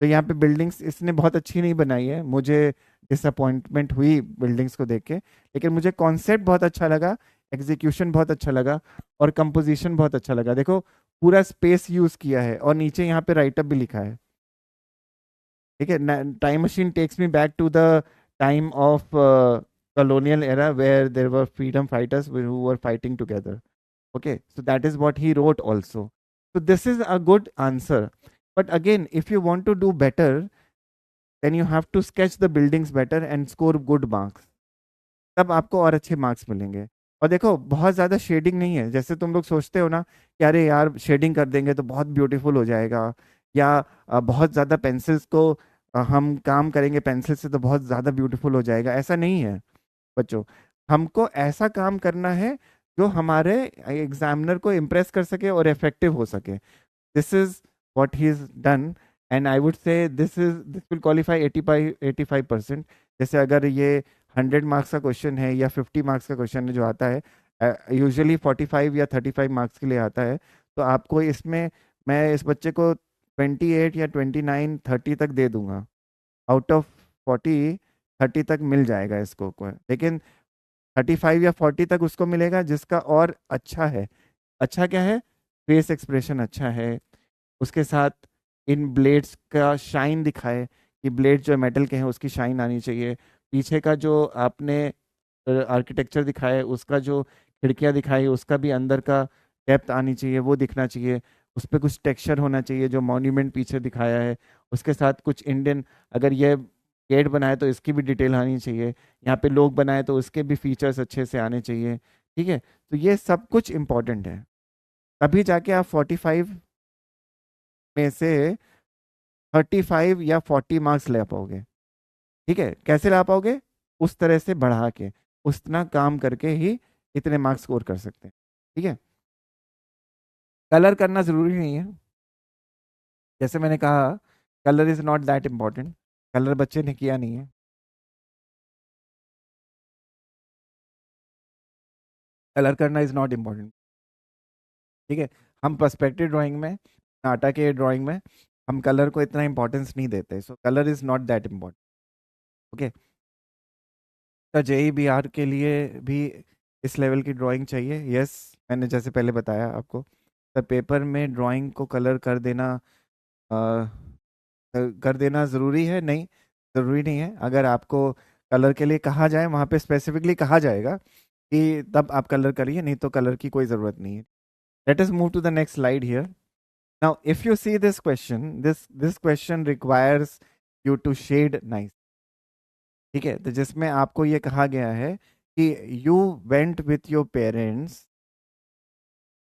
तो यहाँ पे बिल्डिंग्स इसने बहुत अच्छी नहीं बनाई है, मुझे डिसअपॉइंटमेंट हुई बिल्डिंग्स को देख के, लेकिन मुझे कॉन्सेप्ट बहुत अच्छा लगा, एग्जीक्यूशन बहुत अच्छा लगा, और कंपोजिशन बहुत अच्छा लगा। देखो पूरा स्पेस यूज किया है, और नीचे यहाँ पे राइटअप भी लिखा है। ठीक है, time machine takes me back to the time of colonial era where there were freedom fighters who were fighting together. Okay, so that is what he wrote also. So this is a good answer. But again, if you want to do better, then you have to sketch the buildings better and score good marks. तब आपको और अच्छे marks मिलेंगे। और देखो बहुत ज़्यादा shading नहीं है, जैसे तुम लोग सोचते हो ना कि अरे यार शेडिंग कर देंगे तो बहुत ब्यूटीफुल हो जाएगा, या बहुत ज़्यादा पेंसिल्स को हम काम करेंगे पेंसिल से तो बहुत ज़्यादा ब्यूटीफुल हो जाएगा, ऐसा नहीं है बच्चों। हमको ऐसा काम करना है जो हमारे एग्जामिनर को इम्प्रेस कर सके और इफेक्टिव हो सके। This is what he is done, and I would say this will qualify 85%। जैसे अगर ये 100 मार्क्स का क्वेश्चन है या 50 मार्क्स का क्वेश्चन है जो आता है, यूजुअली 45 या 35 मार्क्स के लिए आता है, तो आपको इसमें मैं इस बच्चे को 28 या 29 30 तक दे दूंगा। आउट ऑफ 40 30 तक मिल जाएगा इसको लेकिन 35 या 40 तक उसको मिलेगा जिसका और अच्छा है। अच्छा क्या है? फेस एक्सप्रेशन अच्छा है, उसके साथ इन ब्लेड्स का शाइन दिखाए कि ब्लेड जो मेटल के हैं उसकी शाइन आनी चाहिए, पीछे का जो आपने आर्किटेक्चर दिखाया है उसका जो खिड़कियाँ दिखाई उसका भी अंदर का डेप्थ आनी चाहिए, वो दिखना चाहिए, उस पर कुछ टेक्सचर होना चाहिए जो मॉन्यूमेंट पीछे दिखाया है, उसके साथ कुछ इंडियन, अगर ये गेट बनाए तो इसकी भी डिटेल आनी चाहिए, यहाँ पे लोग बनाए तो उसके भी फीचर्स अच्छे से आने चाहिए। ठीक है, तो ये सब कुछ इम्पोर्टेंट है, तभी जाके आप 45 में से 35 या 40 मार्क्स ले पाओगे। ठीक है, कैसे ला पाओगे? उस तरह से बढ़ा के, उतना काम करके ही इतने मार्क्स स्कोर कर सकते हैं। ठीक है, कलर करना जरूरी नहीं है, जैसे मैंने कहा colour is not that important, colour बच्चे ने किया नहीं है, कलर करना इज नॉट इम्पोर्टेंट। ठीक है, हम पर्सपेक्टिव ड्राइंग में, नाटा के ड्राइंग में हम कलर को इतना इंपॉर्टेंस नहीं देते, so colour is not that important. Okay, तो JEBR के लिए भी इस लेवल की ड्राइंग चाहिए। यस, मैंने जैसे पहले बताया आपको, तो पेपर में ड्राइंग को कलर कर देना ज़रूरी है? नहीं, ज़रूरी नहीं है। अगर आपको कलर के लिए कहा जाए वहाँ पे स्पेसिफिकली कहा जाएगा कि तब आप कलर करिए, नहीं तो कलर की कोई ज़रूरत नहीं है। Let us move to the next slide here. Now if you see this question, this question requires you to shade nice. ठीक है, तो जिसमें आपको ये कहा गया है कि you went with your parents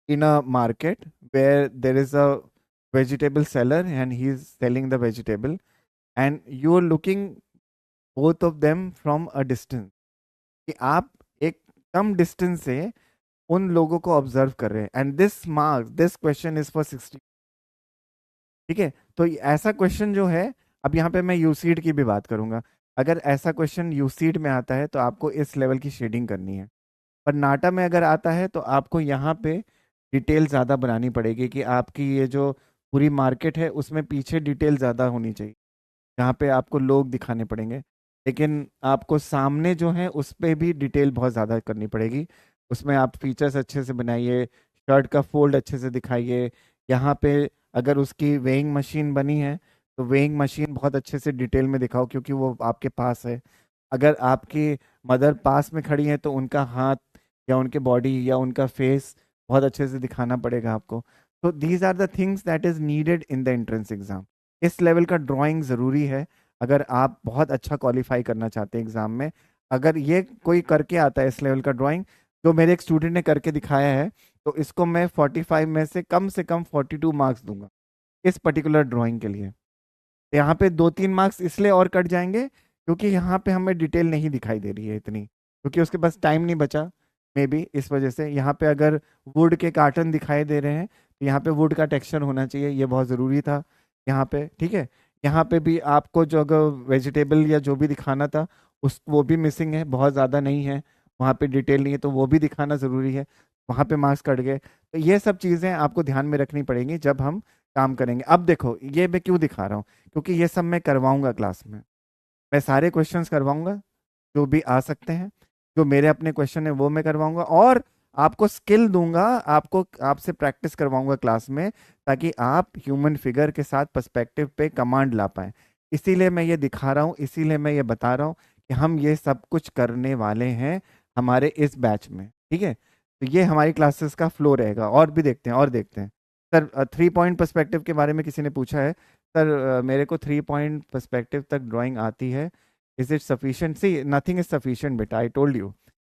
in a market where there is a vegetable seller and he is selling the vegetable, and you are looking both of them from a distance, कि आप एक कम डिस्टेंस से उन लोगों को observe कर रहे हैं, and this question is for 60। ठीक है, तो ऐसा क्वेश्चन जो है, अब यहाँ पे मैं यूसीड की भी बात करूंगा, अगर ऐसा क्वेश्चन यूसीड में आता है तो आपको इस लेवल की शेडिंग करनी है, पर नाटा में अगर आता है तो आपको यहाँ पे डिटेल ज़्यादा बनानी पड़ेगी कि आपकी ये जो पूरी मार्केट है उसमें पीछे डिटेल ज़्यादा होनी चाहिए, जहाँ पे आपको लोग दिखाने पड़ेंगे, लेकिन आपको सामने जो है उस पर भी डिटेल बहुत ज़्यादा करनी पड़ेगी। उसमें आप फीचर्स अच्छे से बनाइए, शर्ट का फोल्ड अच्छे से दिखाइए, यहाँ पे अगर उसकी वेइंग मशीन बनी है तो वेइंग मशीन बहुत अच्छे से डिटेल में दिखाओ क्योंकि वो आपके पास है। अगर आपकी मदर पास में खड़ी है तो उनका हाथ या उनके बॉडी या उनका फेस बहुत अच्छे से दिखाना पड़ेगा आपको। तो these are the things that is needed in the entrance exam. इस लेवल का ड्राइंग ज़रूरी है अगर आप बहुत अच्छा क्वालिफाई करना चाहते हैं एग्जाम में। अगर ये कोई करके आता है इस लेवल का ड्राइंग, जो मेरे एक स्टूडेंट ने करके दिखाया है, तो इसको मैं 45 में से कम 42 मार्क्स दूंगा इस पर्टिकुलर ड्राइंग के लिए। यहाँ पे 2-3 मार्क्स इसलिए और कट जाएंगे क्योंकि यहाँ पे हमें डिटेल नहीं दिखाई दे रही है इतनी, क्योंकि उसके पास टाइम नहीं बचा मे बी, इस वजह से। यहाँ पे अगर वुड के कार्टन दिखाई दे रहे हैं तो यहाँ पे वुड का टेक्सचर होना चाहिए, ये बहुत ज़रूरी था यहाँ पे। ठीक है, यहाँ पे भी आपको जो अगर वेजिटेबल या जो भी दिखाना था उस वो भी मिसिंग है, बहुत ज़्यादा नहीं है, वहाँ पे डिटेल नहीं है, तो वो भी दिखाना ज़रूरी है, वहाँ पे मार्क्स कट गए। तो ये सब चीज़ें आपको ध्यान में रखनी पड़ेंगी जब हम काम करेंगे। अब देखो ये मैं क्यों दिखा रहा हूँ, क्योंकि ये सब मैं करवाऊंगा क्लास में। मैं सारे क्वेश्चंस करवाऊंगा जो भी आ सकते हैं, जो मेरे अपने क्वेश्चन है वो मैं करवाऊंगा, और आपको स्किल दूंगा, आपको आपसे प्रैक्टिस करवाऊंगा क्लास में, ताकि आप ह्यूमन फिगर के साथ पर्सपेक्टिव पे कमांड ला पाए। इसीलिए मैं ये दिखा रहा हूँ, इसीलिए मैं ये बता रहा हूँ कि हम ये सब कुछ करने वाले हैं हमारे इस बैच में। ठीक है, तो ये हमारी क्लासेस का फ्लो रहेगा। और भी देखते हैं, और देखते हैं। सर 3 पॉइंट पर्सपेक्टिव के बारे में किसी ने पूछा है। सर मेरे को 3 पॉइंट पर्सपेक्टिव तक ड्राइंग आती है। Is it sufficient? See nothing is sufficient बेटा, I told you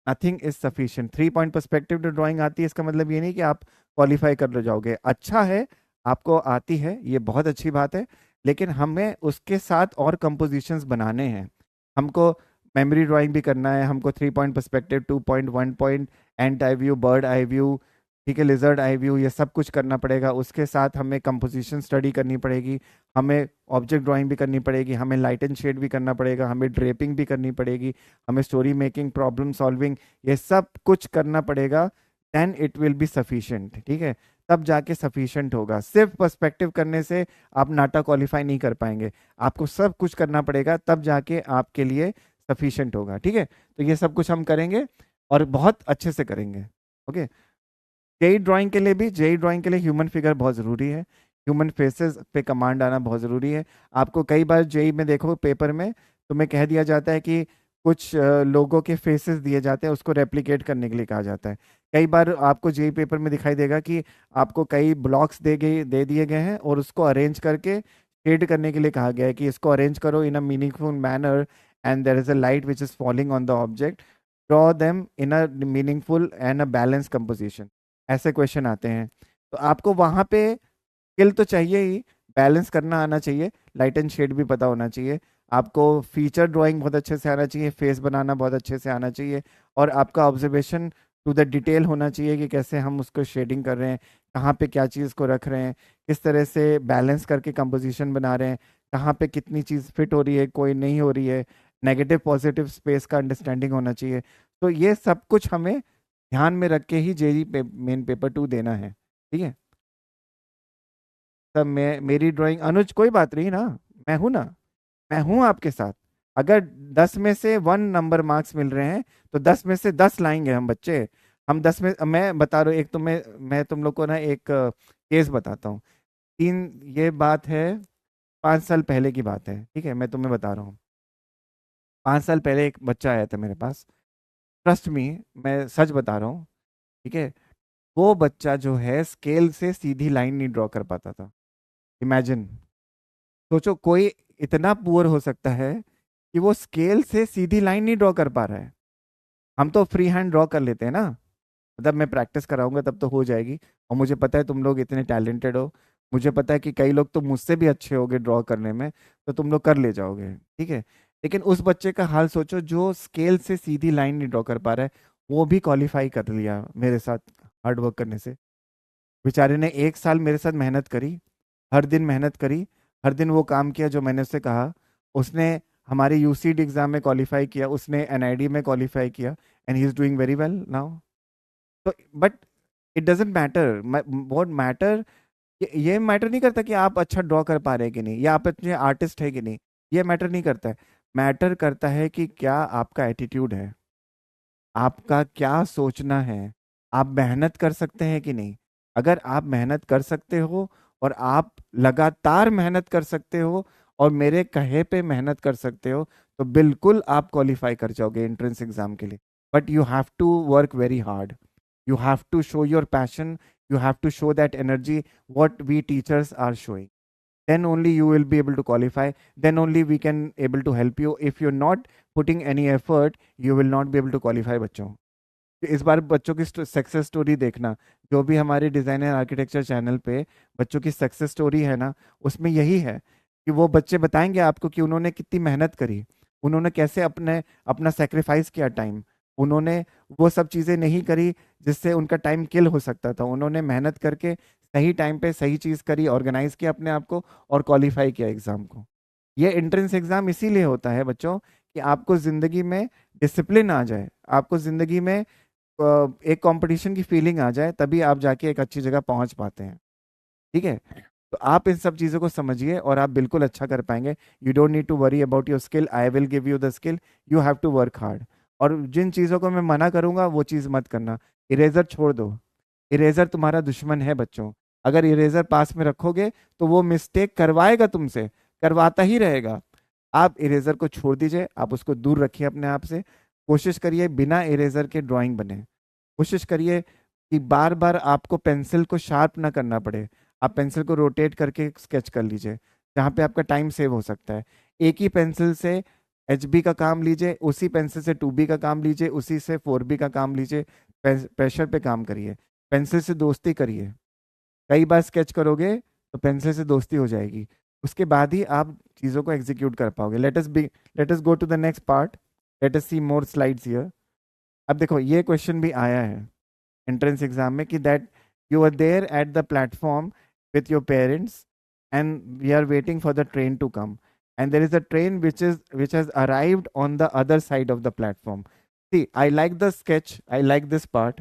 nothing is sufficient. 3 point perspective जो ड्राइंग आती है, इसका मतलब ये नहीं कि आप क्वालिफाई कर ले जाओगे। अच्छा है, आपको आती है, ये बहुत अच्छी बात है, लेकिन हमें उसके साथ और कंपोजिशंस बनाने हैं। हमको मेमोरी ड्राइंग भी करना है, हमको 3 point perspective, 2 point, 1 point, ant eye view, bird eye view, ठीक है, लिजर्ड आई व्यू, ये सब कुछ करना पड़ेगा। उसके साथ हमें कंपोजिशन स्टडी करनी पड़ेगी, हमें ऑब्जेक्ट ड्राइंग भी करनी पड़ेगी, हमें लाइट एंड शेड भी करना पड़ेगा, हमें ड्रेपिंग भी करनी पड़ेगी, हमें स्टोरी मेकिंग, प्रॉब्लम सॉल्विंग, ये सब कुछ करना पड़ेगा। Then it will be sufficient. ठीक है, तब जाके सफिशिएंट होगा। सिर्फ पर्सपेक्टिव करने से आप नाटा क्वालिफाई नहीं कर पाएंगे, आपको सब कुछ करना पड़ेगा, तब जाके आपके लिए सफिशिएंट होगा। ठीक है, तो ये सब कुछ हम करेंगे और बहुत अच्छे से करेंगे। ओके, जेई ड्राइंग के लिए भी, जेई ड्राइंग के लिए ह्यूमन फिगर बहुत ज़रूरी है, ह्यूमन फेसेस पे कमांड आना बहुत ज़रूरी है। आपको कई बार जेई में देखो पेपर में तुम्हें कह दिया जाता है कि कुछ लोगों के फेसेस दिए जाते हैं, उसको रेप्लिकेट करने के लिए कहा जाता है। कई बार आपको जेई पेपर में दिखाई देगा कि आपको कई ब्लॉक्स दे दिए गए हैं और उसको अरेंज करके शेड करने के लिए कहा गया है कि इसको अरेंज करो in a meaningful manner, and there is a light which is falling on the object, draw them in a meaningful and a balance composition. ऐसे क्वेश्चन आते हैं। तो आपको वहां पे स्किल तो चाहिए ही, बैलेंस करना आना चाहिए, लाइट एंड शेड भी पता होना चाहिए, आपको फीचर ड्राइंग बहुत अच्छे से आना चाहिए, फेस बनाना बहुत अच्छे से आना चाहिए, और आपका ऑब्जर्वेशन टू द डिटेल होना चाहिए कि कैसे हम उसको शेडिंग कर रहे हैं, कहाँ पे क्या चीज़ को रख रहे हैं, किस तरह से बैलेंस करके कंपोजिशन बना रहे हैं, कहाँ पे कितनी चीज़ फिट हो रही है, कोई नहीं हो रही है, नेगेटिव पॉजिटिव स्पेस का अंडरस्टैंडिंग होना चाहिए। तो ये सब कुछ हमें ध्यान में रख के ही जेई मेन पेपर 2 देना है। ठीक है, तब मैं मेरी ड्राइंग, अनुज कोई बात नहीं ना, मैं हूं ना, मैं हूं आपके साथ। अगर 10 में से 1 नंबर मार्क्स मिल रहे हैं तो 10 में से 10 लाएंगे हम बच्चे। हम 10 में, मैं बता रहा हूँ, एक तो मैं तुम लोग को ना एक केस बताता हूँ। तीन, ये बात है 5 साल पहले की बात है। ठीक है, मैं तुम्हें बता रहा हूँ। 5 साल पहले एक बच्चा आया था मेरे पास, ट्रस्ट मी, मैं सच बता रहा हूँ। ठीक है, वो बच्चा जो है स्केल से सीधी लाइन नहीं ड्रॉ कर पाता था। इमेजिन, सोचो कोई इतना पुअर हो सकता है कि वो स्केल से सीधी लाइन नहीं ड्रॉ कर पा रहा है। हम तो फ्री हैंड ड्रॉ कर लेते हैं ना, मतलब मैं प्रैक्टिस कराऊंगा तब तो हो जाएगी। और मुझे पता है तुम लोग इतने टैलेंटेड हो, मुझे पता है कि कई लोग तो मुझसे भी अच्छे होगे ड्रॉ करने में, तो तुम लोग कर ले जाओगे। ठीक है, लेकिन उस बच्चे का हाल सोचो जो स्केल से सीधी लाइन नहीं ड्रॉ कर पा रहा है। वो भी क्वालिफाई कर लिया मेरे साथ हार्ड वर्क करने से। बेचारे ने 1 साल मेरे साथ मेहनत करी, हर दिन मेहनत करी, हर दिन वो काम किया जो मैंने उससे कहा। उसने हमारे यूसीडी एग्जाम में क्वालिफाई किया, उसने एनआईडी में क्वालिफाई किया, and he is doing very well now. तो but it doesn't matter, what matter, ये मैटर नहीं करता कि आप अच्छा ड्रॉ कर पा रहे हैं कि नहीं, या आप अच्छे आर्टिस्ट है कि नहीं, ये मैटर नहीं करता है। मैटर करता है कि क्या आपका एटीट्यूड है, आपका क्या सोचना है, आप मेहनत कर सकते हैं कि नहीं। अगर आप मेहनत कर सकते हो, और आप लगातार मेहनत कर सकते हो, और मेरे कहे पे मेहनत कर सकते हो, तो बिल्कुल आप क्वालिफाई कर जाओगे एंट्रेंस एग्जाम के लिए। But you have to work very hard, you have to show your passion, you have to show that energy what we teachers are showing. Then only you will be able to qualify, then only we can able to help you. If you're not putting any effort, you will not be able to qualify बच्चों। तो इस बार बच्चों की success story देखना, जो भी हमारे design and architecture channel पे बच्चों की सक्सेस स्टोरी है ना, उसमें यही है कि वो बच्चे बताएंगे आपको कि उन्होंने कितनी मेहनत करी, उन्होंने कैसे अपने अपना सेक्रीफाइस किया टाइम, उन्होंने वो सब चीज़ें नहीं करी जिससे उनका टाइम किल हो सकता था। उन्होंने मेहनत करके सही टाइम पे सही चीज़ करी, ऑर्गेनाइज किया अपने आप को, और क्वालिफाई किया एग्ज़ाम को। ये एंट्रेंस एग्ज़ाम इसीलिए होता है बच्चों कि आपको ज़िंदगी में डिसिप्लिन आ जाए, आपको ज़िंदगी में एक कंपटीशन की फीलिंग आ जाए, तभी आप जाके एक अच्छी जगह पहुंच पाते हैं। ठीक है, तो आप इन सब चीज़ों को समझिए और आप बिल्कुल अच्छा कर पाएंगे। You don't need to worry about your skill, I will give you the skill, you have to work hard. और जिन चीज़ों को मैं मना करूंगा वो चीज़ मत करना। इरेजर छोड़ दो, इरेजर तुम्हारा दुश्मन है बच्चों। अगर इरेजर पास में रखोगे तो वो मिस्टेक करवाएगा तुमसे, करवाता ही रहेगा। आप इरेजर को छोड़ दीजिए, आप उसको दूर रखिए अपने आप से। कोशिश करिए बिना इरेजर के ड्राइंग बने। कोशिश करिए कि बार बार आपको पेंसिल को शार्प ना करना पड़े। आप पेंसिल को रोटेट करके स्केच कर लीजिए, जहाँ पे आपका टाइम सेव हो सकता है। एक ही पेंसिल से HB का काम लीजिए, उसी पेंसिल से 2B का काम लीजिए, उसी से 4B का काम लीजिए। प्रेशर पे काम करिए, पेंसिल से दोस्ती करिए। कई बार स्केच करोगे तो पेंसिल से दोस्ती हो जाएगी, उसके बाद ही आप चीज़ों को एग्जीक्यूट कर पाओगे। Let us go to the next part. Let us see more slides here. अब देखो ये क्वेश्चन भी आया है एंट्रेंस एग्जाम में कि that you are there at the platform with your parents and we are waiting for the train to come and there is a train which has arrived on the other side of the platform. See, I like the sketch, I like this part,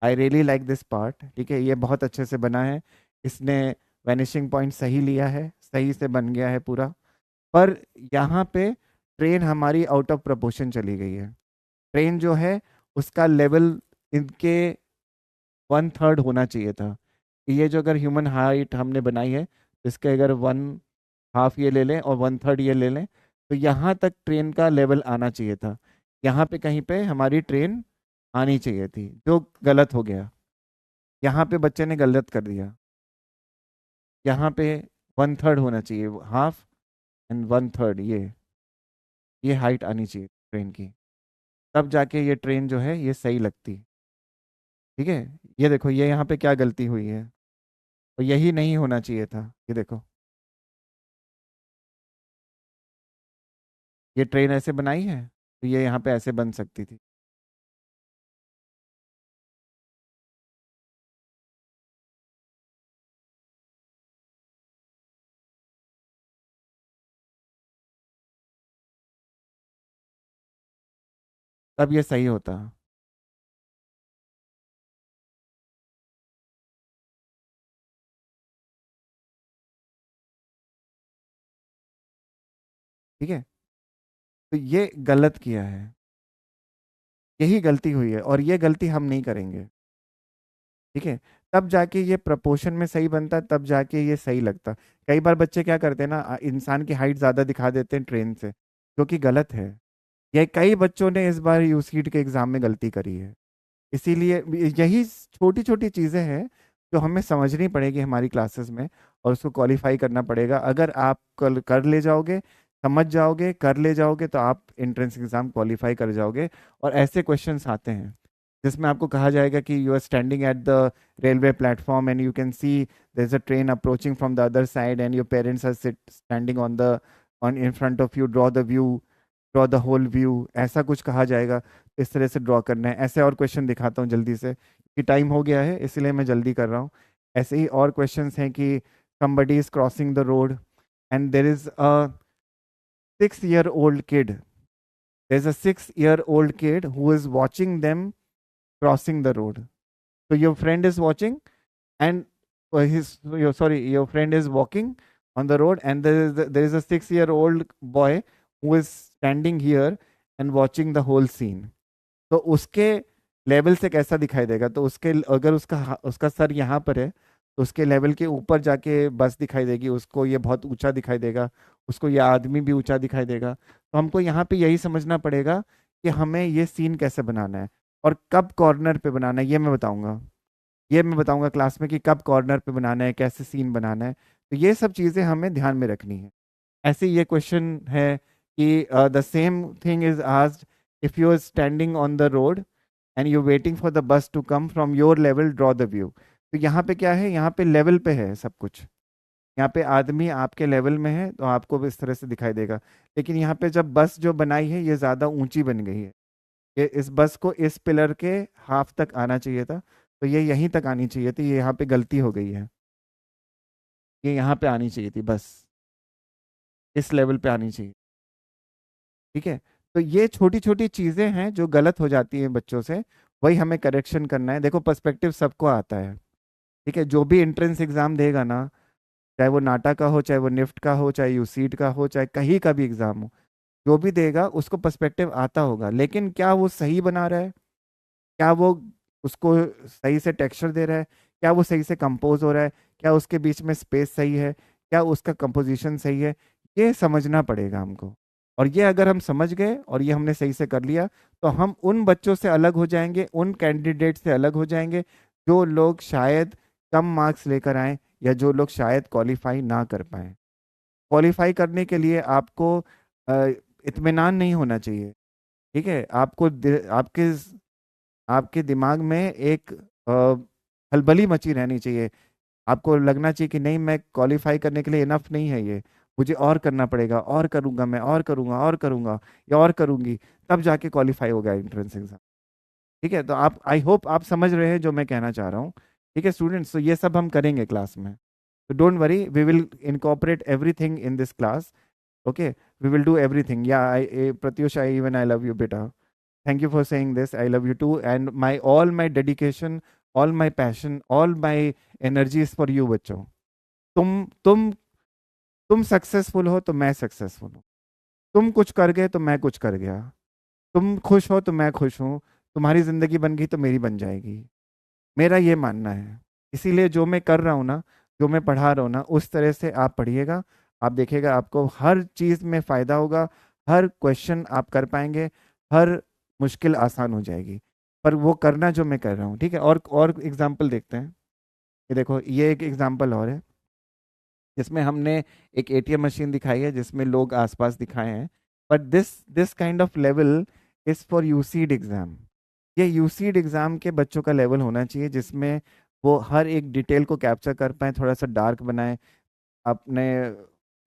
I really like this part. ठीक है, ये बहुत अच्छे से बना है, इसने vanishing point सही लिया है, सही से बन गया है पूरा। पर यहाँ पे ट्रेन हमारी आउट ऑफ प्रोपोर्शन चली गई है। ट्रेन जो है उसका लेवल इनके 1/3 होना चाहिए था। ये जो अगर ह्यूमन हाइट हमने बनाई है, तो इसके अगर 1/2 ये ले लें और 1/3 ये ले लें, तो यहाँ तक ट्रेन का लेवल आना चाहिए था। यहाँ पे कहीं पे हमारी ट्रेन आनी चाहिए थी, जो गलत हो गया। यहाँ पे बच्चे ने गलत कर दिया। यहाँ पे 1/3 होना चाहिए, हाफ एंड 1/3, ये हाइट आनी चाहिए ट्रेन की, तब जाके ये ट्रेन जो है ये सही लगती। ठीक है, ये देखो ये यहाँ पे क्या गलती हुई है, और यही नहीं होना चाहिए था। ये देखो, ये ट्रेन ऐसे बनाई है तो ये यहाँ पे ऐसे बन सकती थी। तब ये सही होता। ठीक है, तो ये गलत किया है, यही गलती हुई है और ये गलती हम नहीं करेंगे। ठीक है, तब जाके ये प्रपोर्शन में सही बनता, तब जाके ये सही लगता। कई बार बच्चे क्या करते हैं ना, इंसान की हाइट ज्यादा दिखा देते हैं ट्रेन से, जो कि गलत है। ये कई बच्चों ने इस बार यूसीट के एग्जाम में गलती करी है। इसीलिए यही छोटी छोटी चीजें हैं जो हमें समझनी पड़ेगी हमारी क्लासेस में, और उसको क्वालिफाई करना पड़ेगा। अगर आप कल कर ले जाओगे, समझ जाओगे, कर ले जाओगे, तो आप एंट्रेंस एग्जाम क्वालिफाई कर जाओगे। और ऐसे क्वेश्चंस आते हैं जिसमें आपको कहा जाएगा कि you are standing at the railway platform and you can see there is a train approaching from the other side and your parents are standing on the on in front of you, draw the view, draw the whole view, ऐसा कुछ कहा जाएगा। इस तरह से draw करना है। ऐसे और क्वेश्चन दिखाता हूँ जल्दी से, कि टाइम हो गया है इसलिए मैं जल्दी कर रहा हूँ। ऐसे ही और क्वेश्चंस हैं कि somebody is crossing the road and there is a 6-year old kid, there's a 6-year old kid who is watching them crossing the road. So your friend is watching and your friend is walking on the road and there is a 6-year old boy who is standing here and watching the whole scene. तो उसके level से कैसा दिखाई देगा, तो उसके अगर उसका सर यहाँ पर है तो उसके लेवल के ऊपर जाके बस दिखाई देगी, उसको ये बहुत ऊंचा दिखाई देगा, उसको ये आदमी भी ऊंचा दिखाई देगा। तो हमको यहाँ पे यही समझना पड़ेगा कि हमें ये सीन कैसे बनाना है और कब कॉर्नर पे बनाना है, ये मैं बताऊंगा क्लास में कि कब कॉर्नर पे बनाना है, कैसे सीन बनाना है। तो ये सब चीज़ें हमें ध्यान में रखनी है। ऐसे ही ये क्वेश्चन है कि the same thing is asked, if you are standing on the road and you waiting for the bus to come from your level, draw the view. तो यहाँ पे क्या है, यहाँ पे लेवल पे है सब कुछ। यहाँ पे आदमी आपके लेवल में है तो आपको भी इस तरह से दिखाई देगा। लेकिन यहाँ पे जब बस जो बनाई है ये ज़्यादा ऊंची बन गई है, ये इस बस को इस पिलर के हाफ तक आना चाहिए था, तो ये यहीं तक आनी चाहिए थी, ये यहाँ पे गलती हो गई है। ये यहाँ पे आनी चाहिए थी, बस इस लेवल पे आनी चाहिए। ठीक है, तो ये छोटी छोटी चीजें हैं जो गलत हो जाती हैं बच्चों से, वही हमें करेक्शन करना है। देखो पर्सपेक्टिव सबको आता है। ठीक है, जो भी एंट्रेंस एग्जाम देगा ना, चाहे वो नाटा का हो, चाहे वो निफ्ट का हो, चाहे यूसीट का हो, चाहे कहीं का भी एग्जाम हो, जो भी देगा उसको पर्सपेक्टिव आता होगा। लेकिन क्या वो सही बना रहा है, क्या वो उसको सही से टेक्सचर दे रहा है, क्या वो सही से कंपोज हो रहा है, क्या उसके बीच में स्पेस सही है, क्या उसका कंपोजिशन सही है, ये समझना पड़ेगा हमको। और ये अगर हम समझ गए और ये हमने सही से कर लिया, तो हम उन बच्चों से अलग हो जाएंगे, उन कैंडिडेट से अलग हो जाएंगे जो लोग शायद कम मार्क्स लेकर आए, या जो लोग शायद क्वालिफाई ना कर पाए। क्वालिफाई करने के लिए आपको अ, इत्मीनान नहीं होना चाहिए। ठीक है, आपको आपके आपके दिमाग में एक खलबली मची रहनी चाहिए। आपको लगना चाहिए कि नहीं, मैं क्वालिफाई करने के लिए इनफ नहीं है ये, मुझे और करना पड़ेगा, और करूंगा, मैं और करूंगा, और करूंगा, या और करूंगी, तब जाके क्वालिफाई होगा एंट्रेंस एग्जाम। ठीक है, तो आप, आई होप आप समझ रहे हैं जो मैं कहना चाह रहा हूँ। ठीक है स्टूडेंट्स, तो ये सब हम करेंगे क्लास में, तो don't worry, we will incorporate everything in this class. Okay, we will do everything. Yeah I, Pratyush, I even I love you बेटा। Thank you for saying this. I love you too. And my all my dedication, all my passion, all my energy is for you बच्चों। तुम तुम तुम successful हो तो मैं successful हूँ। तुम कुछ कर गए तो मैं कुछ कर गया। तुम खुश हो तो मैं खुश हूँ। तुम्हारी जिंदगी बन गई तो मेरी बन जाएगी। मेरा ये मानना है। इसीलिए जो मैं कर रहा हूँ ना, जो मैं पढ़ा रहा हूँ ना, उस तरह से आप पढ़िएगा। आप देखिएगा आपको हर चीज़ में फ़ायदा होगा। हर क्वेश्चन आप कर पाएंगे, हर मुश्किल आसान हो जाएगी। पर वो करना जो मैं कर रहा हूँ। ठीक है, और एग्जाम्पल देखते हैं। ये देखो, ये एक एग्जाम्पल और है जिसमें हमने एक एटीएम मशीन दिखाई है जिसमें लोग आसपास दिखाए हैं। But this this kind of level is for UCEED exam. ये यूसीड एग्जाम के बच्चों का लेवल होना चाहिए जिसमें वो हर एक डिटेल को कैप्चर कर पाए, थोड़ा सा डार्क बनाए, अपने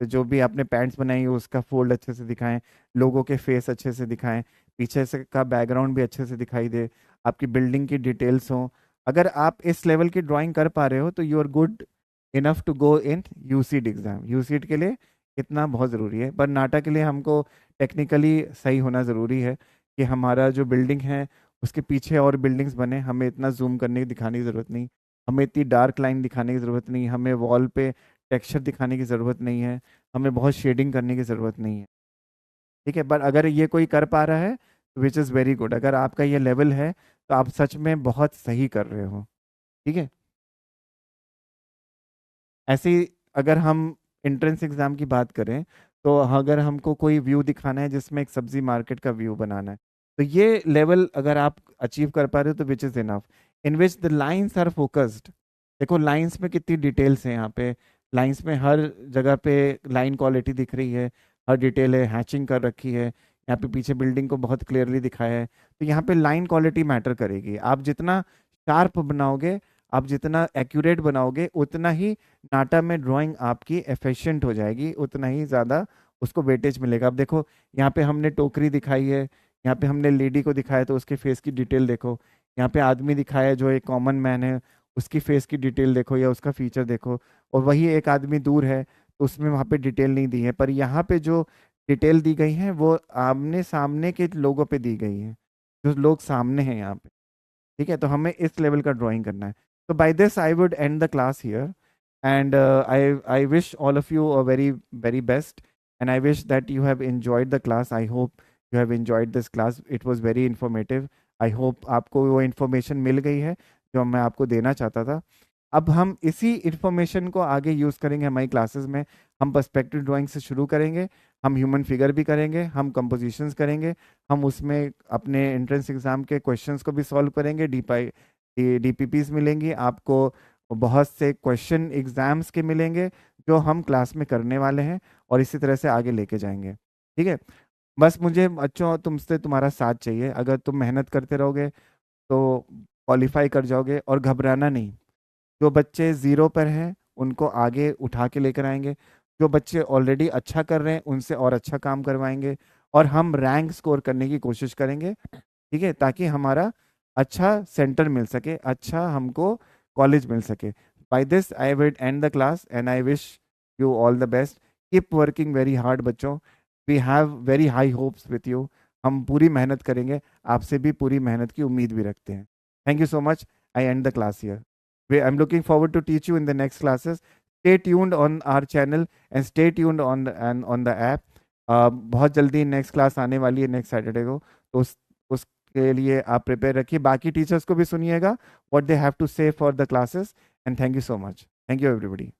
जो भी आपने पैंट्स बनाई है उसका फोल्ड अच्छे से दिखाएं, लोगों के फेस अच्छे से दिखाएं, पीछे से का बैकग्राउंड भी अच्छे से दिखाई दे, आपकी बिल्डिंग की डिटेल्स हों। अगर आप इस लेवल की ड्राइंग कर पा रहे हो तो you are good enough to go in UCEED exam. UCEED के लिए इतना बहुत ज़रूरी है। पर नाटा के लिए हमको टेक्निकली सही होना ज़रूरी है कि हमारा जो बिल्डिंग है उसके पीछे और बिल्डिंग्स बने। हमें इतना जूम करने दिखाने की ज़रूरत नहीं, हमें इतनी डार्क लाइन दिखाने की ज़रूरत नहीं, हमें वॉल पे टेक्सचर दिखाने की ज़रूरत नहीं है, हमें बहुत शेडिंग करने की ज़रूरत नहीं है। ठीक है, पर अगर ये कोई कर पा रहा है, विच इज़ वेरी गुड। अगर आपका ये लेवल है तो आप सच में बहुत सही कर रहे हो। ठीक है, ऐसे ही अगर हम एंट्रेंस एग्जाम की बात करें, तो अगर हमको कोई व्यू दिखाना है जिसमें एक सब्जी मार्केट का व्यू बनाना है, तो ये लेवल अगर आप अचीव कर पा रहे हो तो which is enough, in which the lines are focused. देखो लाइंस में कितनी डिटेल्स हैं यहाँ पे। लाइंस में हर जगह पे लाइन क्वालिटी दिख रही है, हर डिटेल है, हैचिंग कर रखी है, यहाँ पे पीछे बिल्डिंग को बहुत क्लियरली दिखाया है। तो यहाँ पे लाइन क्वालिटी मैटर करेगी। आप जितना शार्प बनाओगे, आप जितना एक्यूरेट बनाओगे, उतना ही नाटा में ड्राइंग आपकी एफिशिएंट हो जाएगी, उतना ही ज़्यादा उसको वेटेज मिलेगा। अब देखो, यहाँ पे हमने टोकरी दिखाई है, यहाँ पे हमने लेडी को दिखाया तो उसके फेस की डिटेल देखो, यहाँ पे आदमी दिखाया है जो एक कॉमन मैन है, उसकी फेस की डिटेल देखो या उसका फीचर देखो। और वही एक आदमी दूर है तो उसमें वहाँ पे डिटेल नहीं दी है, पर यहाँ पे जो डिटेल दी गई है वो आमने सामने के लोगों पे दी गई है, जो लोग सामने हैं यहाँ पे। ठीक है, तो हमें इस लेवल का ड्राइंग करना है। तो by this I would end the class here, and I wish all of you a very best, and I wish that you have enjoyed the class. I hope you have enjoyed this class. It was very informative. I hope आपको वो information मिल गई है जो मैं आपको देना चाहता था। अब हम इसी इंफॉर्मेशन को आगे यूज़ करेंगे हमारी क्लासेस में। हम पर्सपेक्टिव ड्राइंग से शुरू करेंगे, हम ह्यूमन फिगर भी करेंगे, हम कंपोजिशंस करेंगे, हम उसमें अपने एंट्रेंस एग्जाम के क्वेश्चंस को भी सॉल्व करेंगे। डीपीपीस मिलेंगी आपको, बहुत से क्वेश्चन एग्जाम्स के मिलेंगे जो हम क्लास में करने वाले हैं, और इसी तरह से आगे लेके जाएंगे। ठीक है, बस मुझे बच्चों तुमसे तुम्हारा साथ चाहिए। अगर तुम मेहनत करते रहोगे तो क्वालिफाई कर जाओगे, और घबराना नहीं। जो बच्चे ज़ीरो पर हैं उनको आगे उठा के लेकर आएंगे, जो बच्चे ऑलरेडी अच्छा कर रहे हैं उनसे और अच्छा काम करवाएंगे, और हम रैंक स्कोर करने की कोशिश करेंगे। ठीक है, ताकि हमारा अच्छा सेंटर मिल सके, अच्छा हमको कॉलेज मिल सके। By this I will end the class and I wish you all the best. Keep working very hard बच्चों, we have very high hopes with you. हम पूरी मेहनत करेंगे, आपसे भी पूरी मेहनत की उम्मीद भी रखते हैं। Thank you so much. I and the class here. I'm looking forward to teach you in the next classes. Stay tuned on our channel and stay tuned on the app. बहुत जल्दी नेक्स्ट क्लास आने वाली है next Saturday को, तो उसके लिए आप प्रिपेयर रखिए। बाकी टीचर्स को भी सुनिएगा व्हाट दे हैव टू से for the classes. And thank you so much. Thank you everybody.